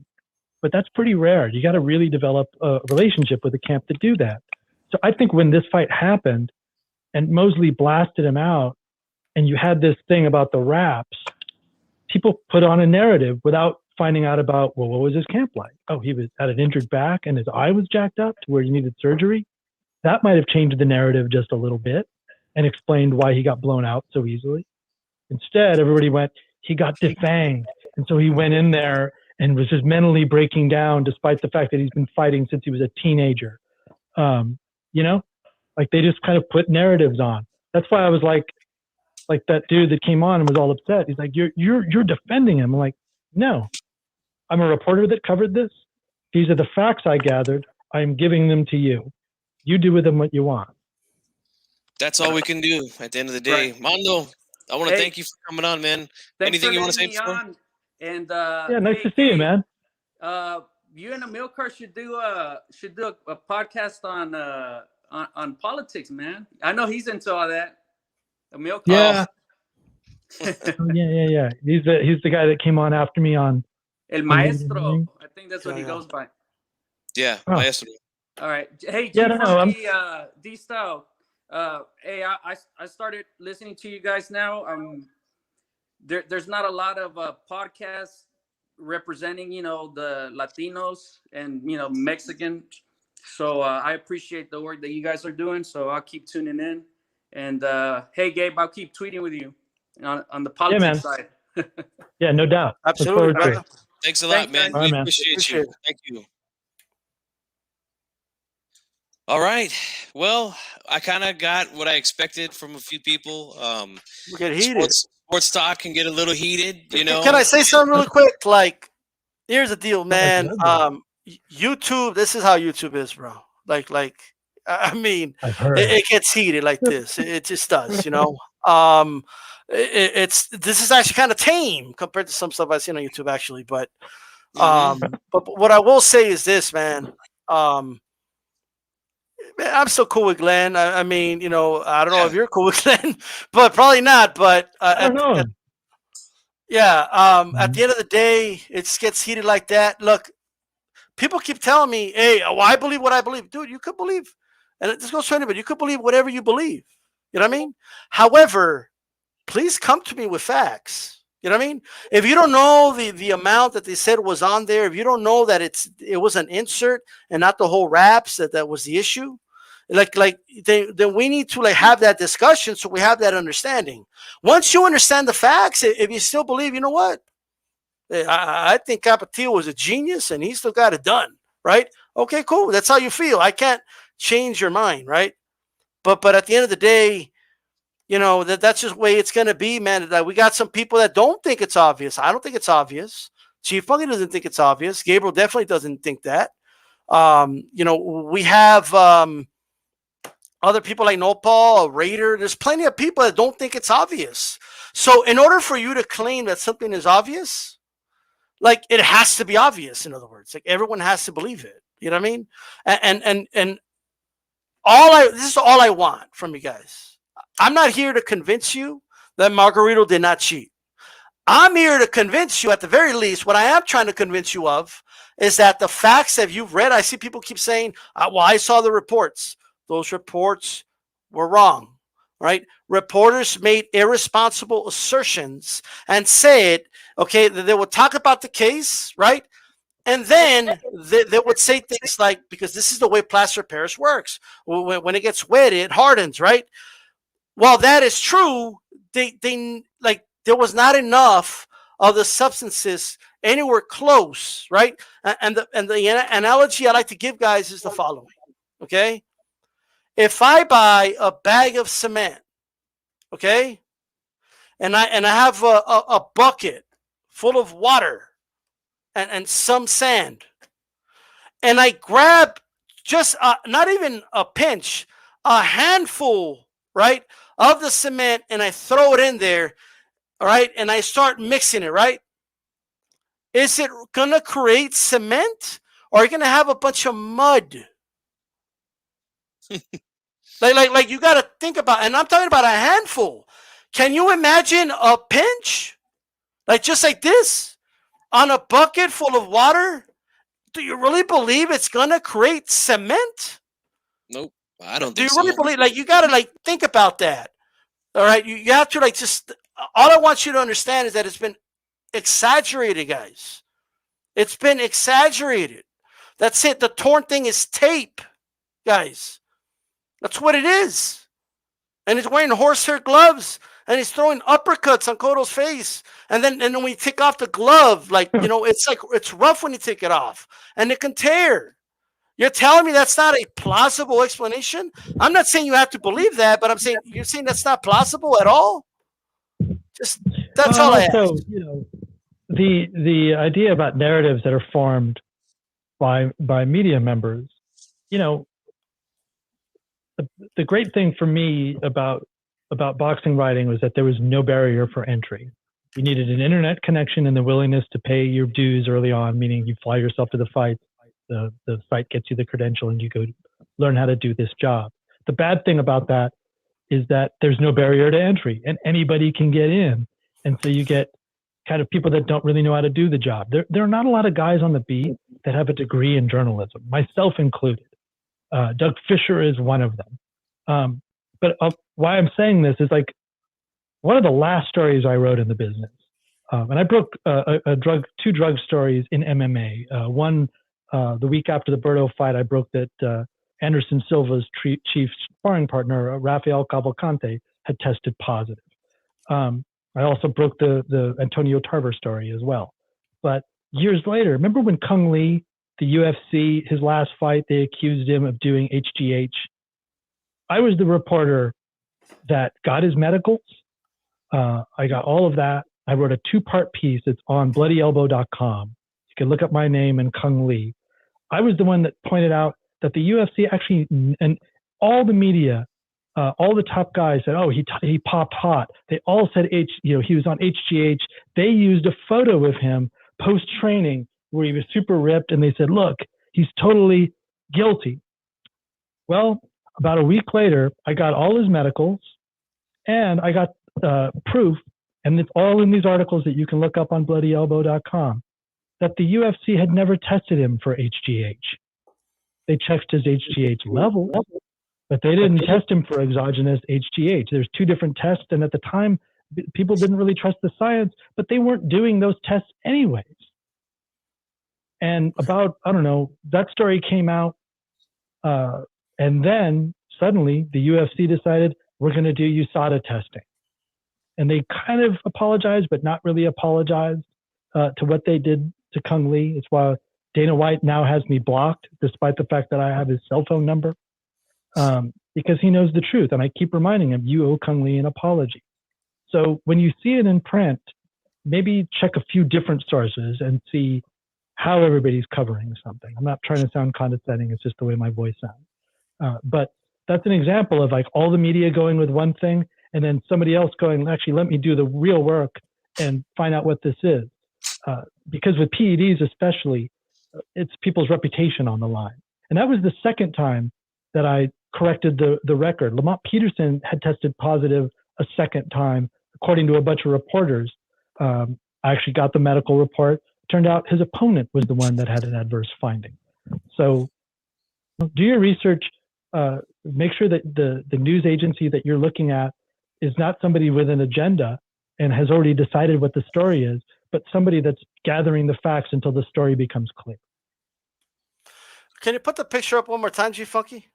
But that's pretty rare. You got to really develop a relationship with the camp to do that. So I think when this fight happened and Mosley blasted him out, and you had this thing about the wraps, people put on a narrative without finding out about, well, what was his camp like? Oh, he had an injured back and his eye was jacked up to where he needed surgery. That might have changed the narrative just a little bit and explained why he got blown out so easily. Instead, everybody went, he got defanged. And so he went in there and was just mentally breaking down despite the fact that he's been fighting since he was a teenager. You know, like they just kind of put narratives on. That's why I was like that dude that came on and was all upset. He's like, you're defending him. I'm like, no, I'm a reporter that covered this. These are the facts I gathered. I'm giving them to you. You do with them what you want. That's all we can do at the end of the day. Right. Mondo, I want to thank you for coming on, man. Anything you want to say before? And nice to see you, man. You and Amilcar should do a podcast on politics, man. I know he's into all that. Amilcar. Yeah. Yeah. He's the guy that came on after me on El Maestro. I think that's what he goes by. Yeah, Maestro. All right. Hey, D-Style. Hey, I started listening to you guys now. There's not a lot of podcasts representing, you know, the Latinos and, you know, Mexican. So I appreciate the work that you guys are doing. So I'll keep tuning in. And hey, Gabe, I'll keep tweeting with you on the politics side. Yeah, no doubt. Absolutely. Thanks a lot, man. Right, we appreciate you. Thank you. All right. Well, I kind of got what I expected from a few people. We get heated. Sports talk can get a little heated, you know. Can I say something really quick? Like, here's the deal, man. YouTube, this is how YouTube is, bro. Like, I mean, it gets heated like this. It just does, you know. This is actually kind of tame compared to some stuff I've seen on YouTube, actually. But But what I will say is this, man. Man, I'm still cool with Glenn. I mean, you know, I don't know if you're cool with Glenn, but probably not. But I don't know. at the end of the day, it just gets heated like that. Look, people keep telling me, "Hey, well, I believe what I believe." Dude, you could believe, and this goes for anybody. You could believe whatever you believe. You know what I mean? However, please come to me with facts. You know what I mean? If you don't know the amount that they said was on there, if you don't know that it was an insert and not the whole wraps that was the issue, then we need to like have that discussion so we have that understanding. Once you understand the facts, if you still believe, you know what? I think Capetillo was a genius and he still got it done, right? Okay, cool. That's how you feel. I can't change your mind, right? But at the end of the day, you know, that's just the way it's going to be, man. That we got some people that don't think it's obvious. I don't think it's obvious. Chief Funky doesn't think it's obvious. Gabriel definitely doesn't think that. You know, we have other people like Nopal, a Raider. There's plenty of people that don't think it's obvious. So in order for you to claim that something is obvious, like it has to be obvious. In other words, like everyone has to believe it. You know what I mean? And this is all I want from you guys. I'm not here to convince you that Margarito did not cheat. I'm here to convince you, at the very least, what I am trying to convince you of is that the facts that you've read, I see people keep saying, well, I saw the reports. Those reports were wrong, right? Reporters made irresponsible assertions and said, okay, they would talk about the case, right? And then they would say things like, because this is the way plaster Paris works. When it gets wet, it hardens, right? While that is true, they like there was not enough of the substances anywhere close, right? And the analogy I like to give guys is the following, okay? If I buy a bag of cement, okay, and I have a bucket full of water and some sand, and I grab just not even a pinch, a handful, right, of the cement, and I throw it in there, all right, and I start mixing it, right? Is it gonna create cement, or are you gonna have a bunch of mud? like you gotta think about, and I'm talking about a handful. Can you imagine a pinch, like just like this, on a bucket full of water? Do you really believe it's gonna create cement? Nope, I don't. Do you really believe? Like you gotta like think about that. All right, you have to like just. All I want you to understand is that it's been exaggerated, guys. It's been exaggerated. That's it. The torn thing is tape, guys. That's what it is. And he's wearing horsehair gloves, and he's throwing uppercuts on Cotto's face. And then when you take off the glove, like you know, it's like it's rough when you take it off, and it can tear. You're telling me that's not a plausible explanation? I'm not saying you have to believe that, but I'm saying you're saying that's not plausible at all. Just that's all I ask. So, you know, the idea about narratives that are formed by media members, you know, the great thing for me about boxing writing was that there was no barrier for entry. You needed an internet connection and the willingness to pay your dues early on, meaning you fly yourself to the fight. The site gets you the credential and you go learn how to do this job. The bad thing about that is that there's no barrier to entry and anybody can get in. And so you get kind of people that don't really know how to do the job. There are not a lot of guys on the beat that have a degree in journalism, myself included. Doug Fisher is one of them. But why I'm saying this is like one of the last stories I wrote in the business. And I broke two drug stories in MMA. One, the week after the Berto fight, I broke that Anderson Silva's chief sparring partner, Rafael Cavalcante, had tested positive. I also broke the Antonio Tarver story as well. But years later, remember when Kung Lee, the UFC, his last fight, they accused him of doing HGH? I was the reporter that got his medicals. I got all of that. I wrote a 2-part piece. It's on bloodyelbow.com. You can look up my name and Kung Lee. I was the one that pointed out that the UFC actually, and all the media, all the top guys said, oh, he popped hot. They all said, he was on HGH. They used a photo of him post-training where he was super ripped, and they said, look, he's totally guilty. Well, about a week later, I got all his medicals, and I got proof, and it's all in these articles that you can look up on bloodyelbow.com, that the UFC had never tested him for HGH. They checked his HGH level, but they didn't test him for exogenous HGH. There's two different tests, and at the time, people didn't really trust the science, but they weren't doing those tests anyways. And about, I don't know, that story came out, and then suddenly the UFC decided we're going to do USADA testing. And they kind of apologized, but not really apologized to what they did to Kung Lee. It's why Dana White now has me blocked, despite the fact that I have his cell phone number, because he knows the truth. And I keep reminding him, you owe Kung Lee an apology. So when you see it in print, maybe check a few different sources and see how everybody's covering something. I'm not trying to sound condescending. It's just the way my voice sounds. But that's an example of like all the media going with one thing and then somebody else going, actually, let me do the real work and find out what this is. Because with PEDs especially, it's people's reputation on the line. And that was the second time that I corrected the record. Lamont Peterson had tested positive a second time, according to a bunch of reporters. I actually got the medical report. Turned out his opponent was the one that had an adverse finding. So do your research. Make sure that the news agency that you're looking at is not somebody with an agenda and has already decided what the story is, but somebody that's gathering the facts until the story becomes clear. Can you put the picture up one more time, G Funky?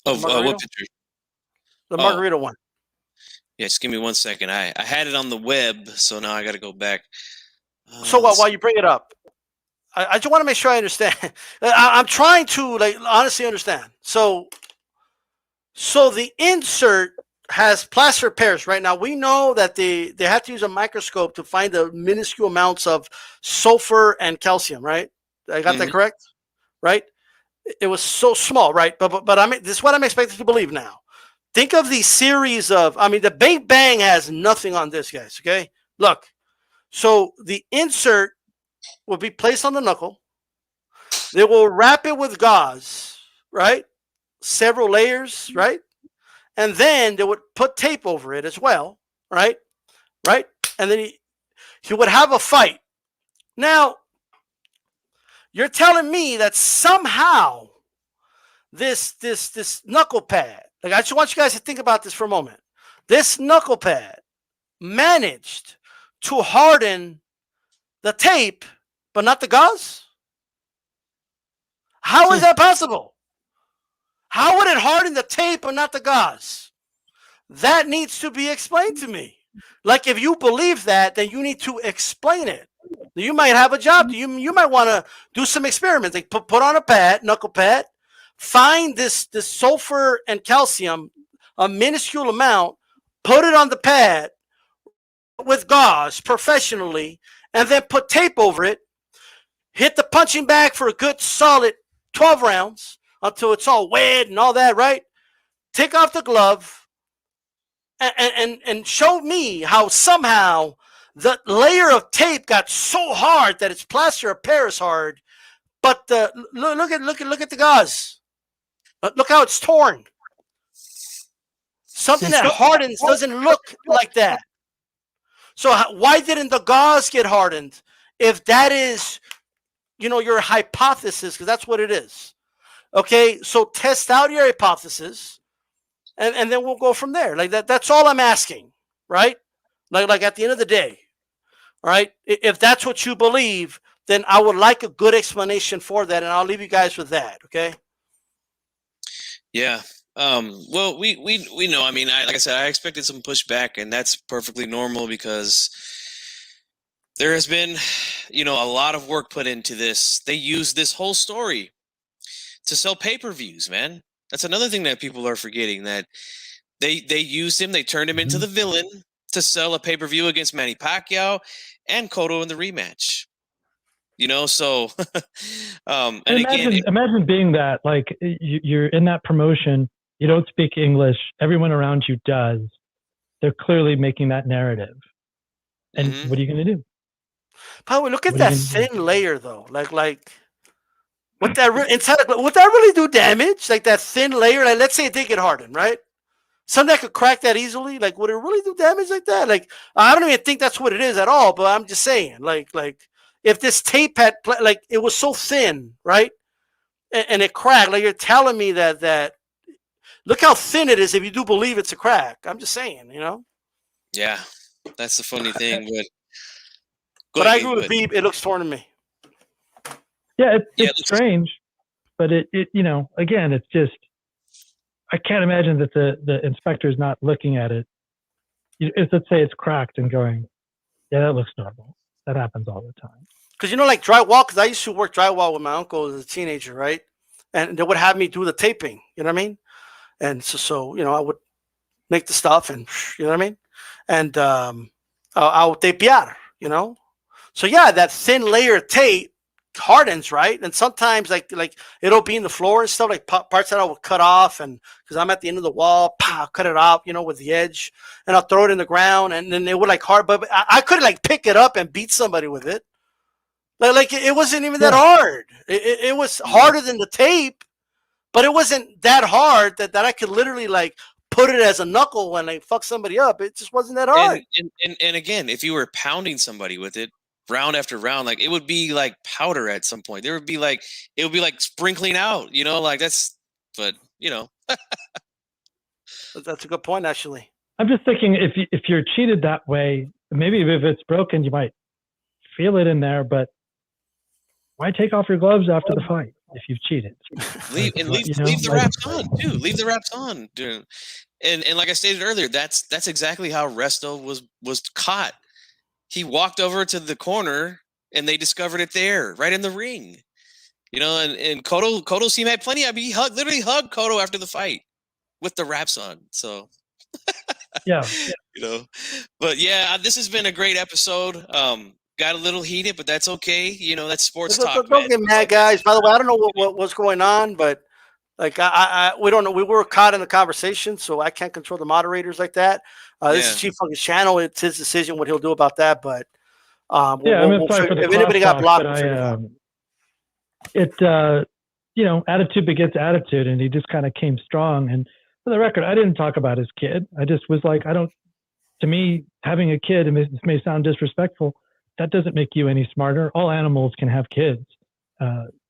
Of what picture? The Margarito one. Yeah, just give me 1 second. I had it on the web, so now I got to go back. So while you bring it up, I just want to make sure I understand. I'm trying to honestly understand. So the insert has plaster pairs right now. We know that they have to use a microscope to find the minuscule amounts of sulfur and calcium, right? I got that correct? Right? It was so small, right? But this is what I'm expected to believe now. Think of the series of, the Big Bang has nothing on this, guys, okay? Look, so the insert will be placed on the knuckle. They will wrap it with gauze, right? Several layers, right? And then they would put tape over it as well, right? Right? And then he would have a fight. Now, you're telling me that somehow this knuckle pad, I just want you guys to think about this for a moment. This knuckle pad managed to harden the tape, but not the gauze? How is that possible? How would it harden the tape but not the gauze? That needs to be explained to me. Like, if you believe that, then you need to explain it. You might have a job. You might want to do some experiments. Like put on a pad, knuckle pad, find this sulfur and calcium, a minuscule amount, put it on the pad with gauze professionally, and then put tape over it. Hit the punching bag for a good solid 12 rounds until it's all wet and all that, right? Take off the glove and show me how somehow the layer of tape got so hard that it's plaster of Paris hard, but look at the gauze. Look how it's torn. Something that hardens doesn't look like that. So why didn't the gauze get hardened if that is, your hypothesis? Because that's what it is. Okay, so test out your hypothesis, and then we'll go from there. Like that. That's all I'm asking, right? Like at the end of the day, all right? If that's what you believe, then I would like a good explanation for that, and I'll leave you guys with that. Okay? Yeah. Well, we know. Like I said, I expected some pushback, and that's perfectly normal because there has been, a lot of work put into this. They use this whole story to sell pay-per-views, man. That's another thing that people are forgetting, that they used him, they turned him into the villain to sell a pay-per-view against Manny Pacquiao and Cotto in the rematch. So and imagine being that, like, you're in that promotion, you don't speak English, everyone around you does. They're clearly making that narrative. And what are you going to do? By the way, look at What that are you gonna do? thin layer though. Like would that would that really do damage? Like that thin layer. Like let's say it did get hardened, right? Something that could crack that easily. Like would it really do damage like that? Like I don't even think that's what it is at all. But I'm just saying, like if this tape had like it was so thin, right, and it cracked. Like you're telling me that look how thin it is. If you do believe it's a crack, I'm just saying, you know. Yeah, that's the funny thing. But I agree with Beeb. It looks torn to me. Yeah, it's strange, but it you know, again, it's just I can't imagine that the inspector's not looking at it. Let's say it's cracked and going, yeah, that looks normal. That happens all the time. Because you know, like drywall. Because I used to work drywall with my uncle as a teenager, right? And they would have me do the taping. You know what I mean? And so you know, I would make the stuff, and you know what I mean. And I'll tapear. You know. So yeah, that thin layer of tape hardens, right? And sometimes like it'll be in the floor and stuff, like parts that I will cut off, and because I'm at the end of the wall, I'll cut it off, you know, with the edge, and I'll throw it in the ground, and then it would like hard, but I could like pick it up and beat somebody with it. Like it wasn't even that hard. It was harder than the tape, but it wasn't that hard that I could literally like put it as a knuckle and like fuck somebody up. It just wasn't that hard. And again, if you were pounding somebody with it round after round, like it would be like powder at some point. It would be like sprinkling out, you know, like that's, but you know. That's a good point, actually. I'm just thinking if you're cheated that way, maybe if it's broken, you might feel it in there, but why take off your gloves after the fight if you've cheated? Leave the wraps on too. Leave the wraps on, dude. And like I stated earlier, that's exactly how Resto was caught. He walked over to the corner and they discovered it there, right in the ring. You know, and Cotto's team had plenty of. He literally hugged Cotto after the fight with the wraps on. So yeah. You know. But yeah, this has been a great episode. Got a little heated, but that's okay. You know, that's sports talk. Don't get mad, guys. By the way, I don't know what's going on, but like we don't know. We were caught in the conversation, so I can't control the moderators like that. This is Chief Funk's channel. It's his decision what he'll do about that. But if anybody got blocked, you know, attitude begets attitude, and he just kind of came strong. And for the record, I didn't talk about his kid. I just was like, to me, having a kid, and this may sound disrespectful, that doesn't make you any smarter. All animals can have kids.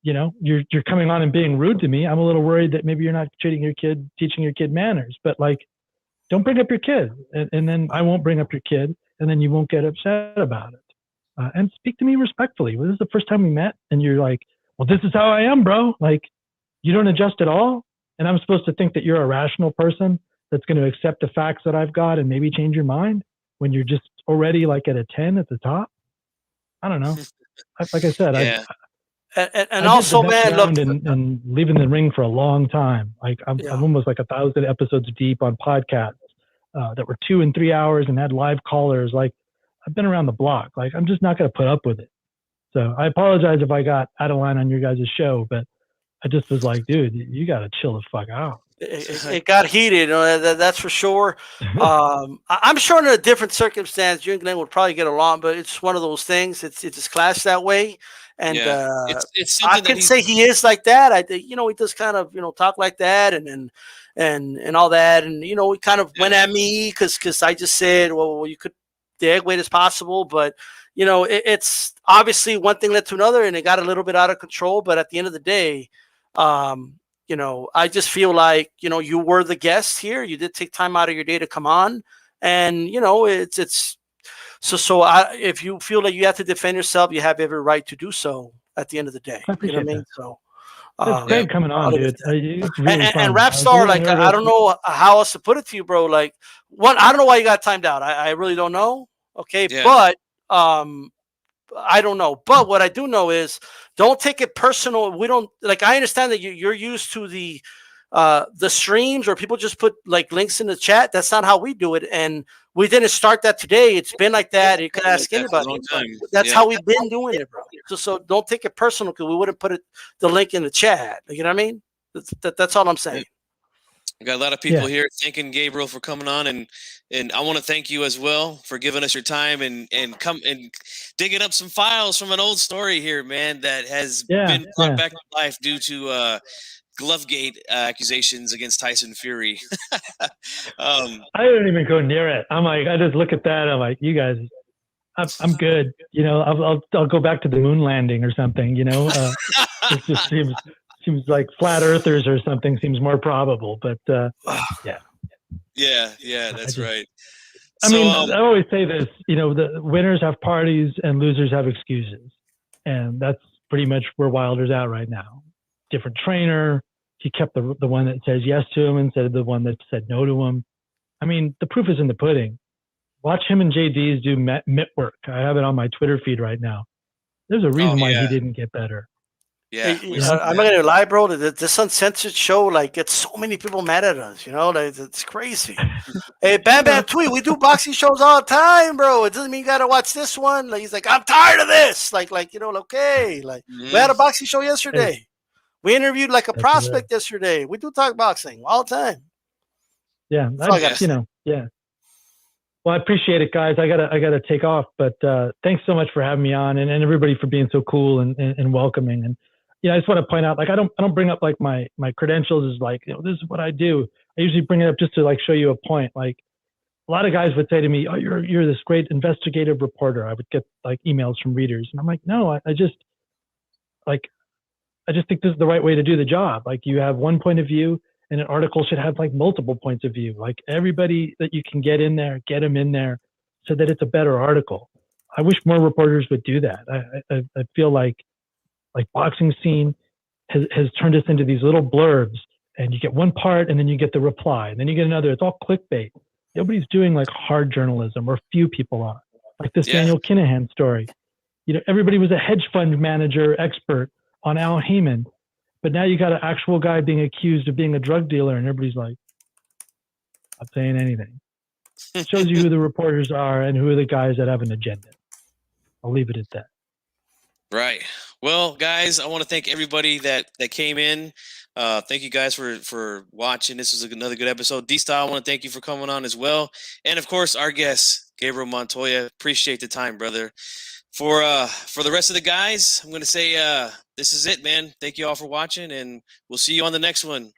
You know, you're coming on and being rude to me. I'm a little worried that maybe you're not teaching your kid manners, but like, don't bring up your kid. And then I won't bring up your kid, and then you won't get upset about it. And speak to me respectfully. Well, this is the first time we met, and you're like, well, this is how I am, bro. Like, you don't adjust at all. And I'm supposed to think that you're a rational person that's going to accept the facts that I've got and maybe change your mind when you're just already like at a 10 at the top. I don't know. Like I said, and also, man, look, and leaving the ring for a long time. Like I'm almost like 1,000 episodes deep on podcasts that were 2 and 3 hours and had live callers. Like I've been around the block. Like I'm just not going to put up with it. So I apologize if I got out of line on your guys' show, but I just was like, dude, you got to chill the fuck out. It got heated, that's for sure. I'm sure in a different circumstance, you and Glenn would probably get along, but it's one of those things. It's just class that way, and it's I can say he is like that. He does kind of talk like that, and all that, and he kind of went at me because I just said, well, you could the egg weight as possible, but it's obviously one thing led to another, and it got a little bit out of control. But at the end of the day, I just feel like, you were the guest here. You did take time out of your day to come on. And, it's so if you feel like you have to defend yourself, you have every right to do so at the end of the day. I appreciate that. So it's great coming on, dude. It's really and Rapstar, like, I don't know how else to put it to you, bro. Like, one, I don't know why you got timed out. I really don't know. Okay. Yeah. But, I don't know, but what I do know is don't take it personal. We don't I understand that you're used to the streams or people just put like links in the chat. That's not how we do it. And we didn't start that today. It's been like that. You can ask anybody. That's how we've been doing it, bro. So don't take it personal because we wouldn't put the link in the chat. You know what I mean? That's all I'm saying. We got a lot of people here thanking Gabriel for coming on, and I want to thank you as well for giving us your time and come and digging up some files from an old story here, man, that has been brought back to life due to Glovegate accusations against Tyson Fury. I don't even go near it. I'm like, I just look at that. I'm like, you guys, I'm good. You know, I'll go back to the moon landing or something. You know, it just seems like flat earthers or something seems more probable. But yeah, that's right. I mean, I always say this. You know, the winners have parties and losers have excuses, and that's pretty much where Wilder's at right now. Different trainer. He kept the one that says yes to him instead of the one that said no to him. I mean, the proof is in the pudding. Watch him and JD's do mitt work. I have it on my Twitter feed right now. There's a reason why he didn't get better. Yeah, I'm not gonna lie, bro. This uncensored show like gets so many people mad at us. You know, like it's crazy. Hey, Bam Bam Tweet, we do boxing shows all the time, bro. It doesn't mean you gotta watch this one. Like he's like, I'm tired of this. Like you know, okay. Like we had a boxing show yesterday. Hey. We interviewed like a prospect yesterday. We do talk boxing all the time. Yeah, Well, I appreciate it, guys. I gotta take off, but thanks so much for having me on, and everybody for being so cool and welcoming. And I just want to point out, like, I don't bring up like my credentials as like, this is what I do. I usually bring it up just to like show you a point. Like a lot of guys would say to me, "Oh, you're this great investigative reporter." I would get like emails from readers, and I'm like, no, I just think this is the right way to do the job. Like you have one point of view, and an article should have like multiple points of view. Like everybody that you can get in there, get them in there so that it's a better article. I wish more reporters would do that. I feel like boxing scene has turned us into these little blurbs, and you get one part and then you get the reply and then you get another. It's all clickbait. Nobody's doing like hard journalism, or few people are. Like this Daniel Kinahan story. Everybody was a hedge fund manager expert on Al Heyman. But now you got an actual guy being accused of being a drug dealer, and everybody's like, not saying anything. It shows you who the reporters are and who are the guys that have an agenda. I'll leave it at that. Right. Well, guys, I want to thank everybody that came in. Thank you guys for watching. This was another good episode. D-Style, I want to thank you for coming on as well. And, of course, our guest, Gabriel Montoya. Appreciate the time, brother. For the rest of the guys, I'm going to say this is it, man. Thank you all for watching, and we'll see you on the next one.